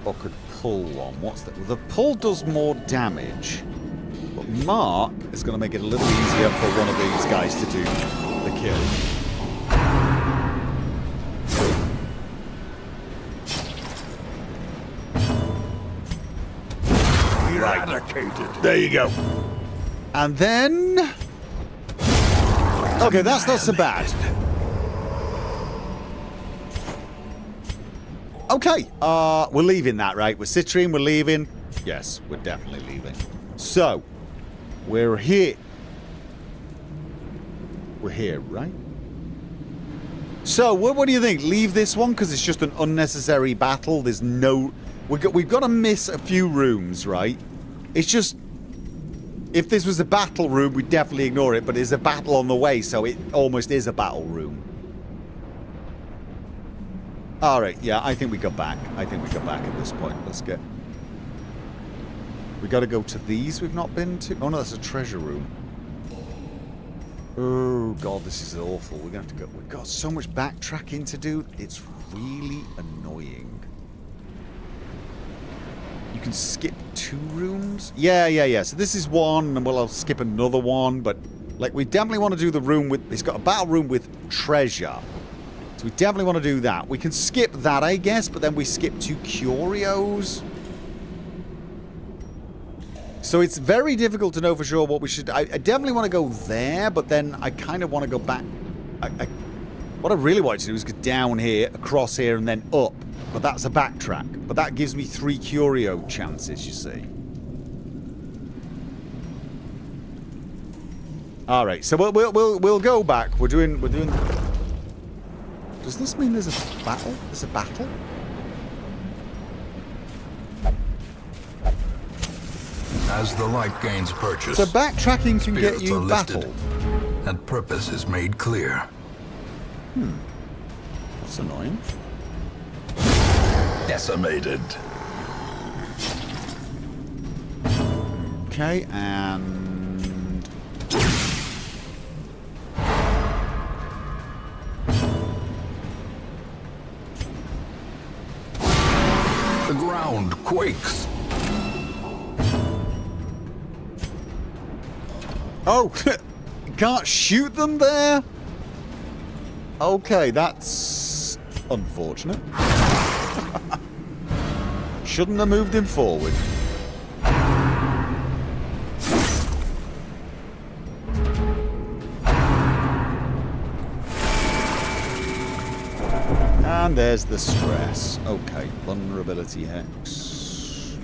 Or could pull one. What's that? The pull does more damage. But mark is going to make it a little easier for one of these guys to do the kill. Eradicated. There you go. And then. Okay, that's not so bad. Okay, we're leaving that, right? We're citrine, we're leaving. Yes, we're definitely leaving. So, we're here. We're here, right? So, what do you think? Leave this one because it's just an unnecessary battle. There's no... We've got to miss a few rooms, right? It's just... If this was a battle room, we'd definitely ignore it, but there's a battle on the way, so it almost is a battle room. Alright, yeah, I think we go back. I think we go back at this point. Let's get... We gotta go to these we've not been to. Oh no, that's a treasure room. Oh god, this is awful. We're gonna have to go... We've got so much backtracking to do. It's really annoying. You can skip 2 rooms? Yeah. So this is one, and I'll skip another one, but... Like, we definitely want to do the room with... It's got a battle room with treasure. So we definitely want to do that. We can skip that, I guess, but then we skip 2 curios. So it's very difficult to know for sure what we should... I definitely want to go there, but then I kind of want to go back... What I really want to do is go down here, across here, and then up. But that's a backtrack. But that gives me 3 curio chances, you see. Alright, so we'll go back. We're doing... Does this mean there's a battle? There's a battle? As the light gains purchase, So backtracking can get spirits you are lifted, battled. and purpose is made clear. That's annoying. Decimated. Okay, and... The ground quakes. Oh! Can't shoot them there? Okay, that's... unfortunate. Shouldn't have moved him forward. And there's the stress. Okay, vulnerability X.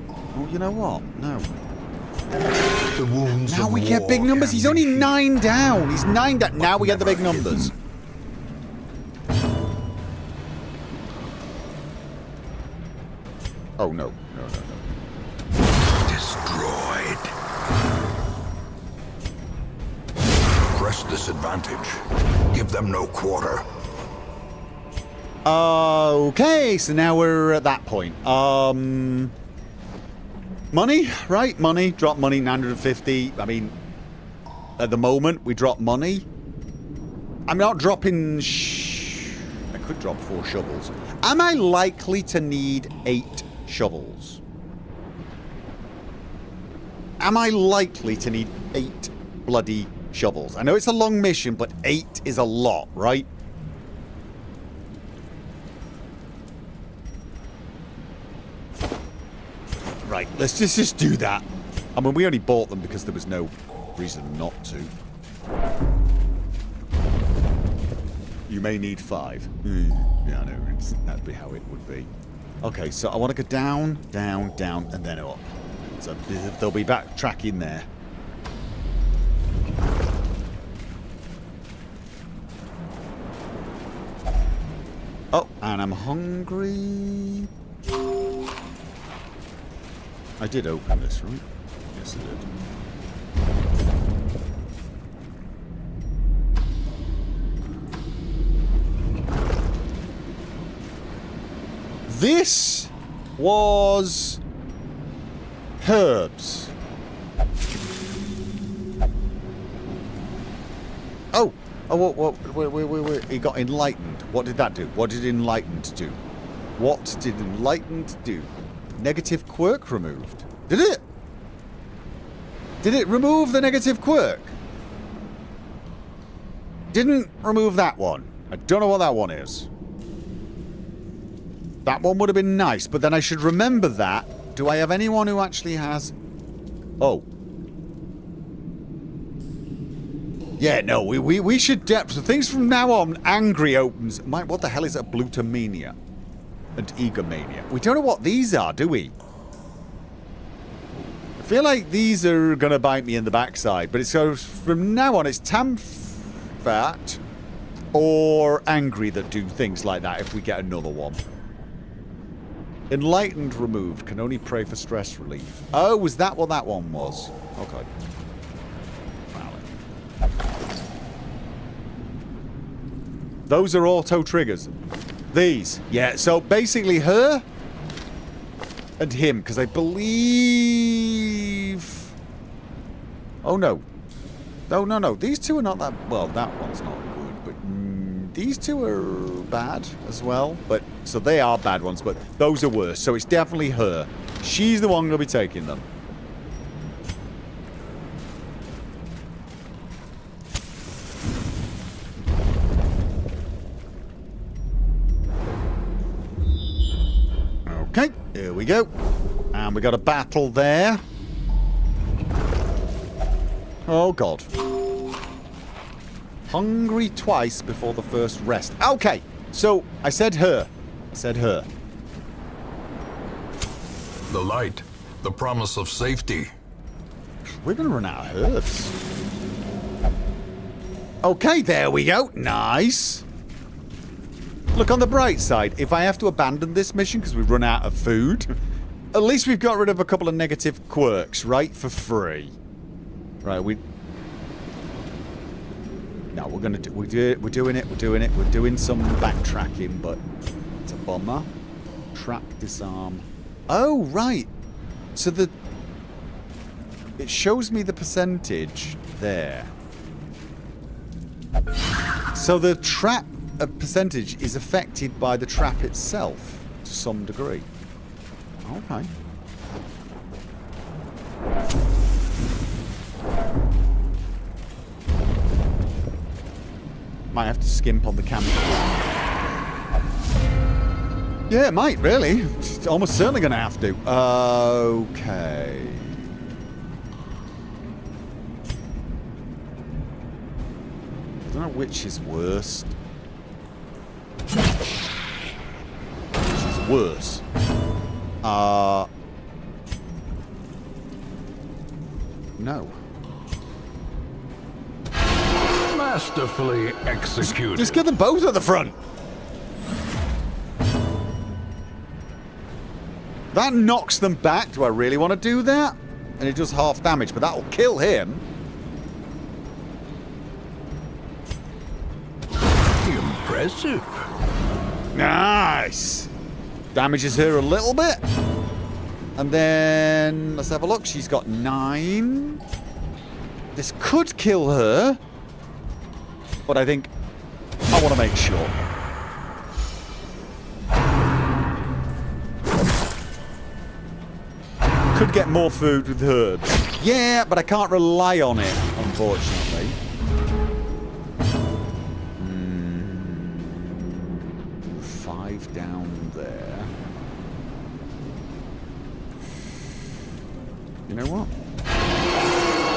Oh, you know what? No. The wounds Now of we get big war numbers. can He's be only healed. 9 down. He's 9 down. Now we get the big never numbers. hidden. Oh, no. No. Destroyed. Press this advantage. Give them no quarter. Okay, so now we're at that point. Money, right? Money. Drop money, 950. I mean, at the moment, we drop money. I'm not dropping... I could drop 4 shovels. Am I likely to need 8 shovels? Am I likely to need 8 bloody shovels? I know it's a long mission, but 8 is a lot, right? Right, let's just do that. I mean, we only bought them because there was no reason not to. You may need 5. Yeah, I know. That'd be how it would be. Okay, so I want to go down, down, down, and then up. So they'll be backtracking there. Oh, and I'm hungry. I did open this, right? Yes, I did. This was herbs. Oh, wait. He got enlightened. What did that do? What did enlightened do? What did enlightened do? Negative quirk removed. Did it? Did it remove the negative quirk? Didn't remove that one. I don't know what that one is. That one would have been nice, but then I should remember that. Do I have anyone who actually has... Oh. Yeah, no, we should... So things from now on, angry opens... What the hell is a Blutomania? And egomania. We don't know what these are, do we? I feel like these are going to bite me in the backside, but it's so from now on, it's Tamfat or angry that do things like that if we get another one. Enlightened removed. Can only pray for stress relief. Oh, was that what that one was? Okay. Those are auto triggers. These. Yeah, so basically her and him, because I believe... Oh, no. No. These two are not that... Well, that one's not good, but these two are bad as well. But so they are bad ones, but those are worse. So it's definitely her. She's the one who'll be taking them. Okay, here we go. And we got a battle there. Oh, God. Hungry twice before the first rest. Okay, so I said her. The light, the promise of safety. We're going to run out of herbs. Okay, there we go. Nice. Look, on the bright side, if I have to abandon this mission because we've run out of food, at least we've got rid of a couple of negative quirks, right? For free. Right, No, we're going to do... We're doing it. We're doing some backtracking, but it's a bummer. Track, disarm. Oh, right. So it shows me the percentage there. So the trap percentage is affected by the trap itself to some degree. Okay. Might have to skimp on the camera. Yeah, it might, really. It's almost certainly going to have to. Okay. I don't know which is worst. worse. No. Masterfully executed. Just get them both at the front. That knocks them back. Do I really want to do that? And it does half damage, but that'll kill him. Impressive. Nice. Damages her a little bit. And then, let's have a look. She's got 9. This could kill her. But I think I want to make sure. Could get more food with herbs. Yeah, but I can't rely on it, unfortunately. 5 down there. You know what?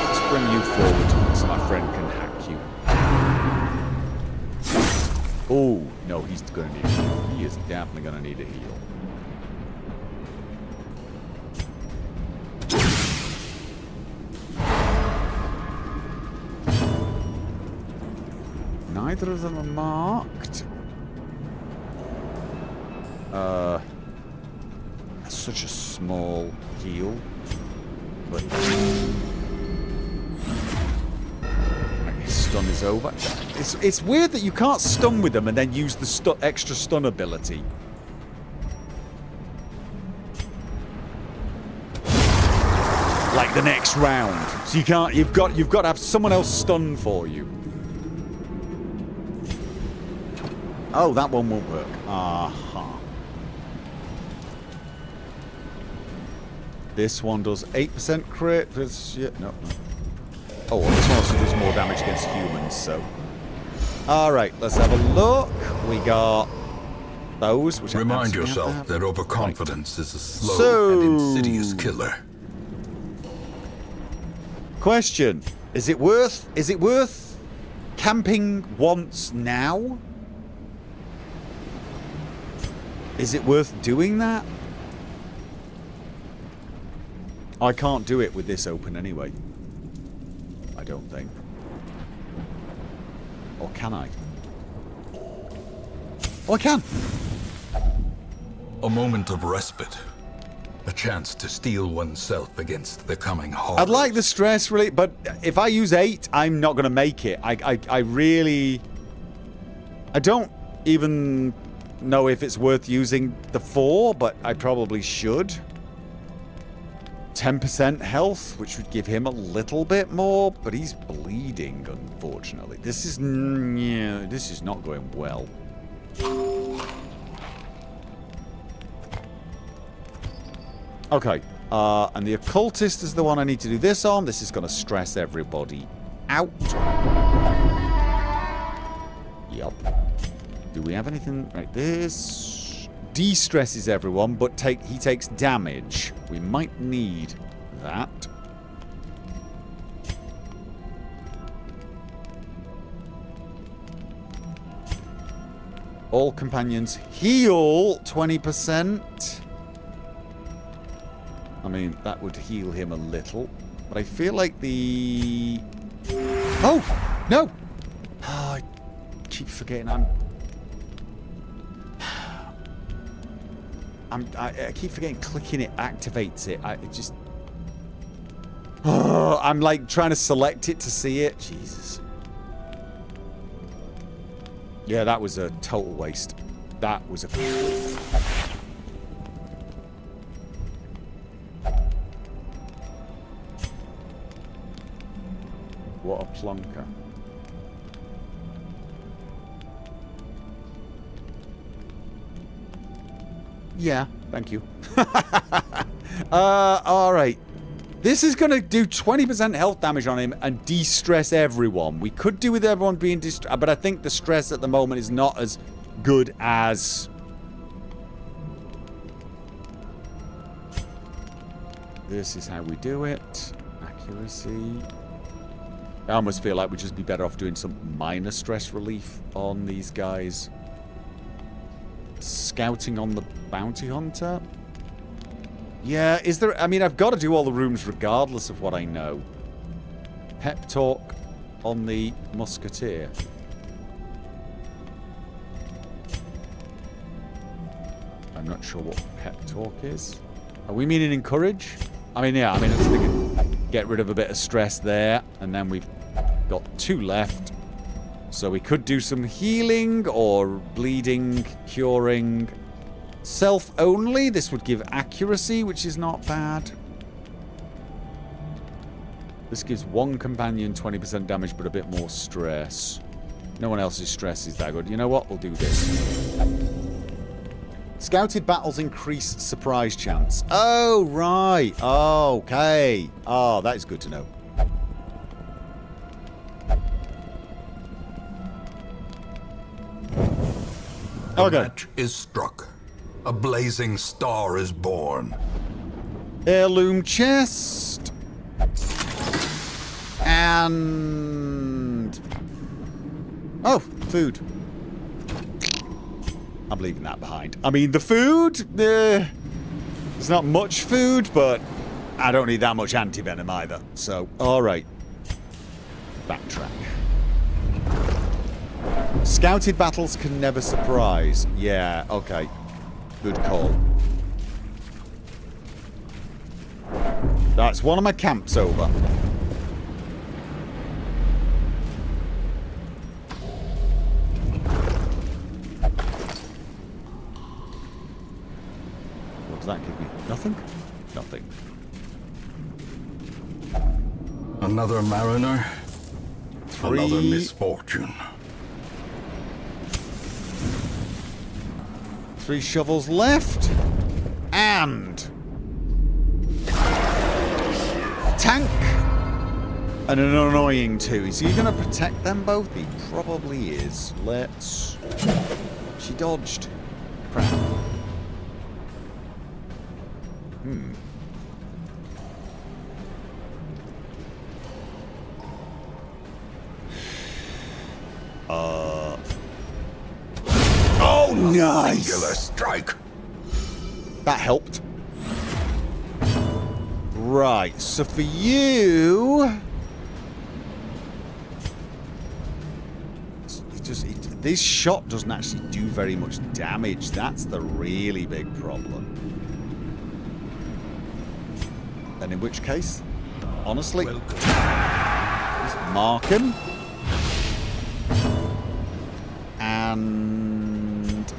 Let's bring you forward so my friend can hack you. Oh, no, he's going to need a heal. He is definitely going to need a heal. Neither of them are marked. That's such a small heal. But his stun is over. It's weird that you can't stun with them and then use the extra stun ability. Like the next round. So you can't. You've got to have someone else stun for you. Oh, that one won't work. Aha. This one does 8% crit. Yeah, no. Oh, well, this one also does more damage against humans, so. Alright, let's have a look. We got those, which Remind yourself that overconfidence is a slow and insidious killer. Question. Is it worth camping once now? Is it worth doing that? I can't do it with this open anyway. I don't think. Or can I? Oh, I can! A moment of respite. A chance to steel oneself against the coming horror. I'd like the stress relief, but if I use 8, I'm not going to make it. I really... I don't even know if it's worth using the 4, but I probably should. 10% health, which would give him a little bit more, but he's bleeding, unfortunately. This is not going well. Okay, and the occultist is the one I need to do this on. This is going to stress everybody out. Yup. Do we have anything like this? De-stresses everyone, but he takes damage. We might need that. All companions heal 20%. I mean, that would heal him a little. But I feel like the... Oh! No! Oh, I keep forgetting I keep forgetting clicking it activates it. I'm like trying to select it to see it. Jesus. Yeah, that was a total waste. That was a... What a plonker. Yeah, thank you. Alright. This is going to do 20% health damage on him and de-stress everyone. We could do with everyone being distressed, but I think the stress at the moment is not as good as... This is how we do it. Accuracy. I almost feel like we'd just be better off doing some minor stress relief on these guys. Scouting on the bounty hunter? Yeah, is there... I mean, I've got to do all the rooms regardless of what I know. Pep talk on the musketeer. I'm not sure what pep talk is. Are we meaning encourage? I mean, yeah, I mean, I was thinking get rid of a bit of stress there. And then we've got 2 left. So we could do some healing or bleeding, curing. Self only. This would give accuracy, which is not bad. This gives 1 companion 20% damage, but a bit more stress. No one else's stress is that good. You know what? We'll do this. Scouted battles increase surprise chance. Oh, right. Oh, okay. Oh, that is good to know. The match is struck. A blazing star is born. Heirloom chest. And... oh, food. I'm leaving that behind. I mean, the food... there's not much food, but I don't need that much anti-venom either. So, alright. Backtrack. Scouted battles can never surprise. Yeah, okay. Good call. That's one of my camps over. What does that give me? Nothing? Nothing. Another mariner. 3. Another misfortune. 3 shovels left. And... tank. And an annoying 2. Is he going to protect them both? He probably is. Let's... she dodged. Crap. Oh, nice! Singular strike. That helped. Right, so for you... this shot doesn't actually do very much damage. That's the really big problem. And in which case, honestly, just mark him. And...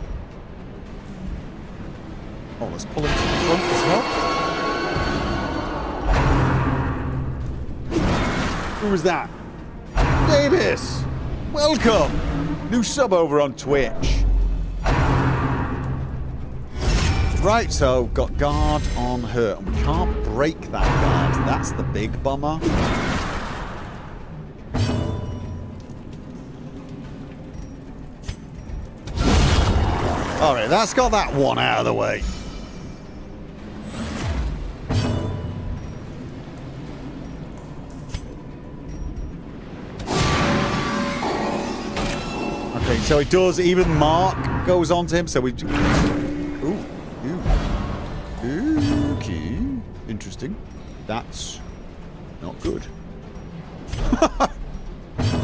oh, let's pull him to the front as well. Who was that? Davis! Welcome! New sub over on Twitch. Right, so got guard on her, and we can't break that guard. That's the big bummer. Alright, that's got that one out of the way. Okay, so it does, even Mark goes on to him, so we... ooh. Okay. Interesting. That's not good.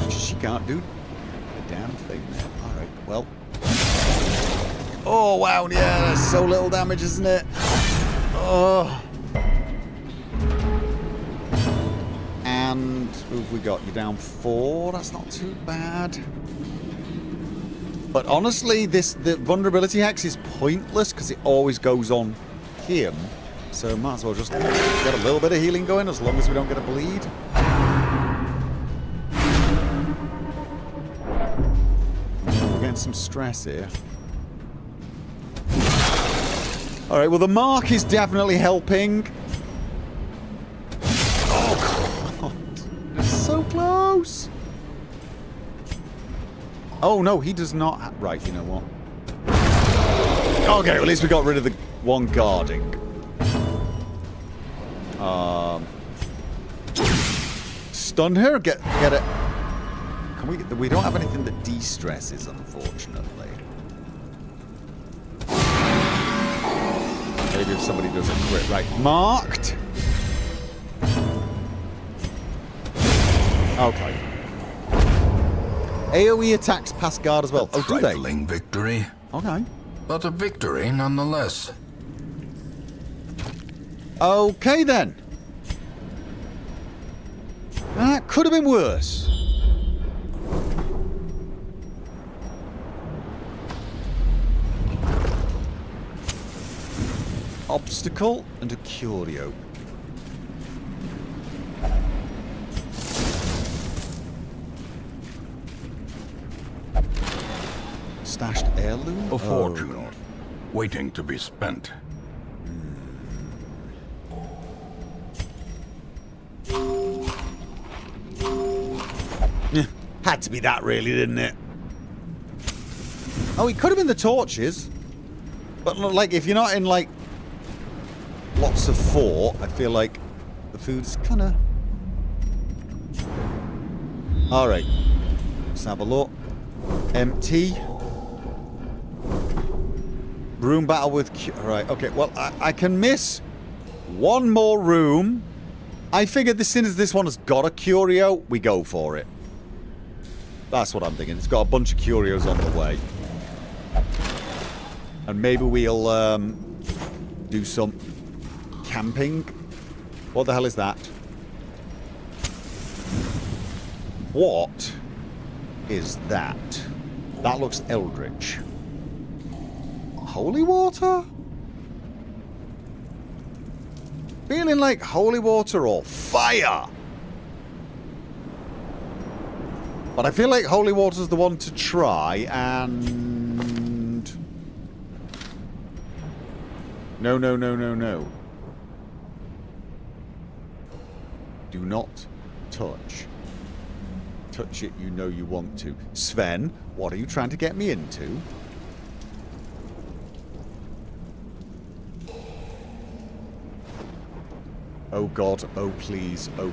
She can't do a damn thing there. Alright, well. Oh, wow, yeah, that's so little damage, isn't it? Oh. And who have we got? You're down 4. That's not too bad. But honestly, the vulnerability hex is pointless because it always goes on him. So might as well just get a little bit of healing going as long as we don't get a bleed. We're getting some stress here. Alright, well the mark is definitely helping. Oh god. It's so close. Oh no, he does not right, you know what? Okay, well, at least we got rid of the one guarding. Stun her, get it. Can we don't have anything that de-stresses, unfortunately. Maybe if somebody does a crit. Right, marked. Okay. AoE attacks past guard as well. Oh, do they? Trifling victory, Okay. but a victory nonetheless. Okay, then. That could have been worse. Obstacle and a curio. Stashed heirloom? A fortune, Oh, God. waiting to be spent. Had to be that, really, didn't it? Oh, it could have been the torches. But, like, if you're not in, like, lots of fort, I feel like the food's kind of... Alright. Let's have a look. Empty. Room battle with... Alright, okay. Well, I can miss one more room. I figured as soon as this one has got a curio, we go for it. That's what I'm thinking. It's got a bunch of curios on the way. And maybe we'll do some camping. What the hell is that? What is that? That looks eldritch. Holy water? Feeling like holy water or fire. But I feel like holy water's the one to try, and... No, no, no, no, no. Do not touch. Touch it, you know you want to. Sven, what are you trying to get me into? Oh God, oh please, oh...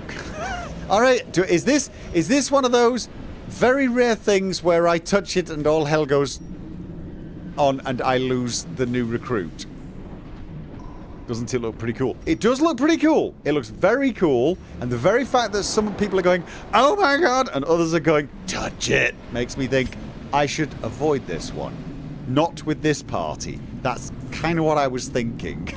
Alright, is this one of those very rare things where I touch it and all hell goes on and I lose the new recruit? Doesn't it look pretty cool? It does look pretty cool. It looks very cool. And the very fact that some people are going, oh my God, and others are going, touch it, makes me think I should avoid this one. Not with this party. That's kind of what I was thinking.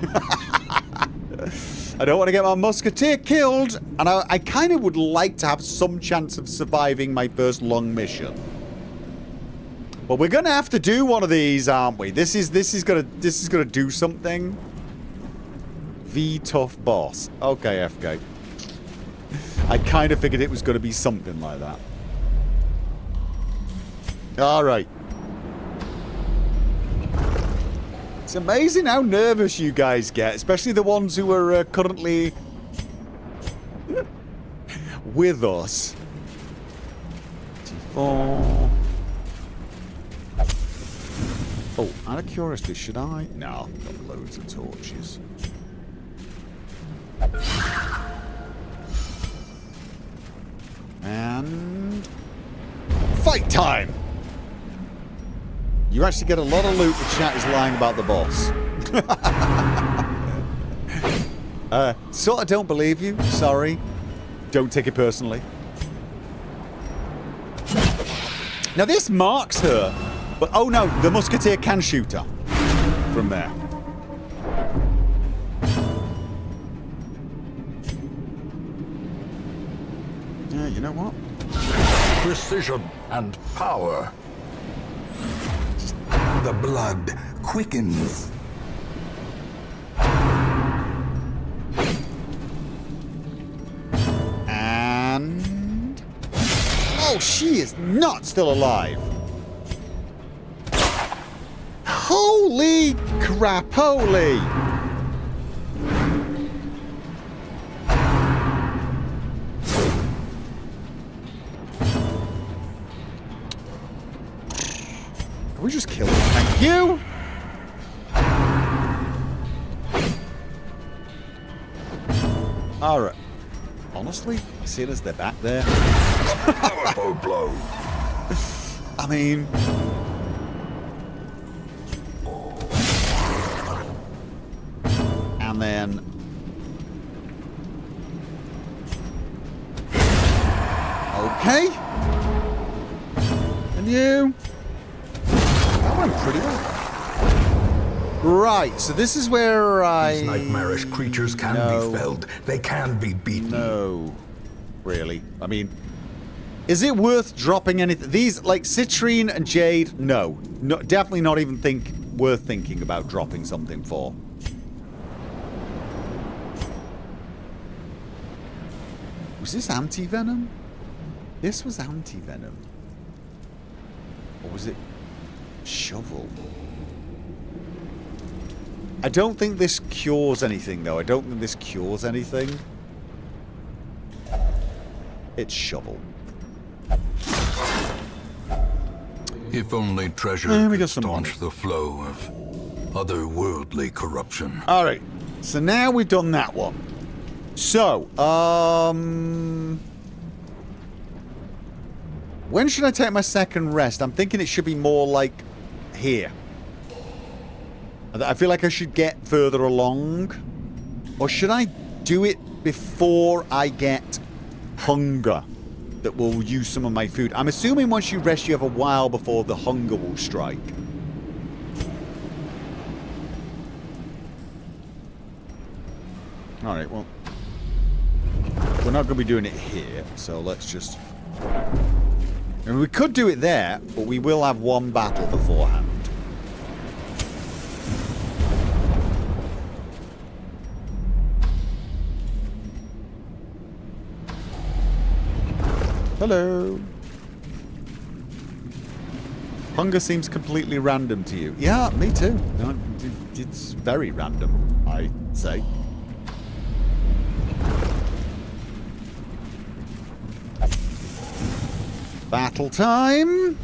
I don't want to get my musketeer killed, and I kind of would like to have some chance of surviving my first long mission. But we're gonna have to do one of these, aren't we? This is gonna do something. V tough boss. Okay, FK. I kind of figured it was gonna be something like that. All right. It's amazing how nervous you guys get, especially the ones who are currently with us. 4. Oh, out of curiosity, should I? No, I've got loads of torches. And... fight time! You actually get a lot of loot. The chat is lying about the boss. Sort of don't believe you. Sorry. Don't take it personally. Now this marks her. But oh no, the musketeer can shoot her from there. Yeah, you know what? Precision and power. The blood quickens. And... oh, she is not still alive. Holy crap, holy! Can we just kill him? Thank you! Alright. Honestly, seeing as they're back there... Powerful blow. I mean... then... Okay. And you? That went pretty well. Right, so this is where These nightmarish creatures can be felled. They can be beaten. No. Really. I mean... Is it worth dropping anything? These, like, Citrine and Jade, no. Definitely not even worth thinking about dropping something for. Was this anti-venom? This was anti-venom. Or was it shovel? I don't think this cures anything, though. I don't think this cures anything. It's shovel. If only treasure could staunch the flow of otherworldly corruption. Alright, so now we've done that one. So, when should I take my second rest? I'm thinking it should be more like here. I feel like I should get further along. Or should I do it before I get hunger? That will use some of my food. I'm assuming once you rest, you have a while before the hunger will strike. Alright, well... We're not going to be doing it here, so let's just... I mean, we could do it there, but we will have one battle beforehand. Hello. Hunger seems completely random to you. Yeah, me too. No, it's very random, I'd say. Battle time.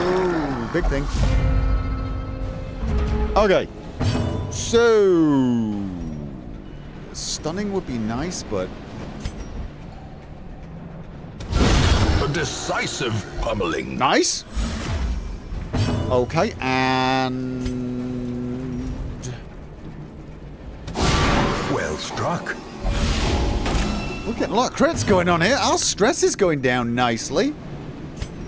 Ooh, big thing. Okay. So... Stunning would be nice, but... A decisive pummeling. Nice. Okay, and... Well struck. We're getting a lot of crits going on here. Our stress is going down nicely.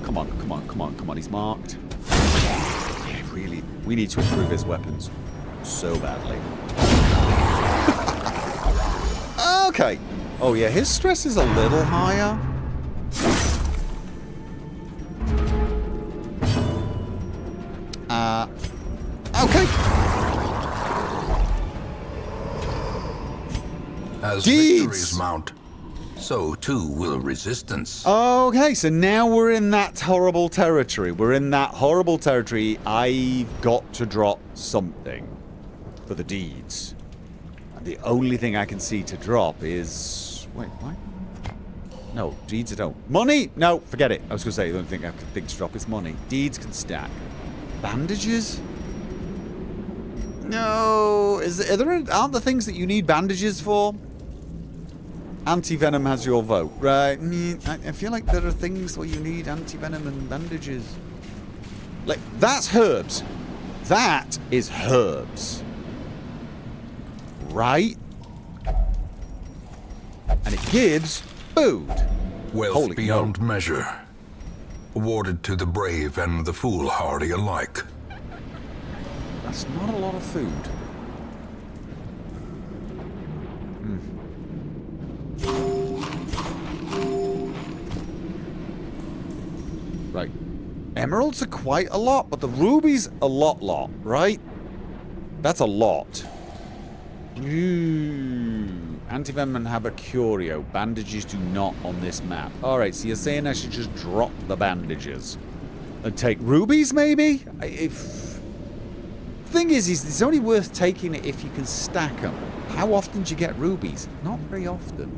Come on, come on, come on, come on. He's marked. Yeah, really. We need to improve his weapons so badly. Okay. Oh, yeah, his stress is a little higher. Okay. As Deeds. victories mount, so too will resistance. Okay, so now we're in that horrible territory. We're in that horrible territory. I've got to drop something for the deeds. And the only thing I can see to drop is... Wait, what? No, deeds I don't. Money? No, forget it. I was going to say the only thing I could think to drop is money. Deeds can stack. Bandages? No. Aren't the things that you need bandages for? Anti-venom has your vote. Right. I feel like there are things where you need anti-venom and bandages. Like, that's herbs. That is herbs. Right? And it gives food. Wealth Holy beyond no. measure. Awarded to the brave and the foolhardy alike. That's not a lot of food. Right. Emeralds are quite a lot, but the rubies a lot, right? That's a lot. Anti-venom and have a curio. Bandages do not on this map. Alright, so you're saying I should just drop the bandages. And take rubies, maybe? Thing is, it's only worth taking it if you can stack them. How often do you get rubies? Not very often.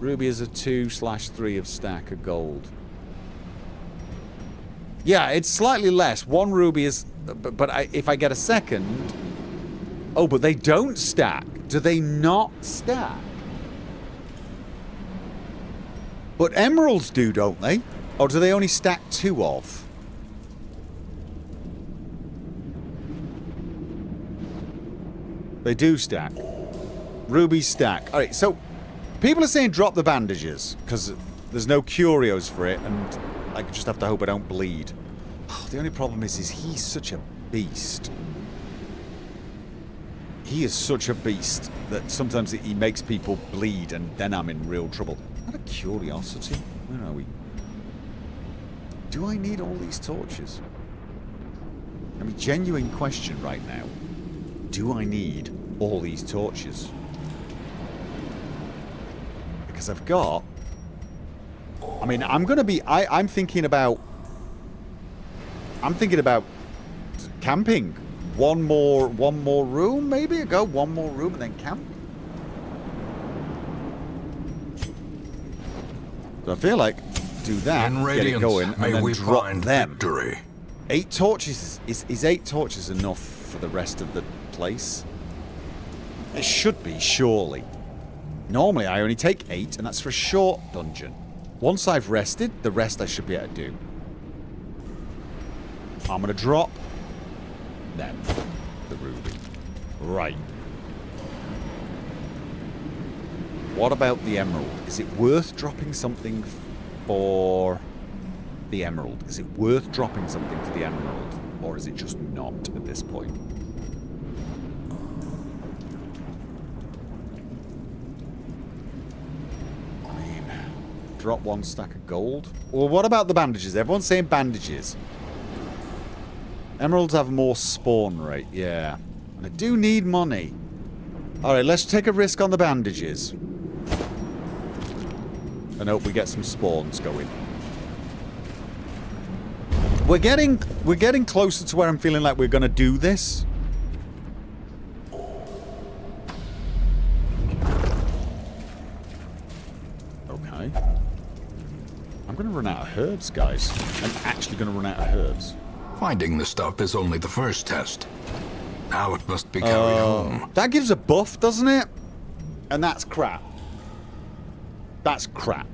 Ruby is a 2/3 of stack of gold. Yeah, it's slightly less. One ruby is... But if I get a second... Oh, but they don't stack. Do they not stack? But emeralds do, don't they? Or do they only stack 2 of? They do stack. Rubies stack. Alright, so people are saying drop the bandages because there's no curios for it and I just have to hope I don't bleed. Oh, the only problem is he's such a beast. He is such a beast that sometimes he makes people bleed and then I'm in real trouble. What a curiosity. Where are we? Do I need all these torches? I mean, genuine question right now. Do I need all these torches? Because I've got... I mean, I'm going to be... I'm thinking about... I'm thinking about camping. One more room, maybe? Go one more room and then camp. So I feel like do that, get it going, and then drop them. Victory. 8 torches. Is 8 torches enough for the rest of the place? It should be, surely. Normally I only take 8, and that's for a short dungeon. Once I've rested, the rest I should be able to do. I'm going to drop them. The ruby. Right. What about the emerald? Is it worth dropping something for the emerald? Is it worth dropping something for the emerald? Or is it just not at this point? I mean, drop 1 stack of gold? Well, what about the bandages? Everyone's saying bandages. Emeralds have more spawn rate, yeah. And I do need money. Alright, let's take a risk on the bandages. And hope we get some spawns going. We're getting closer to where I'm feeling like we're gonna do this. Okay. I'm gonna run out of herbs, guys. I'm actually gonna run out of herbs. Finding the stuff is only the first test. Now it must be carried home. That gives a buff, doesn't it? And that's crap. That's crap.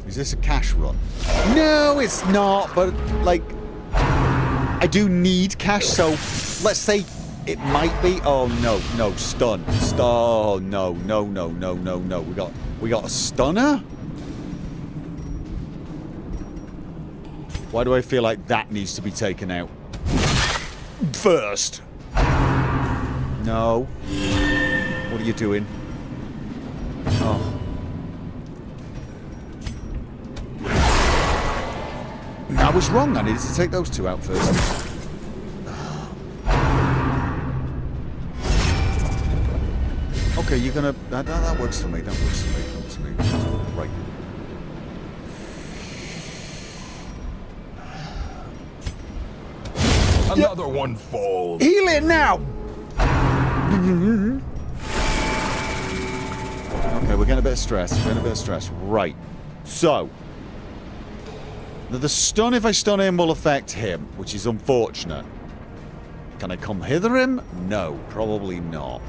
Is this a cash run? No, it's not, but, like, I do need cash, so let's say it might be. Oh, no, no, stun. Oh, no, no, no, no, no, no. We got a stunner? Why do I feel like that needs to be taken out first? No. What are you doing? Oh. I was wrong. I needed to take those 2 out first. Okay, you're gonna... That works for me. That works for me. That works for me. Right. Another one falls. Heal it now! Okay, we're getting a bit of stress. We're getting a bit of stress. Right. So. The stun, if I stun him, will affect him, which is unfortunate. Can I come hither him? No, probably not.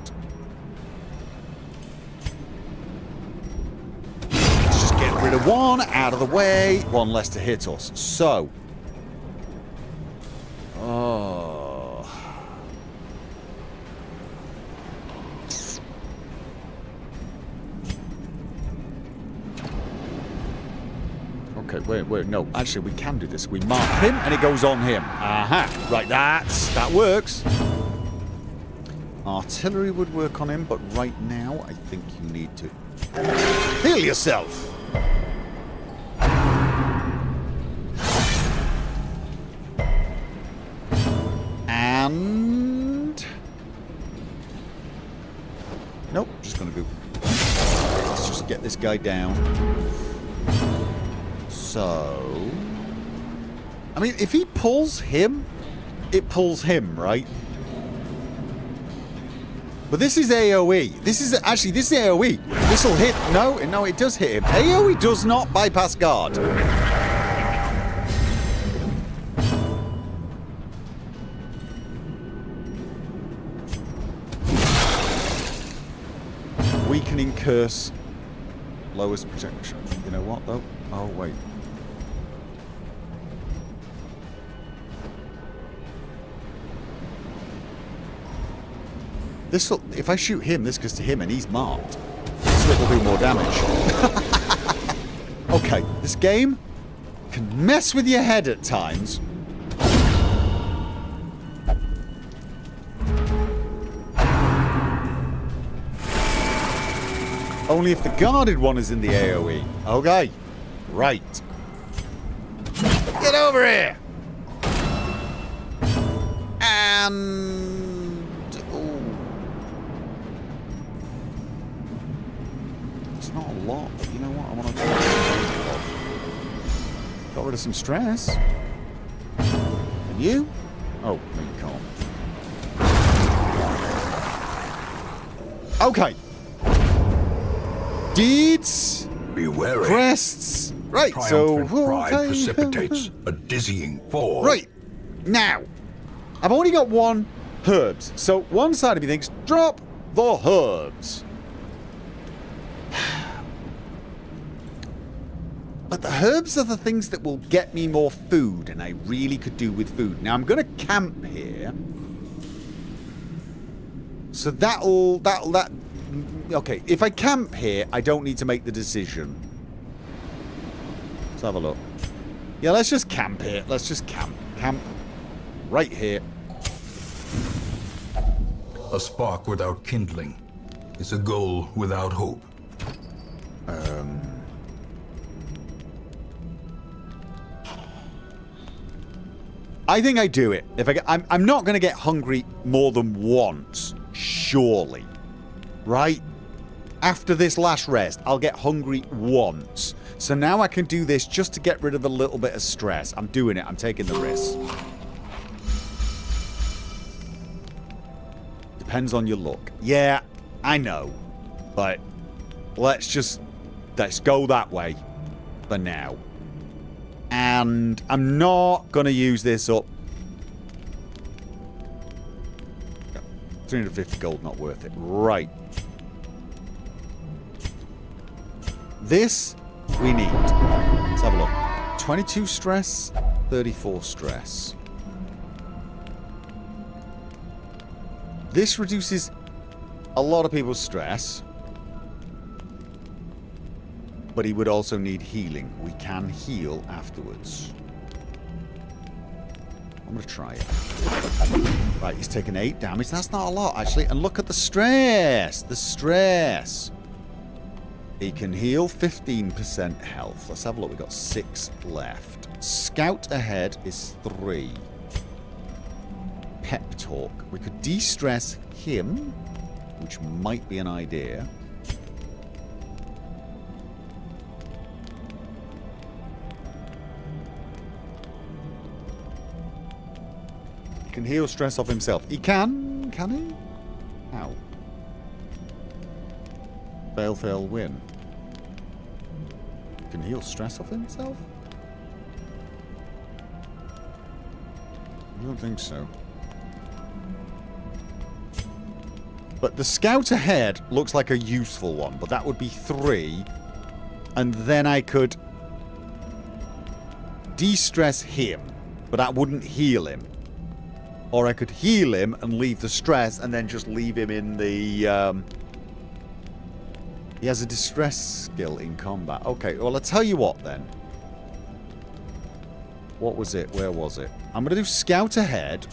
Let's just get rid of 1 out of the way. 1 less to hit us. So. Oh. Okay, wait, no. Actually, we can do this. We mark him, and it goes on him. Aha. Right, that works. Artillery would work on him, but right now, I think you need to heal yourself. And... Nope, just gonna go... Let's just get this guy down. So... I mean, if he pulls him, it pulls him, right? But this is AoE. This is AoE. This will hit... No, it does hit him. AoE does not bypass guard. Weakening curse Lowest protection. You know what, though? Oh, wait. This'll... If I shoot him, this goes to him, and he's marked. So it'll do more damage. Okay, this game can mess with your head at times. Only if the guarded one is in the AoE. Okay. Right. Get over here! And... oh. It's not a lot, but you know what? I want to... got rid of some stress. And you? Oh, no you can't. Okay. Deeds. Be wary. Crests. Right, so... Triumphant pride precipitates a dizzying fall. Right. Now, I've only got one herbs. So one side of me thinks, drop the herbs. But the herbs are the things that will get me more food, and I really could do with food. Now, I'm going to camp here. So that'll... Okay, if I camp here, I don't need to make the decision. Let's have a look. Yeah, let's just camp here. Let's just camp. Camp right here. A spark without kindling is a goal without hope. I think I do it. If I'm not going to get hungry more than once, surely. Right? After this last rest, I'll get hungry once. So now I can do this just to get rid of a little bit of stress. I'm doing it. I'm taking the risk. Depends on your luck. Yeah, I know. But let's go that way for now. And I'm not going to use this up. 350 gold, not worth it. Right. This we need. Let's have a look. 22 stress, 34 stress. This reduces a lot of people's stress. But he would also need healing. We can heal afterwards. I'm going to try it. Right, he's taken 8 damage. That's not a lot, actually. And look at the stress. The stress. He can heal 15% health. Let's have a look. We've got 6 left. Scout ahead is 3. Pep talk. We could de-stress him, which might be an idea. Can heal stress off himself. He can he? How? Fail, fail, win. Can heal stress off himself? I don't think so. But the scout ahead looks like a useful one, but that would be 3. And then I could de-stress him, but that wouldn't heal him. Or I could heal him and leave the stress and then just leave him in the... He has a distress skill in combat. Okay, well, I'll tell you what then. What was it? Where was it? I'm going to do scout ahead.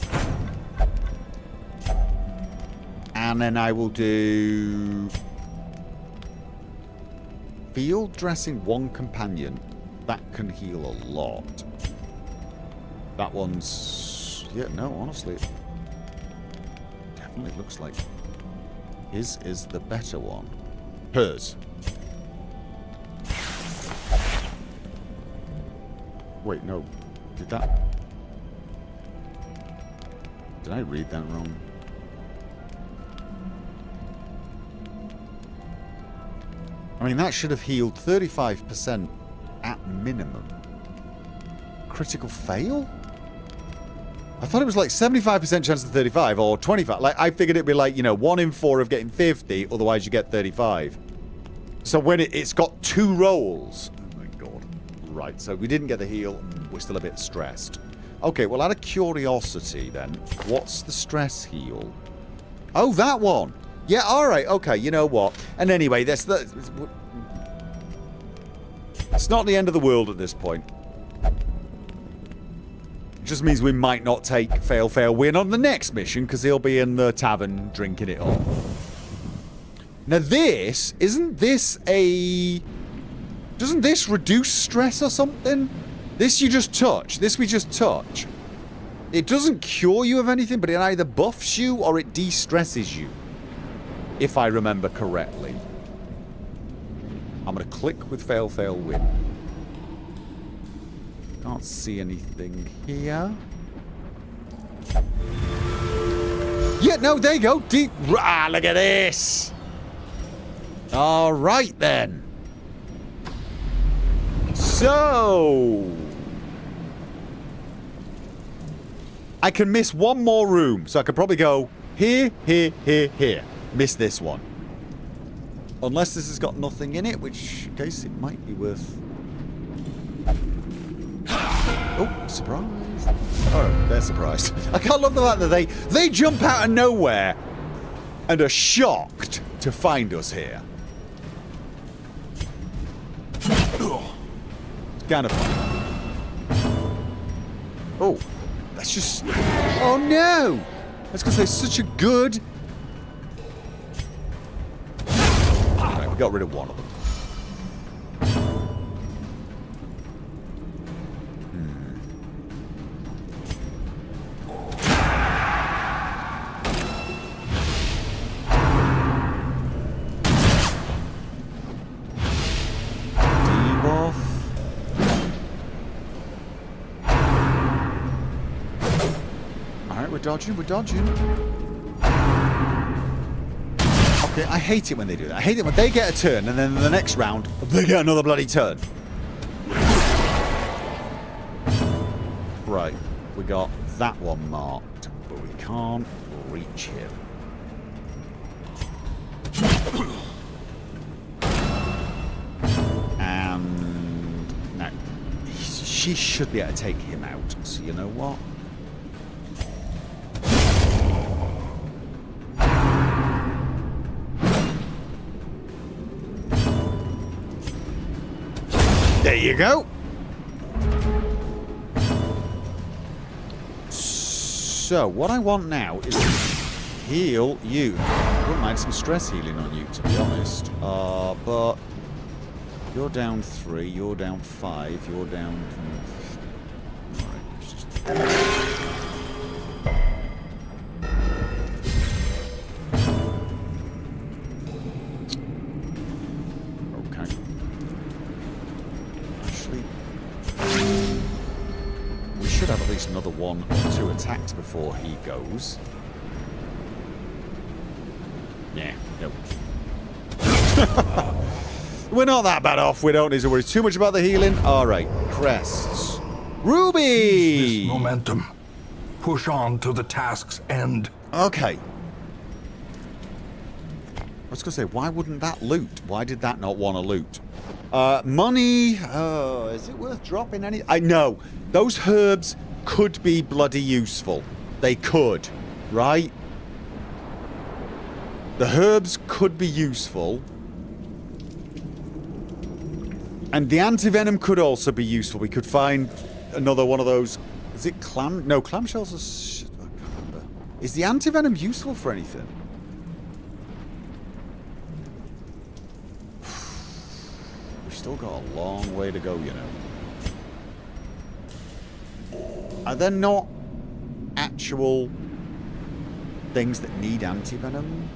And then I will do... field dressing 1 companion. That can heal a lot. That one's... yeah, no, honestly. It definitely looks like his is the better one. Hers. Wait, no. Did that... did I read that wrong? I mean, that should have healed 35% at minimum. Critical fail? I thought it was like 75% chance of 35 or 25. Like, I figured it'd be like, you know, 1 in 4 of getting 50, otherwise you get 35. So when it's got 2 rolls. Oh my god. Right, so we didn't get the heal. We're still a bit stressed. Okay, well, out of curiosity then, what's the stress heal? Oh, that one. Yeah, alright, okay, you know what. And anyway, it's not the end of the world at this point. It just means we might not take fail, fail, win on the next mission, because he'll be in the tavern drinking it up. Now this, isn't this a... Doesn't this reduce stress or something? This you just touch. This we just touch. It doesn't cure you of anything, but it either buffs you or it de-stresses you. If I remember correctly. I'm going to click with fail, fail, win. Can't see anything here. Yeah, no, there you go. Look at this. All right, then. So... I can miss one more room. So I could probably go here, here, here, here. Miss this one. Unless this has got nothing in it, which case it might be worth... Oh, surprise. Oh, they're surprised. I can't love the fact that they jump out of nowhere and are shocked to find us here. It's kind of fun. Oh, that's just... Oh no! That's because they're such a good... Right, we got rid of one of them. We're dodging. Okay, I hate it when they do that. I hate it when they get a turn and then the next round, they get another bloody turn. Right, we got that one marked, but we can't reach him. And now, she should be able to take him out, so you know what? There you go. So, what I want now is to heal you. I wouldn't mind some stress healing on you, to be honest. But you're down 3, you're down 5, you're down... Alright, let's just... Have at least another 1 or 2 attacks before he goes. Yeah, nope. We're not that bad off. We don't need to worry too much about the healing. Alright, crests. Ruby! Use this momentum. Push on to the task's end. Okay. I was going to say, why wouldn't that loot? Why did that not want to loot? Money. Is it worth dropping any? I know. Those herbs could be bloody useful. They could. Right? The herbs could be useful. And the anti-venom could also be useful. We could find another one of those... Is it clam... No, clamshells are... I can't remember. Is the anti-venom useful for anything? Still got a long way to go, you know. Are there not actual things that need anti-venom?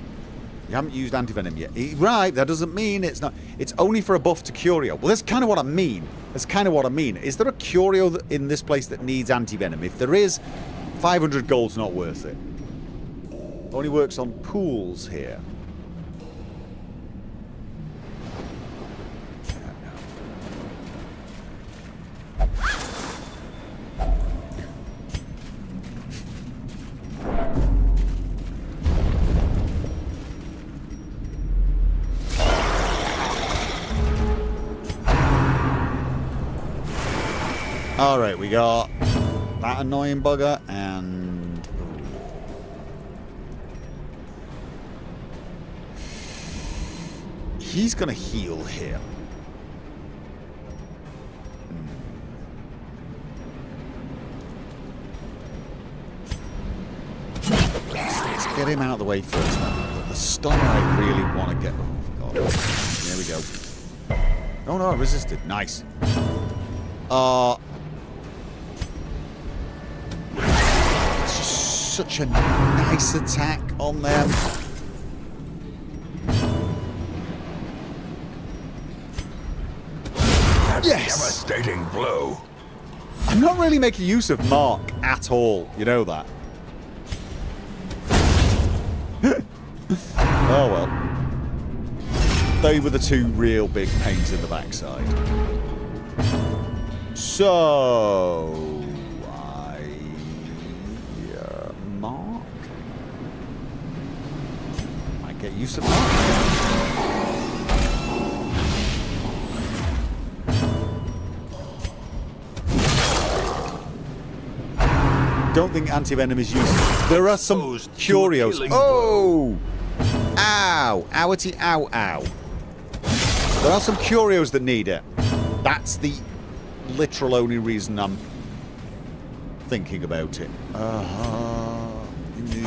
You haven't used anti-venom yet. Right, that doesn't mean it's not... It's only for a buff to curio. Well, that's kind of what I mean. That's kind of what I mean. Is there a curio in this place that needs anti-venom? If there is, 500 gold's not worth it. Only works on pools here. Alright, we got that annoying bugger and... He's gonna heal him. Let's get him out of the way first. But the stun I really want to get... Oh, God. There we go. Oh, no, I resisted. Nice. It's just such a nice attack on them. Yes! Devastating blow. I'm not really making use of Mark at all. You know that. Oh well. They were the two real big pains in the backside. So... Mark? Might get used to Mark. Don't think anti-venom is useful. There are some curios. Oh! Ow! Owity ow ow. There are some curios that need it. That's the literal only reason I'm thinking about it. You need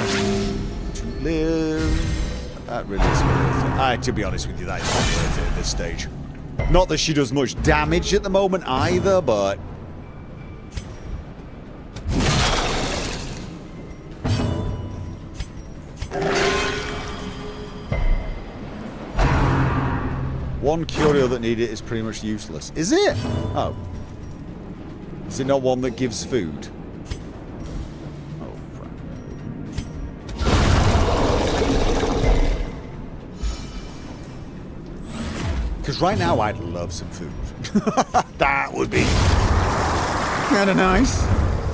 to live. That really is worth it. To be honest with you, that is not worth it at this stage. Not that she does much damage at the moment either, but... One curio that needed it is pretty much useless. Is it? Oh. Is it not one that gives food? Oh, crap. Because right now I'd love some food. That would be kind of nice.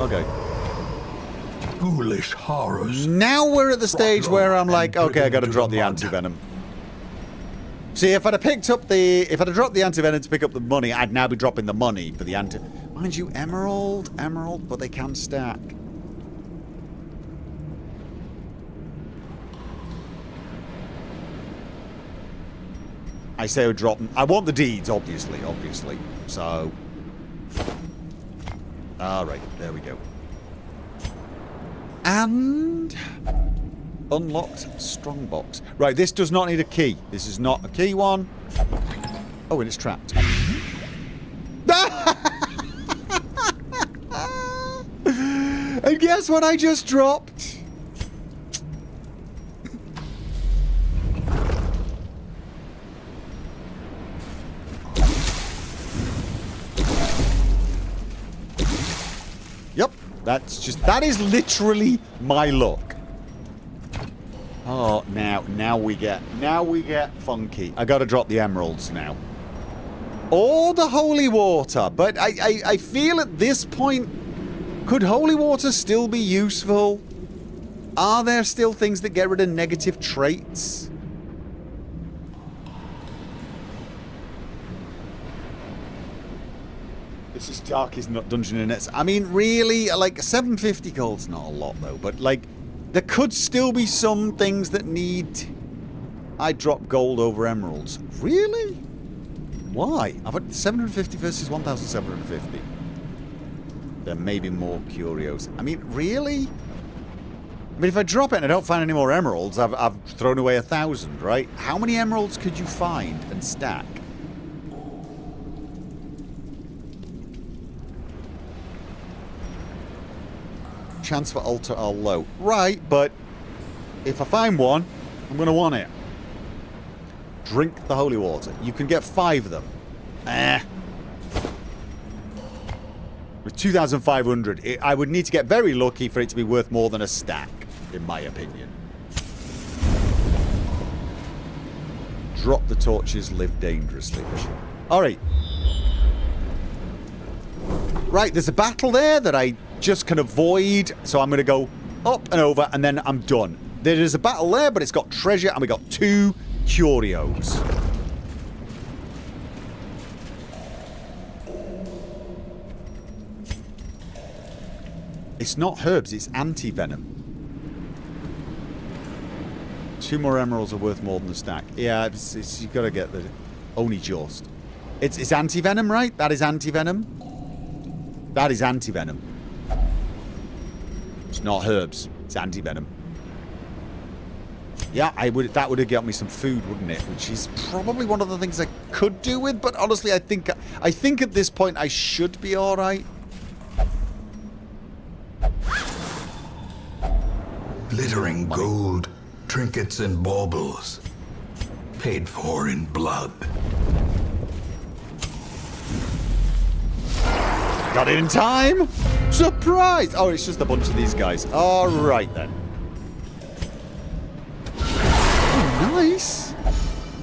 Okay. Foolish horrors. Now we're at the stage where I'm like, okay, I gotta drop the anti-venom. See, if I'd have picked up the... If I'd have dropped the anti-venom to pick up the money, I'd now be dropping the money for the anti... Mind you, emerald, but they can stack. I say I would drop... I want the deeds, obviously. So... Alright, there we go. And... Unlocked strongbox. Right, this does not need a key. This is not a key one. Oh, and it's trapped. And guess what I just dropped? Yep, that is literally my luck. Oh, now we get funky. I gotta drop the emeralds now. Or the holy water, but I feel at this point, could holy water still be useful? Are there still things that get rid of negative traits? This is darkest dungeon in it. I mean, really, like 750 gold's not a lot though, but like. There could still be some things that need... I drop gold over emeralds. Really? Why? I've had 750 versus 1,750. There may be more curios. I mean, really? I mean, if I drop it and I don't find any more emeralds, I've thrown away 1,000, right? How many emeralds could you find and stack? Chance for altar are low. Right, but if I find one, I'm going to want it. Drink the holy water. You can get 5 of them. With 2,500, I would need to get very lucky for it to be worth more than a stack, in my opinion. Drop the torches, live dangerously. Alright. Right, there's a battle there that I just can avoid, so I'm going to go up and over, and then I'm done. There is a battle there, but it's got treasure, and we got 2 curios. It's not herbs, it's anti-venom. 2 more emeralds are worth more than the stack. Yeah, it's, you gotta get the... Only just. It's anti-venom, right? That is anti-venom. That is anti-venom. It's not herbs. It's anti-venom. Yeah, that would have got me some food, wouldn't it? Which is probably one of the things I could do with, but honestly, I think at this point I should be alright. Glittering gold, trinkets and baubles, paid for in blood. Got it in time! Surprise! Oh, it's just a bunch of these guys. Alright then. Oh, nice!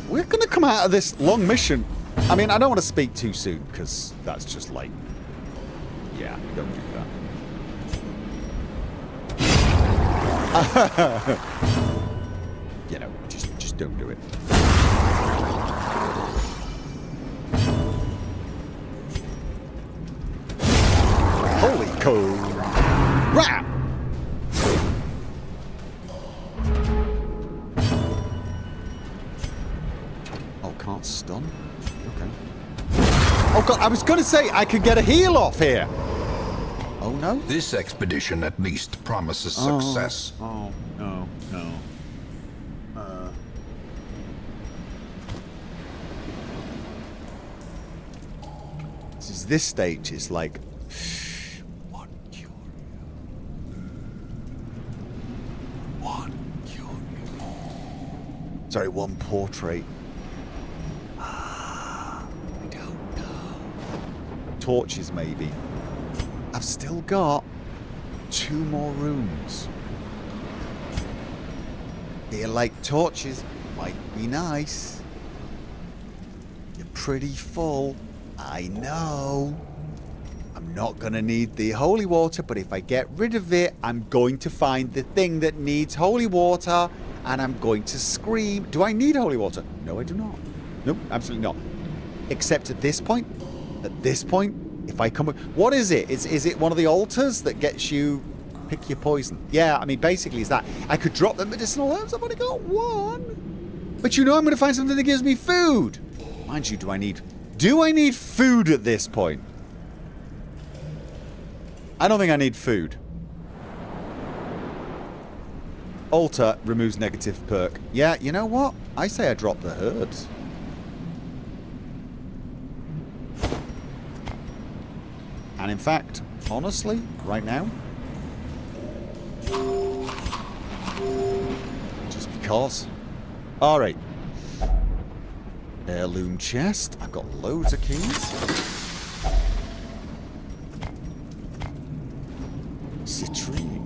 We're gonna come out of this long mission. I mean, I don't want to speak too soon, because that's just like... Yeah, don't do that. You know, just don't do it. Holy cow! Rap! Oh, can't stun? Okay. Oh god, I was gonna say I could get a heal off here! Oh no? This expedition at least promises success. Oh, no, no. This stage is like... One cure. One cure. Sorry, one portrait. I don't know. Torches, maybe. I've still got 2 more rooms. Feel like torches might be nice. You're pretty full. I know. I'm not going to need the holy water, but if I get rid of it, I'm going to find the thing that needs holy water, and I'm going to scream. Do I need holy water? No, I do not. Nope, absolutely not. Except at this point, if I come... What is it? Is it one of the altars that gets you... Pick your poison? Yeah, I mean, basically it's that. I could drop the medicinal herbs. I've only got 1. But you know I'm going to find something that gives me food. Mind you, do I need food at this point? I don't think I need food. Altar removes negative perk. Yeah, you know what? I say I drop the herbs. And in fact, honestly, right now, just because. Alright. Heirloom chest. I've got loads of keys. Citrine.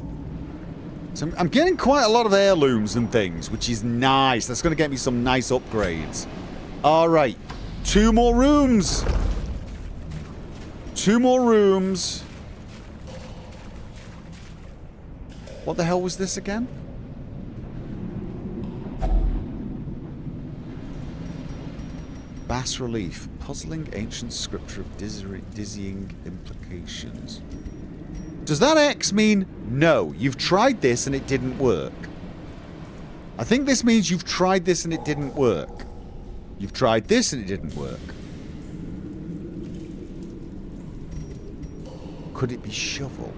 So I'm getting quite a lot of heirlooms and things, which is nice. That's going to get me some nice upgrades. Alright. 2 more rooms. 2 more rooms. What the hell was this again? Bas relief. Puzzling ancient scripture of dizzying implications. Does that X mean no? You've tried this and it didn't work. I think this means you've tried this and it didn't work. You've tried this and it didn't work. Could it be shovel?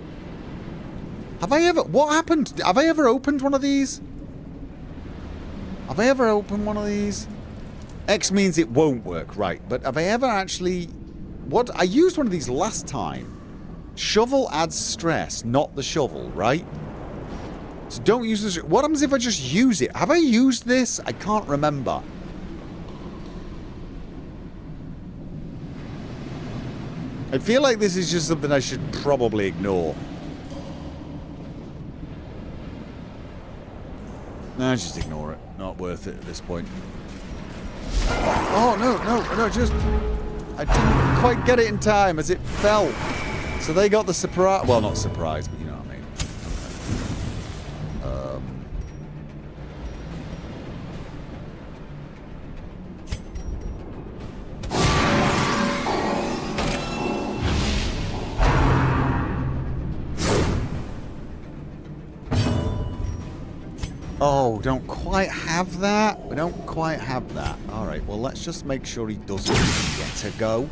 Have I ever... What happened? Have I ever opened one of these? Have I ever opened one of these? X means it won't work, right. But have I ever actually... What? I used one of these last time. Shovel adds stress, not the shovel, right? So don't use this. What happens if I just use it? Have I used this? I can't remember. I feel like this is just something I should probably ignore. No, just ignore it. Not worth it at this point. Oh, no, just... I didn't quite get it in time as it fell. So they got the surprise... Well, not surprise, but you know what I mean. Oh, don't quite have that. We don't quite have that. Alright, well, let's just make sure he doesn't get a go.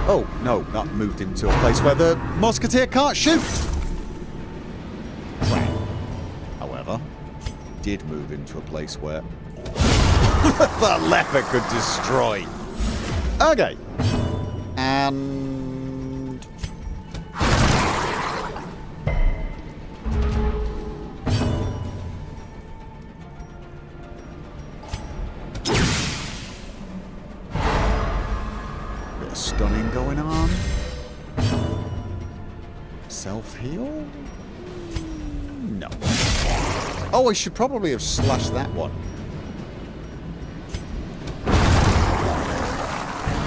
Oh, no, that moved into a place where the musketeer can't shoot. However, did move into a place where the leopard could destroy. Okay. And... bit of stunning going on. Self-heal? No. Oh, I should probably have slashed that one.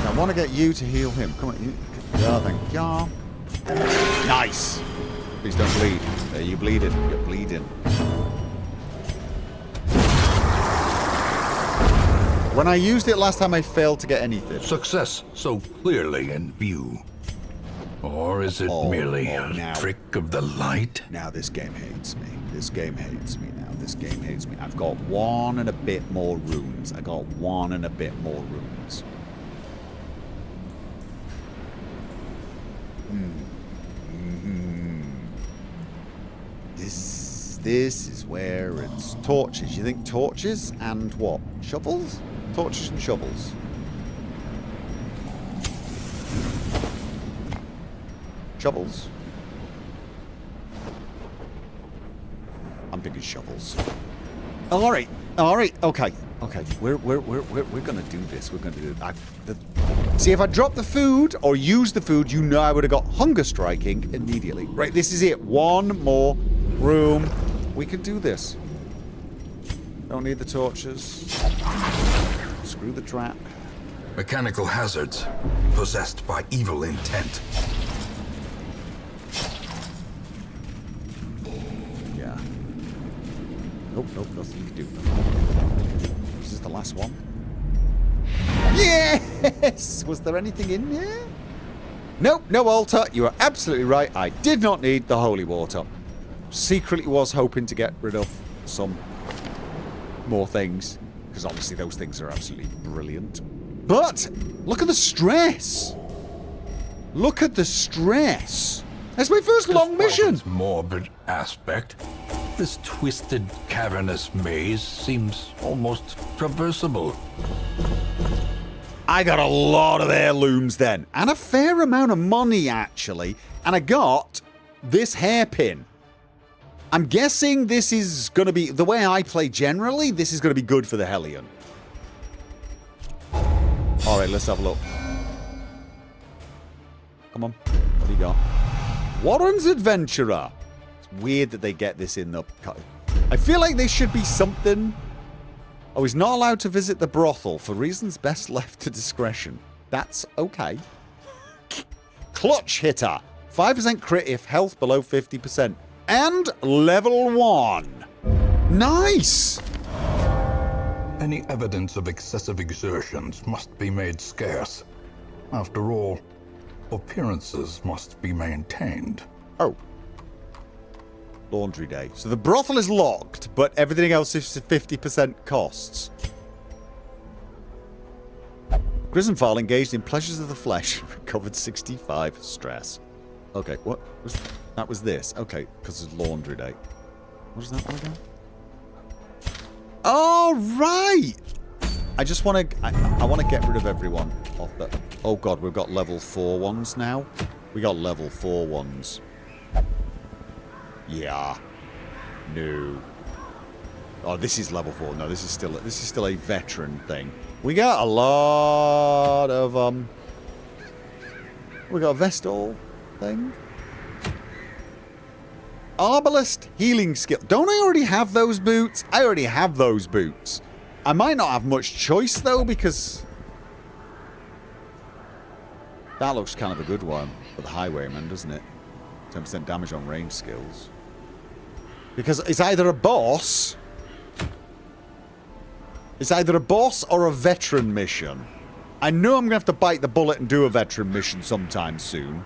I want to get you to heal him. Come on. Yeah, thank you. Nice. Please don't bleed. There, you bleeding. You're bleeding. When I used it last time, I failed to get anything. Success so clearly in view. Or is it merely a trick of the light? Now this game hates me. This game hates me now. This game hates me. I've got 1 and a bit more runes. I got 1 and a bit more runes. This is where it's torches. You think torches and what? Shovels? Torches and shovels. Shovels? I'm thinking shovels. Alright. Alright. Okay. Okay. We're gonna do this. We're gonna do it. See, if I drop the food or use the food, you know I would have got hunger striking immediately. Right, this is it. 1 more room. We can do this. Don't need the torches. Screw the trap. Mechanical hazards possessed by evil intent. Yeah. Nope, nope, nothing you can do. This is the last one. Yes! Was there anything in here? Nope, no altar. You are absolutely right. I did not need the holy water. Secretly was hoping to get rid of some more things. Because obviously those things are absolutely brilliant. But look at the stress. Look at the stress. That's my first long mission. Its morbid aspect, this twisted, cavernous maze seems almost traversable. I got a lot of heirlooms then. And a fair amount of money, actually. And I got this hairpin. I'm guessing this is going to be... The way I play generally, this is going to be good for the Hellion. Alright, let's have a look. Come on. What do you got? Warren's Adventurer. It's weird that they get this in the... I feel like there should be something... Oh, he's not allowed to visit the brothel for reasons best left to discretion. That's okay. Clutch Hitter. 5% crit if health below 50%. And level 1. Nice! Any evidence of excessive exertions must be made scarce. After all, appearances must be maintained. Oh. Laundry day. So the brothel is locked, but everything else is 50% costs. Grisenfall engaged in pleasures of the flesh. Recovered 65 stress. Okay, what was... That was this. Okay, because it's laundry day. What is that one again? Oh, right! I just want to... I want to get rid of everyone off the... Oh, God, we've got level 4 ones now. We got level 4 ones. Yeah. No. Oh, this is level 4. No, this is still a veteran thing. We got a lot of... We got a Vestal thing. Arbalist healing skill. Don't I already have those boots? I already have those boots. I might not have much choice, though, because... That looks kind of a good one for the Highwayman, doesn't it? 10% damage on range skills. Because it's either a boss... It's either a boss or a veteran mission. I know I'm going to have to bite the bullet and do a veteran mission sometime soon.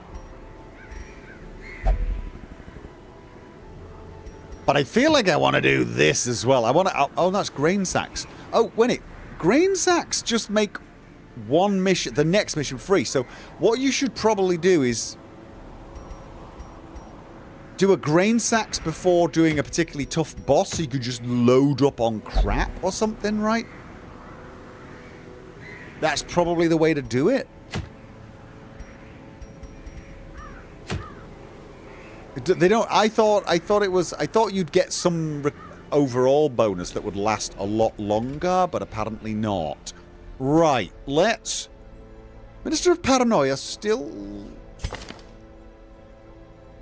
But I feel like I want to do this as well. I want to... Oh, that's grain sacks. Oh, grain sacks just make one mission, the next mission free. So what you should probably do is do a grain sacks before doing a particularly tough boss so you could just load up on crap or something, right? That's probably the way to do it. They don't. I thought you'd get some overall bonus that would last a lot longer, but apparently not. Right, let's... Minister of Paranoia still...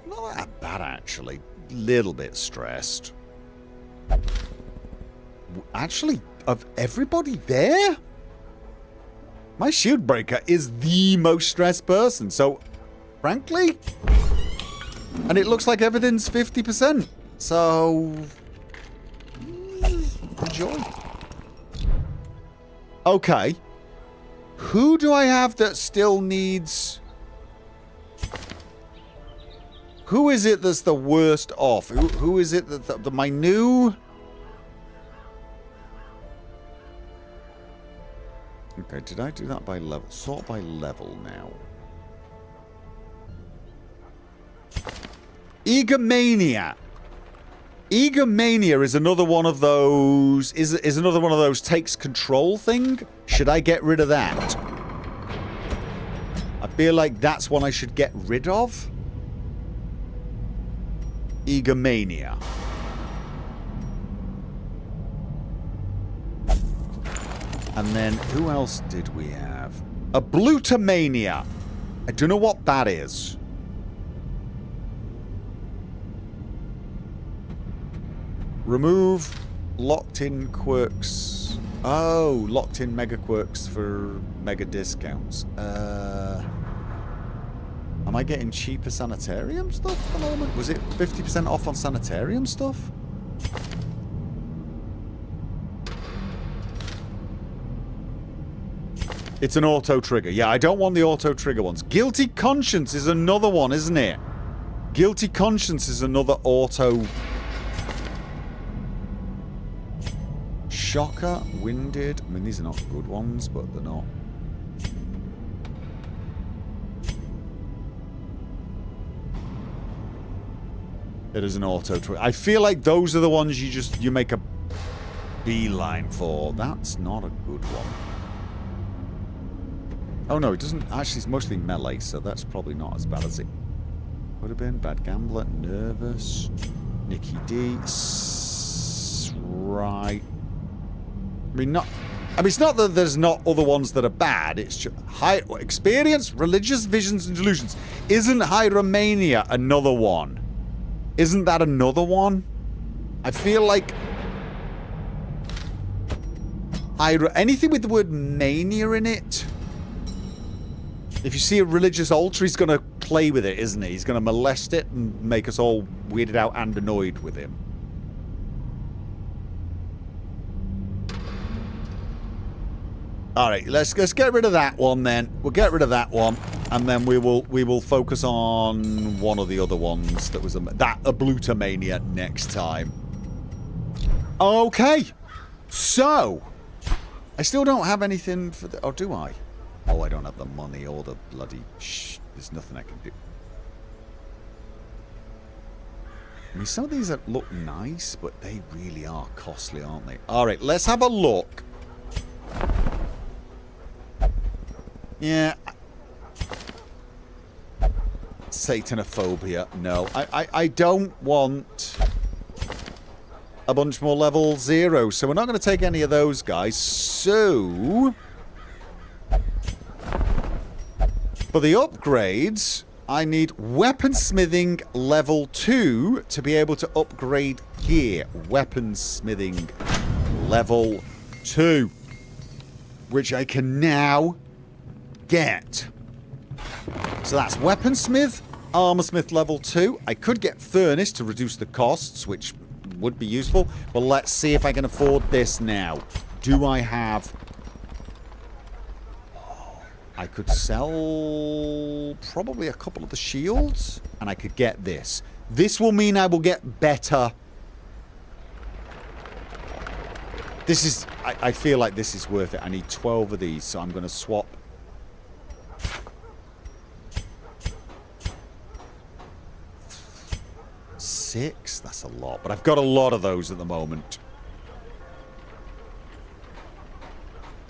Not that bad, actually. Little bit stressed. Actually, of everybody there, my shield breaker is the most stressed person, so frankly... And it looks like everything's 50%. So... enjoy. Okay. Who do I have that still needs... Who is it that's the worst off? Who is it that my new... Okay, did I do that by level? Sort by level now. Egomania. Egomania is another one of those... Is another one of those takes control thing? Should I get rid of that? I feel like that's one I should get rid of. Egomania. And then, who else did we have? A Blutomania. I don't know what that is. Remove locked-in quirks. Oh, locked-in mega quirks for mega discounts. Am I getting cheaper sanitarium stuff at the moment? Was it 50% off on sanitarium stuff? It's an auto trigger. Yeah, I don't want the auto trigger ones. Guilty Conscience is another one, isn't it? Guilty Conscience is another auto... Shocker, Winded. I mean, these are not good ones, but they're not. It is an auto trigger. I feel like those are the ones you make a beeline for. That's not a good one. Oh no, it doesn't. Actually, it's mostly melee, so that's probably not as bad as it would have been. Bad Gambler, Nervous, Nikki D. Right. I mean, it's not that there's not other ones that are bad. It's just high experience, religious visions and delusions. Isn't Hyromania another one? Isn't that another one? I feel like anything with the word mania in it. If you see a religious altar, he's going to play with it, isn't he? He's going to molest it and make us all weirded out and annoyed with him. All right, let's get rid of that one then. We'll get rid of that one, and then we will focus on one of the other ones that was a Blutomania next time. Okay, so I still don't have anything for the. Or do I? Oh, I don't have the money or the bloody. There's nothing I can do. I mean, some of these look nice, but they really are costly, aren't they? All right, let's have a look. Yeah. Satanophobia. No. I don't want a bunch more level 0. So we're not going to take any of those guys. So for the upgrades, I need weaponsmithing level 2 to be able to upgrade gear. Weaponsmithing level 2. Which I can now get. So that's Weaponsmith, Armorsmith level 2. I could get Furnace to reduce the costs, which would be useful. But let's see if I can afford this now. Do I have... I could sell probably a couple of the shields, and I could get this. This will mean I will get better This is... I feel like this is worth it. I need 12 of these, so I'm going to swap. Six? That's a lot. But I've got a lot of those at the moment.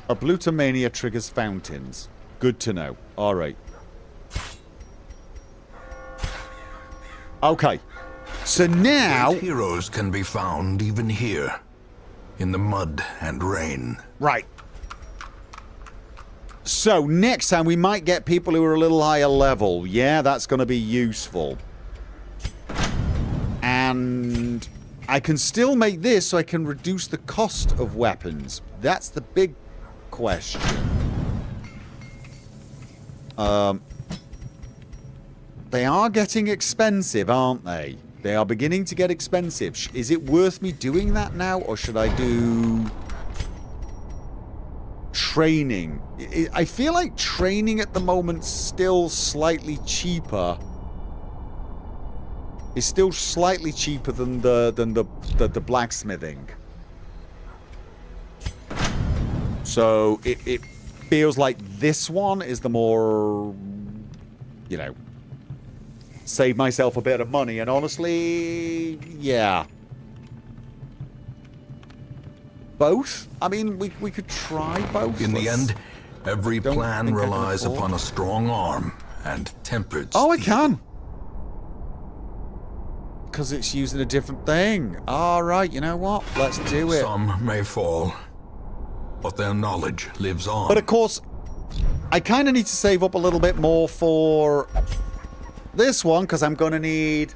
A Blutomania triggers fountains. Good to know. Alright. Okay. So now... Great heroes can be found even here. In the mud and rain. Right. So next time we might get people who are a little higher level. Yeah, that's going to be useful. And I can still make this so I can reduce the cost of weapons. That's the big question. They are getting expensive, aren't they? They are beginning to get expensive. Is it worth me doing that now, or should I do training? I feel like training at the moment still slightly cheaper. It's still slightly cheaper than the blacksmithing. So it feels like this one is the more, you know, save myself a bit of money. And honestly, yeah. Both? I mean, we could try both. In the end, every plan relies upon a strong arm and tempered Oh, I steel. can. Because it's using a different thing. All right, you know what? Let's do it. Some may fall, but their knowledge lives on. But of course, I kind of need to save up a little bit more for this one, because I'm going to need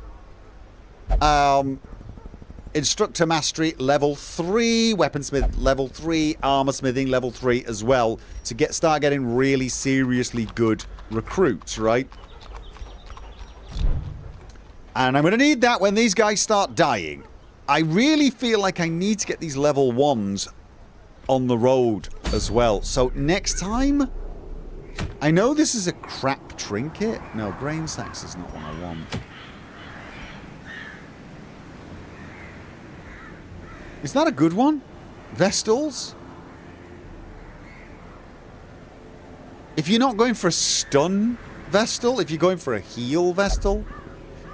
Instructor Mastery level 3, Weaponsmith level 3, Armor Smithing level 3 as well, to start getting really seriously good recruits, right? And I'm going to need that when these guys start dying. I really feel like I need to get these level 1s on the road as well. So next time... I know this is a crap trinket. No, grain sacks is not what I want. Is that a good one? Vestals? If you're not going for a stun Vestal, if you're going for a heal Vestal...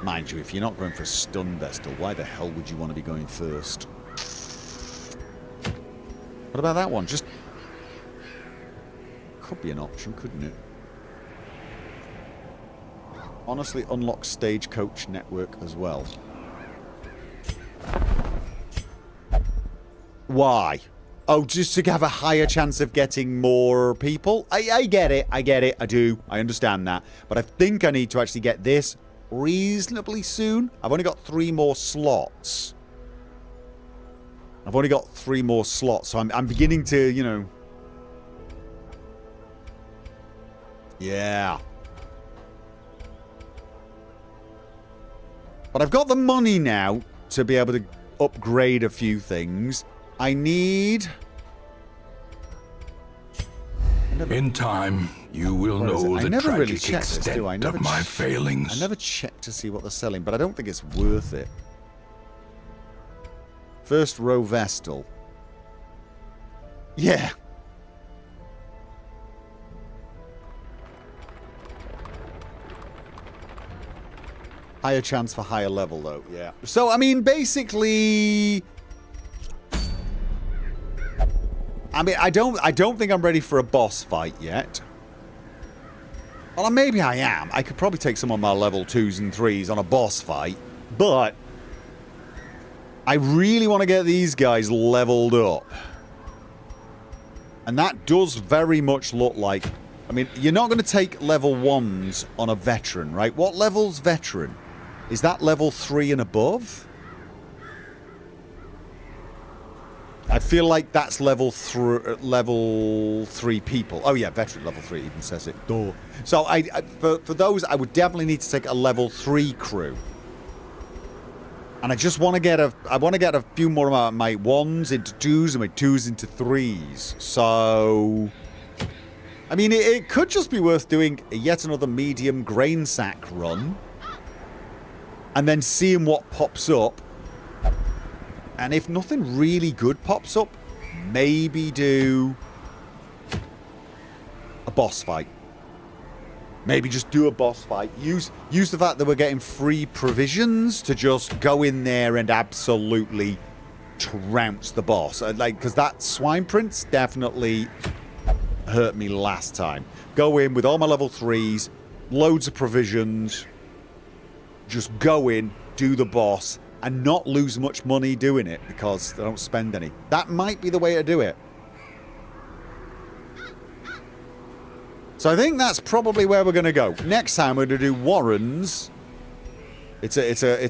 Mind you, if you're not going for a stun Vestal, why the hell would you want to be going first? What about that one? Just... Could be an option, couldn't it? Honestly, unlock Stagecoach Network as well. Why? Oh, just to have a higher chance of getting more people? I get it, I do. I understand that. But I think I need to actually get this reasonably soon. I've only got 3 more slots. So I'm beginning to, you know... Yeah. But I've got the money now to be able to upgrade a few things. I need... In time, you will know the tragic extent of my failings. I never checked to see what they're selling, but I don't think it's worth it. First row Vestal. Yeah. Higher chance for higher level, though. Yeah. So, I mean, basically... I mean, I don't think I'm ready for a boss fight yet. Well, maybe I am. I could probably take some of my level 2s and 3s on a boss fight. But... I really want to get these guys leveled up. And that does very much look like... I mean, you're not going to take level 1s on a veteran, right? What level's veteran? Is that level 3 and above? I feel like that's level 3 people. Oh yeah, veteran level 3 even says it. Duh. So for those, I would definitely need to take a level 3 crew. And I just want to get a few more of my 1s into 2s and my 2s into 3s. So... I mean, it could just be worth doing yet another medium grain sack run. And then seeing what pops up. And if nothing really good pops up, maybe do a boss fight. Maybe just do a boss fight. Use the fact that we're getting free provisions to just go in there and absolutely trounce the boss. Because that swine prince definitely hurt me last time. Go in with all my level 3s, loads of provisions, just go in, do the boss, and not lose much money doing it because they don't spend any. That might be the way to do it. So I think that's probably where we're going to go. Next time we're going to do Warren's. It's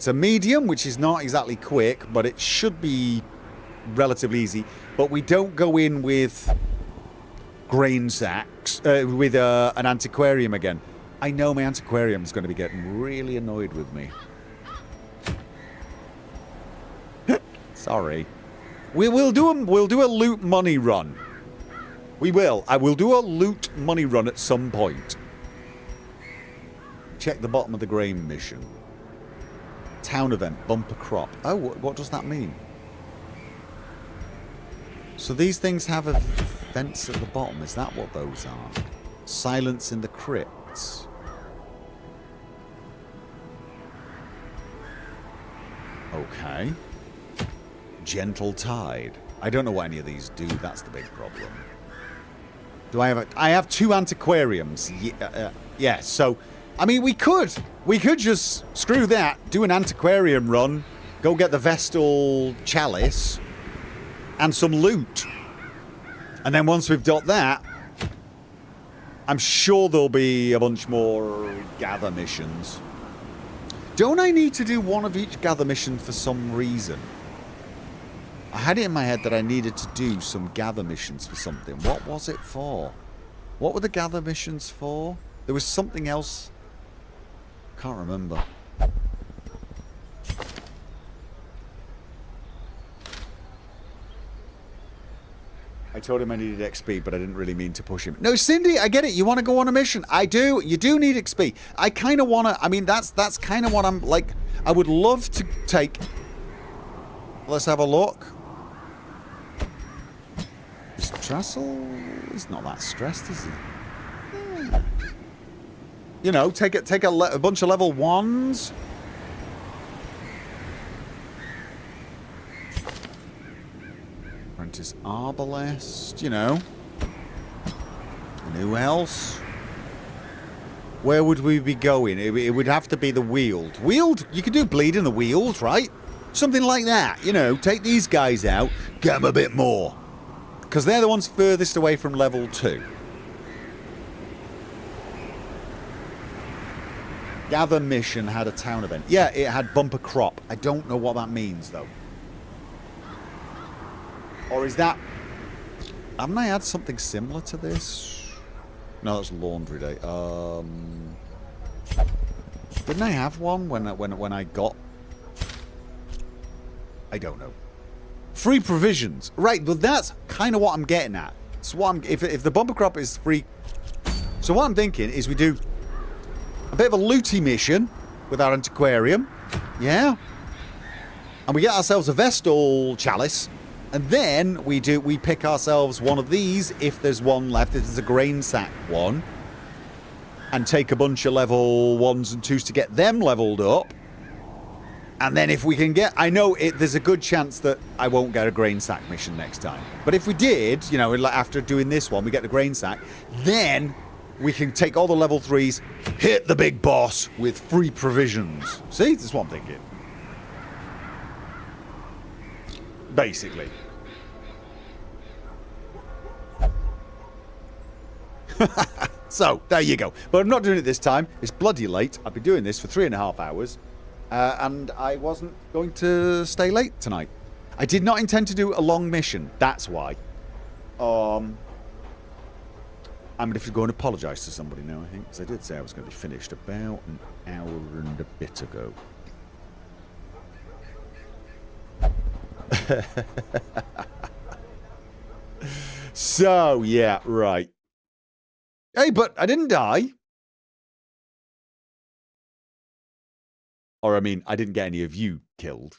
a medium, which is not exactly quick, but it should be relatively easy. But we don't go in with grain sacks, with an antiquarium again. I know my antiquarium is going to be getting really annoyed with me. Sorry. We'll do a loot money run. We will. I will do a loot money run at some point. Check the bottom of the grain mission. Town event, bumper crop. Oh, what does that mean? So these things have events at the bottom. Is that what those are? Silence in the crypts. Okay. Gentle tide. I don't know what any of these do. That's the big problem. Do I have I have 2 antiquariums. Yeah, so I mean we could just screw that, do an antiquarium run, go get the Vestal chalice and some loot. And then once we've got that, I'm sure there'll be a bunch more gather missions. Don't I need to do one of each gather mission for some reason? I had it in my head that I needed to do some gather missions for something. What was it for? What were the gather missions for? There was something else. Can't remember. I told him I needed XP, but I didn't really mean to push him. No, Cindy, I get it. You want to go on a mission. I do. You do need XP. I kind of want to... I mean, that's kind of what I'm like... I would love to take... Let's have a look. Is Trussell... He's not that stressed, is he? Yeah. You know, take a bunch of level 1s. Apprentice Arbalest, you know. And who else? Where would we be going? It would have to be the Weald. Weald? You could do Bleed in the Weald, right? Something like that. You know, take these guys out, get them a bit more. Because they're the ones furthest away from level 2. Gather mission had a town event. Yeah, it had bumper crop. I don't know what that means, though. Or is that... Haven't I had something similar to this? No, that's laundry day. Didn't I have one when I got... I don't know. Free provisions. Right, but that's kind of what I'm getting at. So what I'm, if the bumper crop is free... So what I'm thinking is we do a bit of a looty mission with our antiquarium. Yeah. And we get ourselves a Vestal chalice. And then we pick ourselves one of these if there's one left. If there's a grain sack one. And take a bunch of level 1s and 2s to get them leveled up. And then if we can get... I know there's a good chance that I won't get a grain sack mission next time. But if we did, you know, after doing this one, we get the grain sack, then we can take all the level 3s, hit the big boss with free provisions. See? That's what I'm thinking. Basically. So, there you go. But I'm not doing it this time. It's bloody late. I've been doing this for 3.5 hours. And I wasn't going to stay late tonight. I did not intend to do a long mission. That's why. I'm going to go and apologise to somebody now, I think. Because I did say I was going to be finished about an hour and a bit ago. So, yeah, right. Hey, but I didn't die. Or, I mean, I didn't get any of you killed.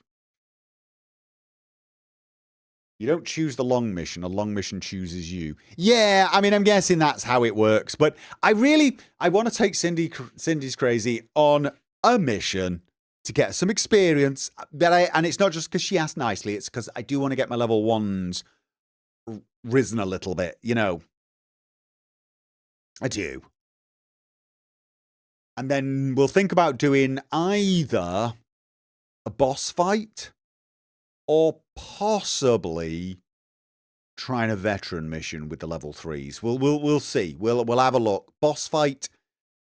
You don't choose the long mission. A long mission chooses you. Yeah, I mean, I'm guessing that's how it works. But I want to take Cindy's Crazy on a mission to get some experience. And it's not just because she asked nicely. It's because I do want to get my level 1s risen a little bit. You know, I do. And then we'll think about doing either a boss fight or possibly trying a veteran mission with the level 3s. We'll see. We'll have a look. Boss fight,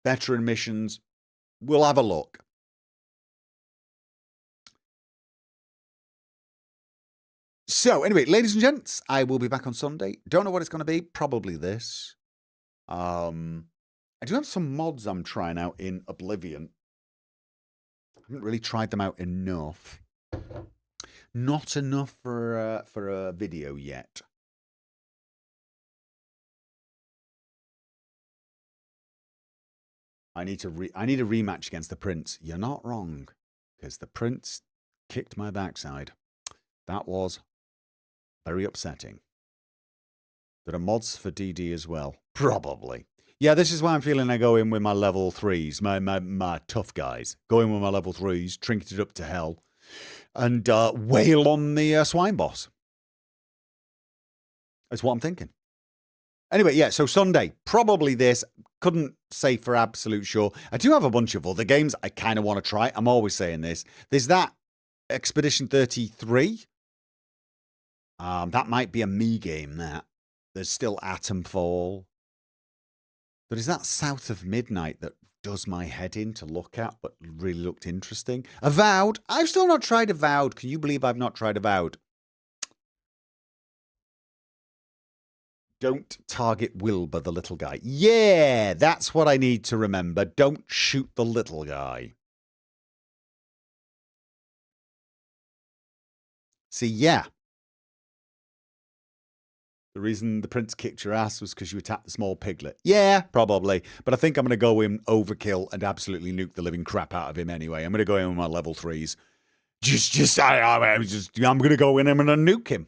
veteran missions. We'll have a look. So anyway, ladies and gents, I will be back on Sunday. Don't know what it's going to be. Probably this. I do have some mods I'm trying out in Oblivion. I haven't really tried them out enough. Not enough for a video yet. I need a rematch against the Prince. You're not wrong, because the Prince kicked my backside. That was very upsetting. There are mods for DD as well. Probably. Yeah, this is why I'm feeling I go in with my level 3s, my tough guys. Go in with my level 3s, trinketed up to hell, and wail on the swine boss. That's what I'm thinking. Anyway, yeah, so Sunday, probably this. Couldn't say for absolute sure. I do have a bunch of other games I kind of want to try. I'm always saying this. There's that Expedition 33. That might be a me game, that. There's still Atomfall. But is that South of Midnight that does my head in to look at, but really looked interesting? Avowed. I've still not tried Avowed. Can you believe I've not tried Avowed? Don't target Wilbur, the little guy. Yeah, that's what I need to remember. Don't shoot the little guy. See, yeah. The reason the Prince kicked your ass was because you attacked the small piglet. Yeah, probably. But I think I'm going to go in overkill and absolutely nuke the living crap out of him anyway. I'm going to go in with my level 3s. I'm going to go in and I'm going to nuke him.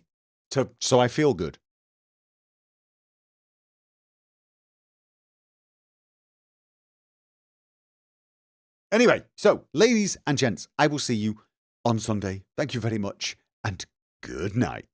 So I feel good. Anyway, so ladies and gents, I will see you on Sunday. Thank you very much and good night.